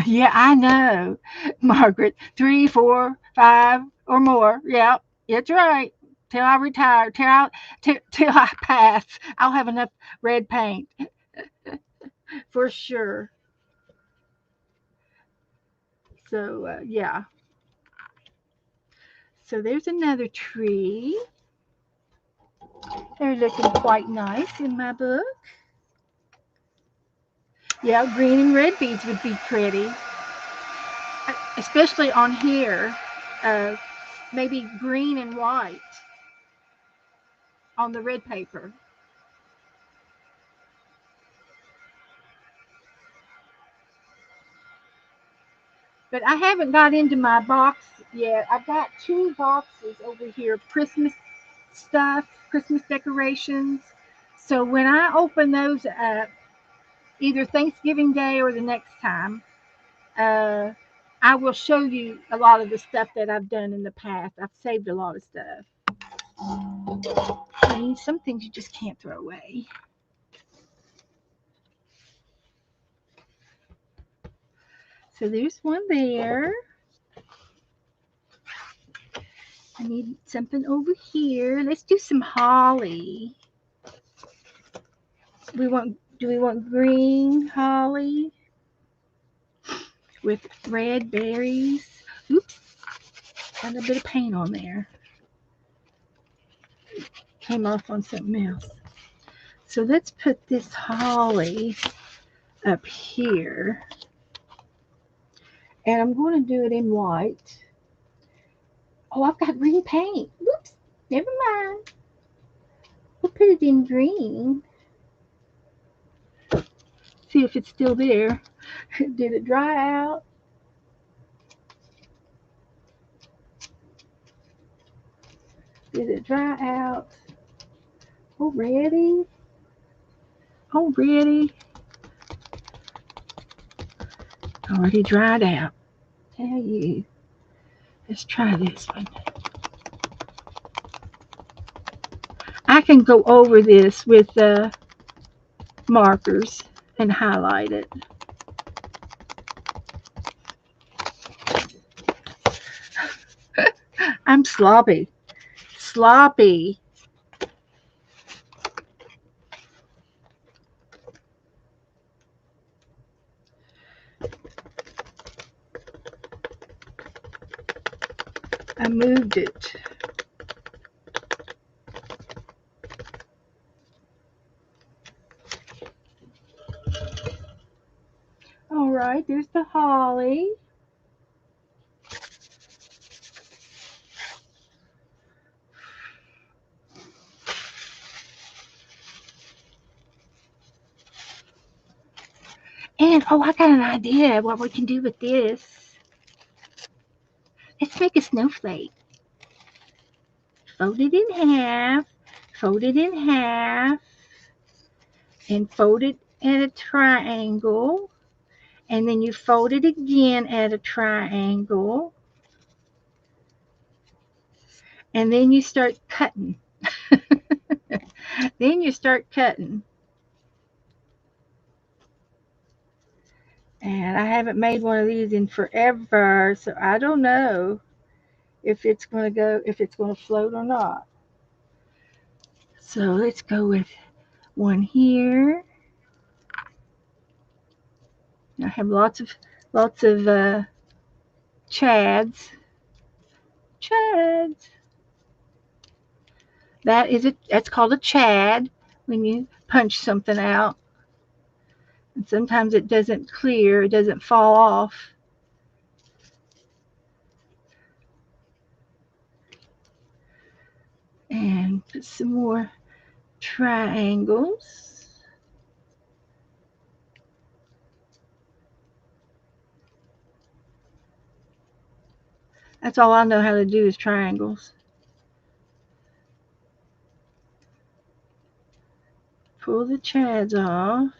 Yeah, I know, Margaret. 3, 4, 5, or more. Yeah, it's right. Till I retire, till I pass, I'll have enough red paint for sure. So yeah. So there's another tree. They're looking quite nice in my book. Yeah, green and red beads would be pretty, especially on here. Uh, Maybe green and white on the red paper. But I haven't got into my box yet. I've got 2 boxes over here, Christmas stuff, Christmas decorations. So when I open those up, either Thanksgiving Day or the next time, uh, I will show you a lot of the stuff that I've done in the past. I've saved a lot of stuff. I mean, some things you just can't throw away. So there's one there. I need something over here. Let's do some holly. Do we want green holly with red berries? Oops, got a bit of paint on there. Came off on something else. So let's put this holly up here. And I'm going to do it in white. Oh, I've got green paint. Whoops, never mind. We'll put it in green. See if it's still there. Did it dry out? Did it dry out? Already? Already dried out. Tell you. Let's try this one. I can go over this with markers and highlight it. I'm sloppy. Sloppy. I moved it. All right, there's the holly. And, oh, I got an idea what we can do with this. Let's make a snowflake. Fold it in half, fold it in half, and fold it at a triangle. And then you fold it again at a triangle. And then you start cutting. Then you start cutting. And I haven't made one of these in forever, so I don't know if it's going to go, if it's going to float or not. So let's go with one here. I have lots of chads. Chads. That's called a chad when you punch something out. And sometimes it doesn't clear, it doesn't fall off. And put some more triangles. That's all I know how to do is triangles. Pull the chads off.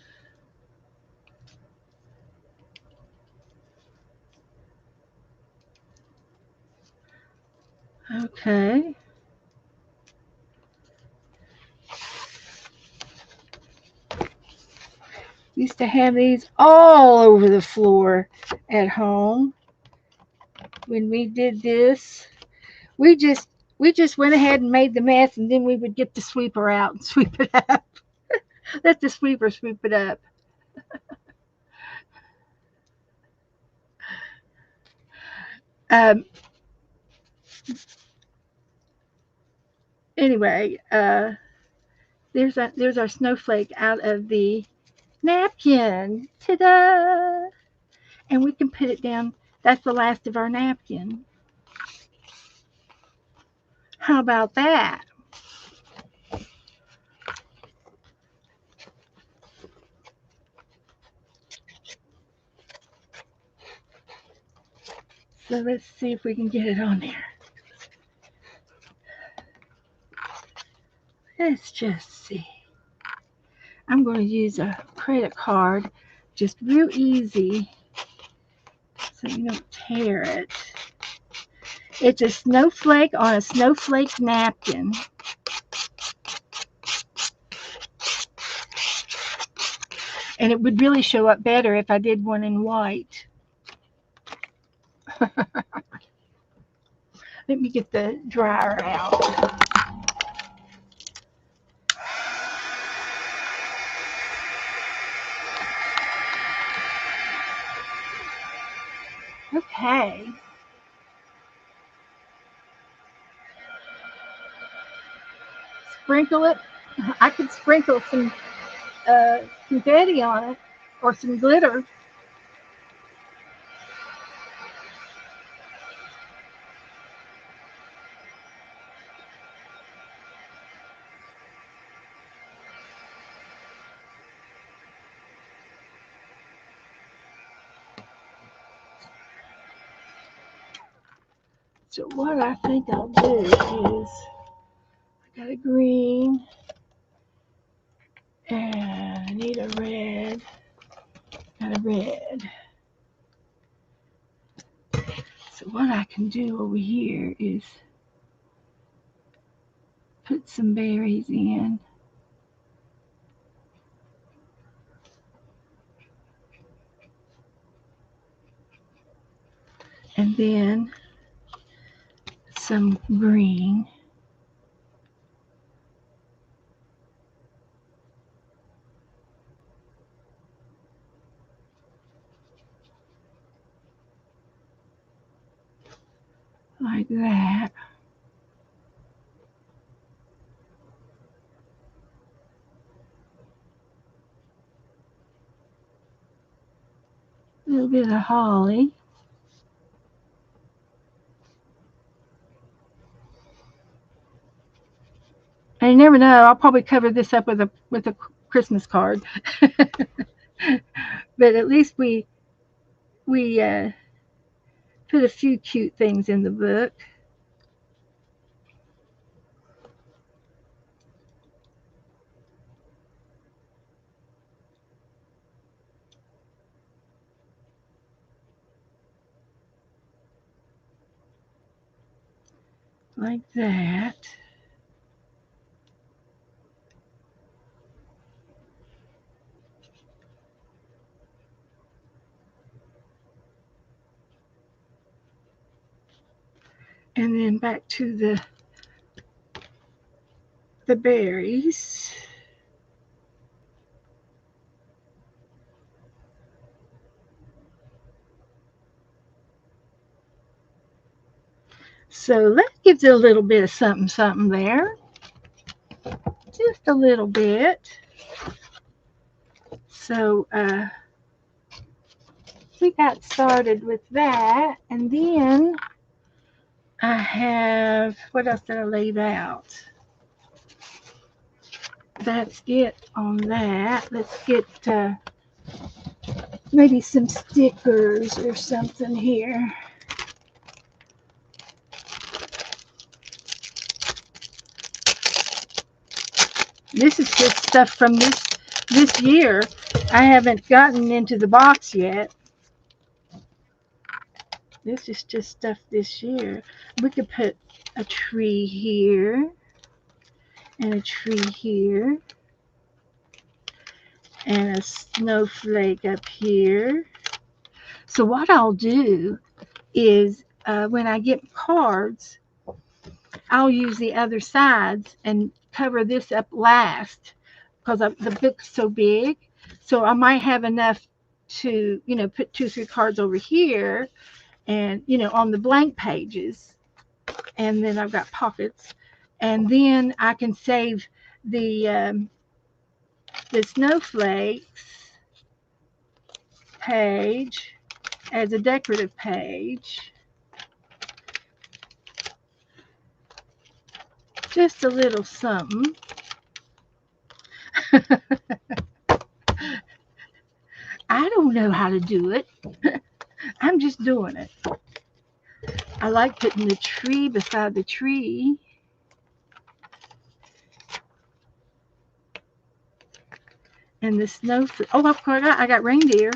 Okay. Used to have these all over the floor at home. When we did this, we just went ahead and made the mess, and then we would get the sweeper out and sweep it up. Let the sweeper sweep it up. Anyway, there's our snowflake out of the napkin. Ta-da! And we can put it down. That's the last of our napkin. How about that? So let's see if we can get it on there. Let's just see. I'm going to use a credit card, just real easy, so you don't tear it. It's a snowflake on a snowflake napkin. And it would really show up better if I did one in white. Let me get the dryer out. Okay. Sprinkle it. I could sprinkle some confetti on it or some glitter. So what I think I'll do is, I got a green and I need a red. Got a red. So what I can do over here is put some berries in. then some green. Like that. A little bit of holly. And you never know, I'll probably cover this up with a Christmas card. But at least we put a few cute things in the book. Like that. And then back to the berries. So that gives it a little bit of something there. Just a little bit. So we got started with that. And then I have, what else did I leave out? That's it on that. Let's get maybe some stickers or something here. This is just stuff from this year. I haven't gotten into the box yet. This is just stuff this year. We could put a tree here and a tree here and a snowflake up here. So what I'll do is when I get cards, I'll use the other sides and cover this up last because the book's so big. So I might have enough to, put 2-3 cards over here and, on the blank pages. And then I've got pockets. And then I can save the snowflakes page as a decorative page. Just a little something. I don't know how to do it. I'm just doing it. I like putting the tree beside the tree. And the snowflake. Oh, I got reindeer.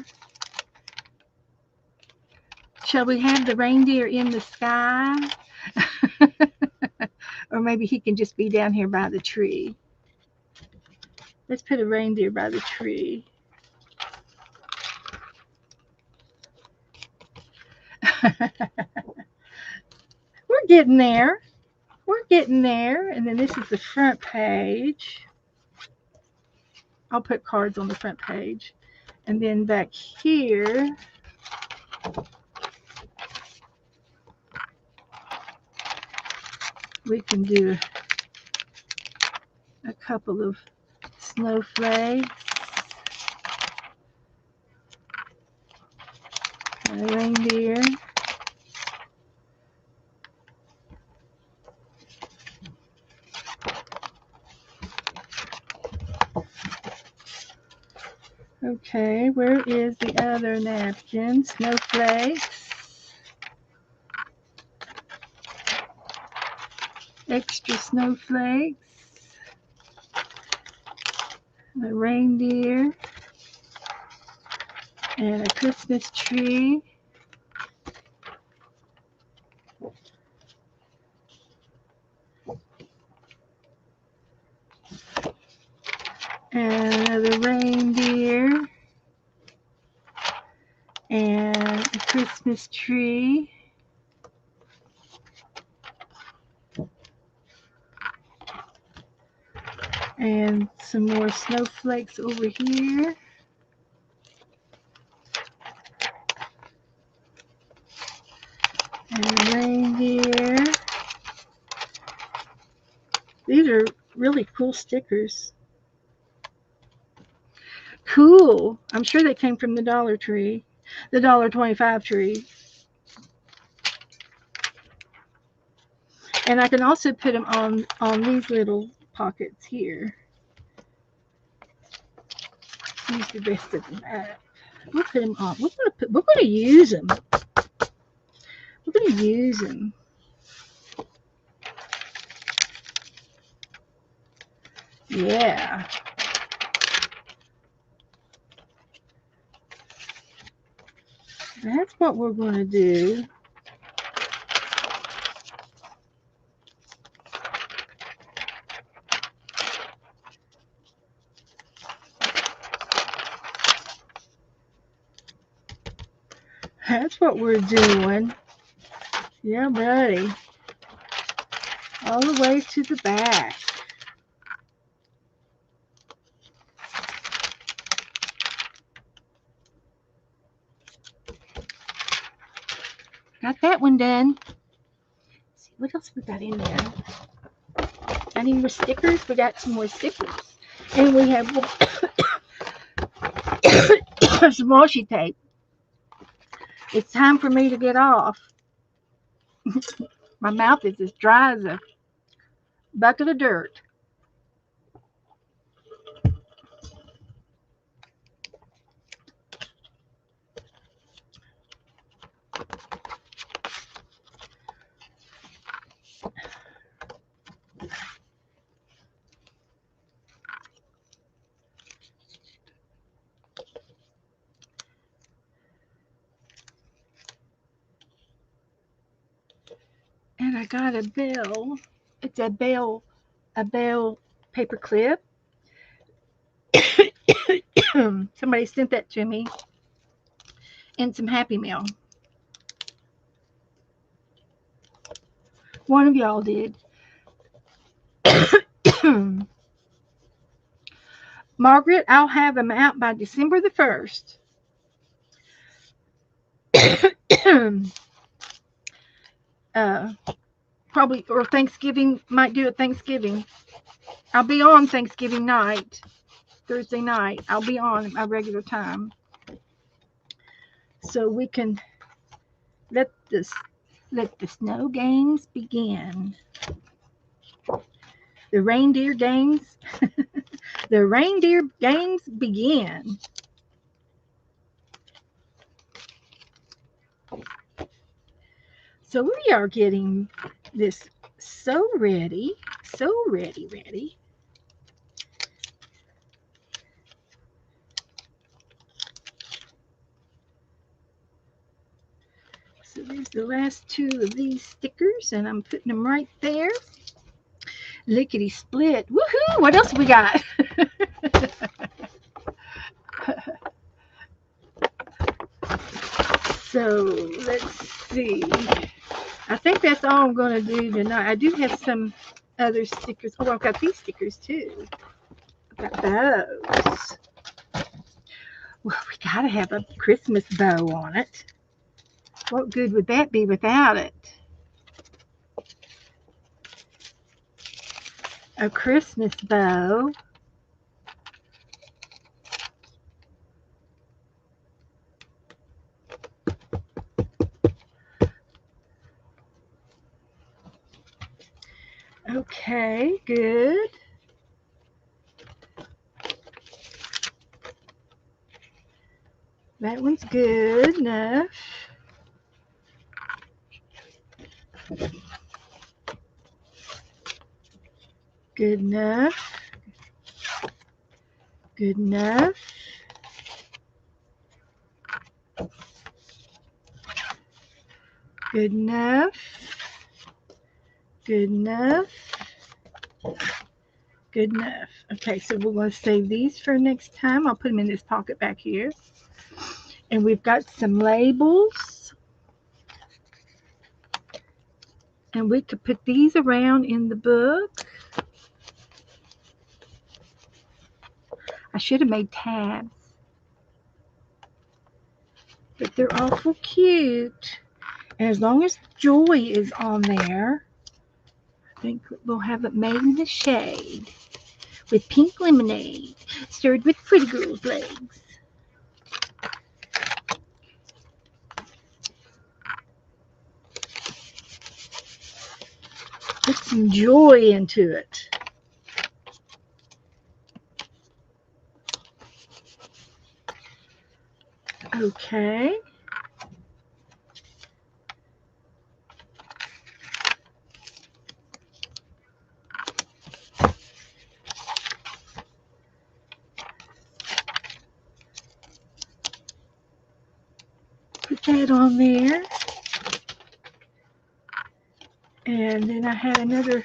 Shall we have the reindeer in the sky? Or maybe he can just be down here by the tree. Let's put a reindeer by the tree. We're getting there. We're getting there. And then this is the front page. I'll put cards on the front page. And then back here, we can do a couple of snowflakes, a reindeer, okay, where is the other napkin? Snowflakes, extra snowflakes, a reindeer, and a Christmas tree. And another reindeer. And a Christmas tree. And some more snowflakes over here. And reindeer. These are really cool stickers. Cool. I'm sure they came from the Dollar Tree. The $1.25 tree. And I can also put them on these little pockets here. Use the rest of them up. We'll put them on. We're gonna use them. We're gonna use them. Yeah. That's what we're gonna do. That's what we're doing. Yeah, buddy. All the way to the back. Got that one done. Let's see what else we got in there. Any more stickers? We got some more stickers. And we have some washi tape. It's time for me to get off. My mouth is as dry as a bucket of dirt. And I got a bell. It's a bell paper clip. Somebody sent that to me. And some Happy Meal. One of y'all did. Margaret, I'll have them out by December the 1st. Probably, or Thanksgiving, might do it Thanksgiving. I'll be on Thanksgiving night, Thursday night. I'll be on at my regular time. So we can let the snow games begin. The reindeer games. The reindeer games begin. So we are getting this so ready. So ready. So there's the last two of these stickers, and I'm putting them right there. Lickety split. Woohoo! What else we got? So let's see. I think that's all I'm going to do tonight. I do have some other stickers. Oh, I've got these stickers too. I've got those. Well, we got to have a Christmas bow on it. What good would that be without it? A Christmas bow. Okay, good. That one's good enough. Good enough. Good enough. Good enough. Good enough. Good enough. Okay, so we're going to save these for next time. I'll put them in this pocket back here. And we've got some labels. And we could put these around in the book. I should have made tabs. But they're awful cute. And as long as Joy is on there, I think we'll have it made in the shade with pink lemonade, stirred with Pretty Girl's legs. Put some joy into it. Okay. Put that on there. And then I had another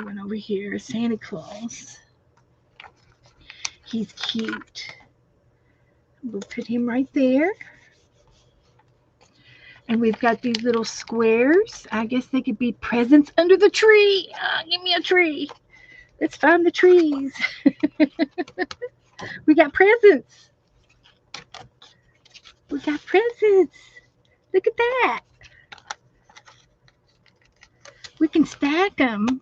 one over here, Santa Claus. He's cute. We'll put him right there. And we've got these little squares. I guess they could be presents under the tree. Give me a tree. Let's find the trees. We got presents. We got presents. Look at that. We can stack them.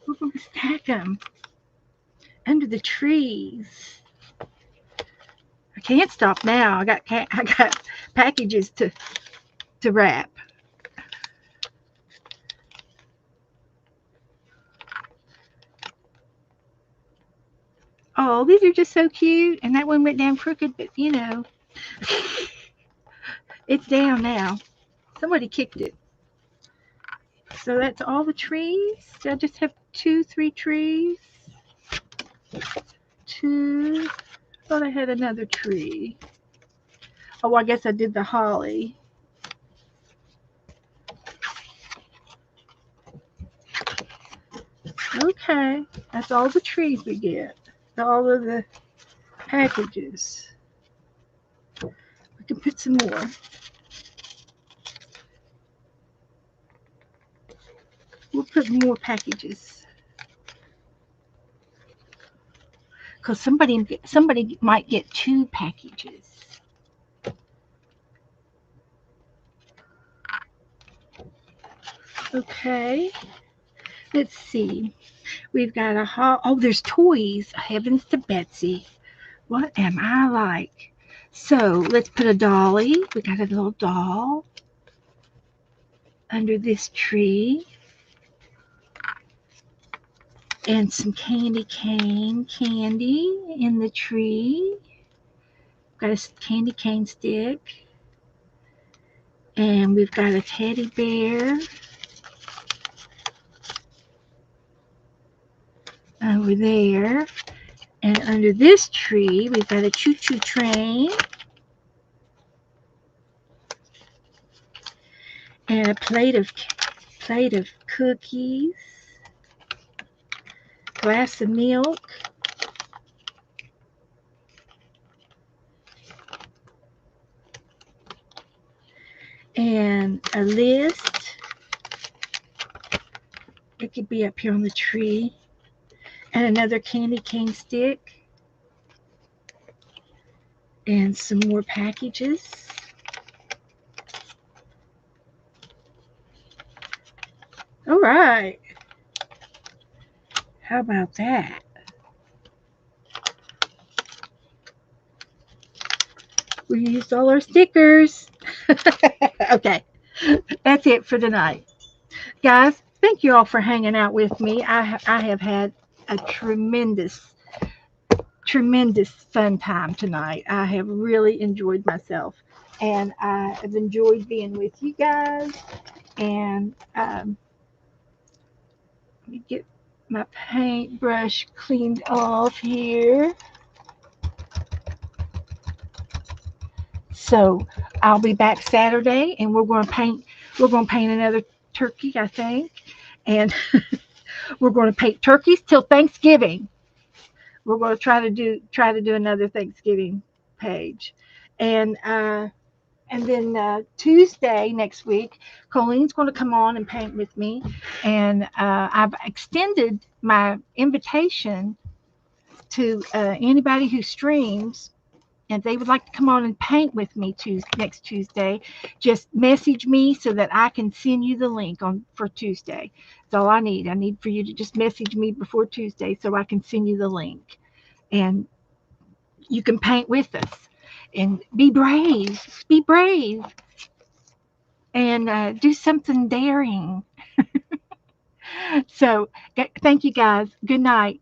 We're going to stack them under the trees. I can't stop now. I got packages to wrap. Oh, these are just so cute. And that one went down crooked, but you know, it's down now. Somebody kicked it. So that's all the trees. I just have 2, 3 trees. 2. I thought I had another tree. Oh, I guess I did the holly. Okay, that's all the trees we get. All of the packages. We can put some more. We'll put more packages. Because somebody might get 2 packages. Okay. Let's see. We've got there's toys. Heavens to Betsy. What am I like? So let's put a dolly. We got a little doll under this tree. And some candy cane candy in the tree. Got a candy cane stick. And we've got a teddy bear over there. And under this tree, we've got a choo-choo train. And a plate of cookies. Glass of milk. And a list. It could be up here on the tree. And another candy cane stick. And some more packages. All right. How about that? We used all our stickers. Okay. That's it for tonight. Guys, thank you all for hanging out with me. I have had a tremendous fun time tonight. I have really enjoyed myself. And I have enjoyed being with you guys. And let me get my paintbrush cleaned off here. So I'll be back Saturday, and we're going to paint another turkey, I think, and we're going to paint turkeys till Thanksgiving. We're going to try to do another Thanksgiving page. And then Tuesday next week, Colleen's going to come on and paint with me. And I've extended my invitation to anybody who streams, and they would like to come on and paint with me next Tuesday. Just message me so that I can send you the link for Tuesday. That's all I need. I need for you to just message me before Tuesday so I can send you the link. And you can paint with us. And be brave. Be brave. And do something daring. So, thank you guys. Good night.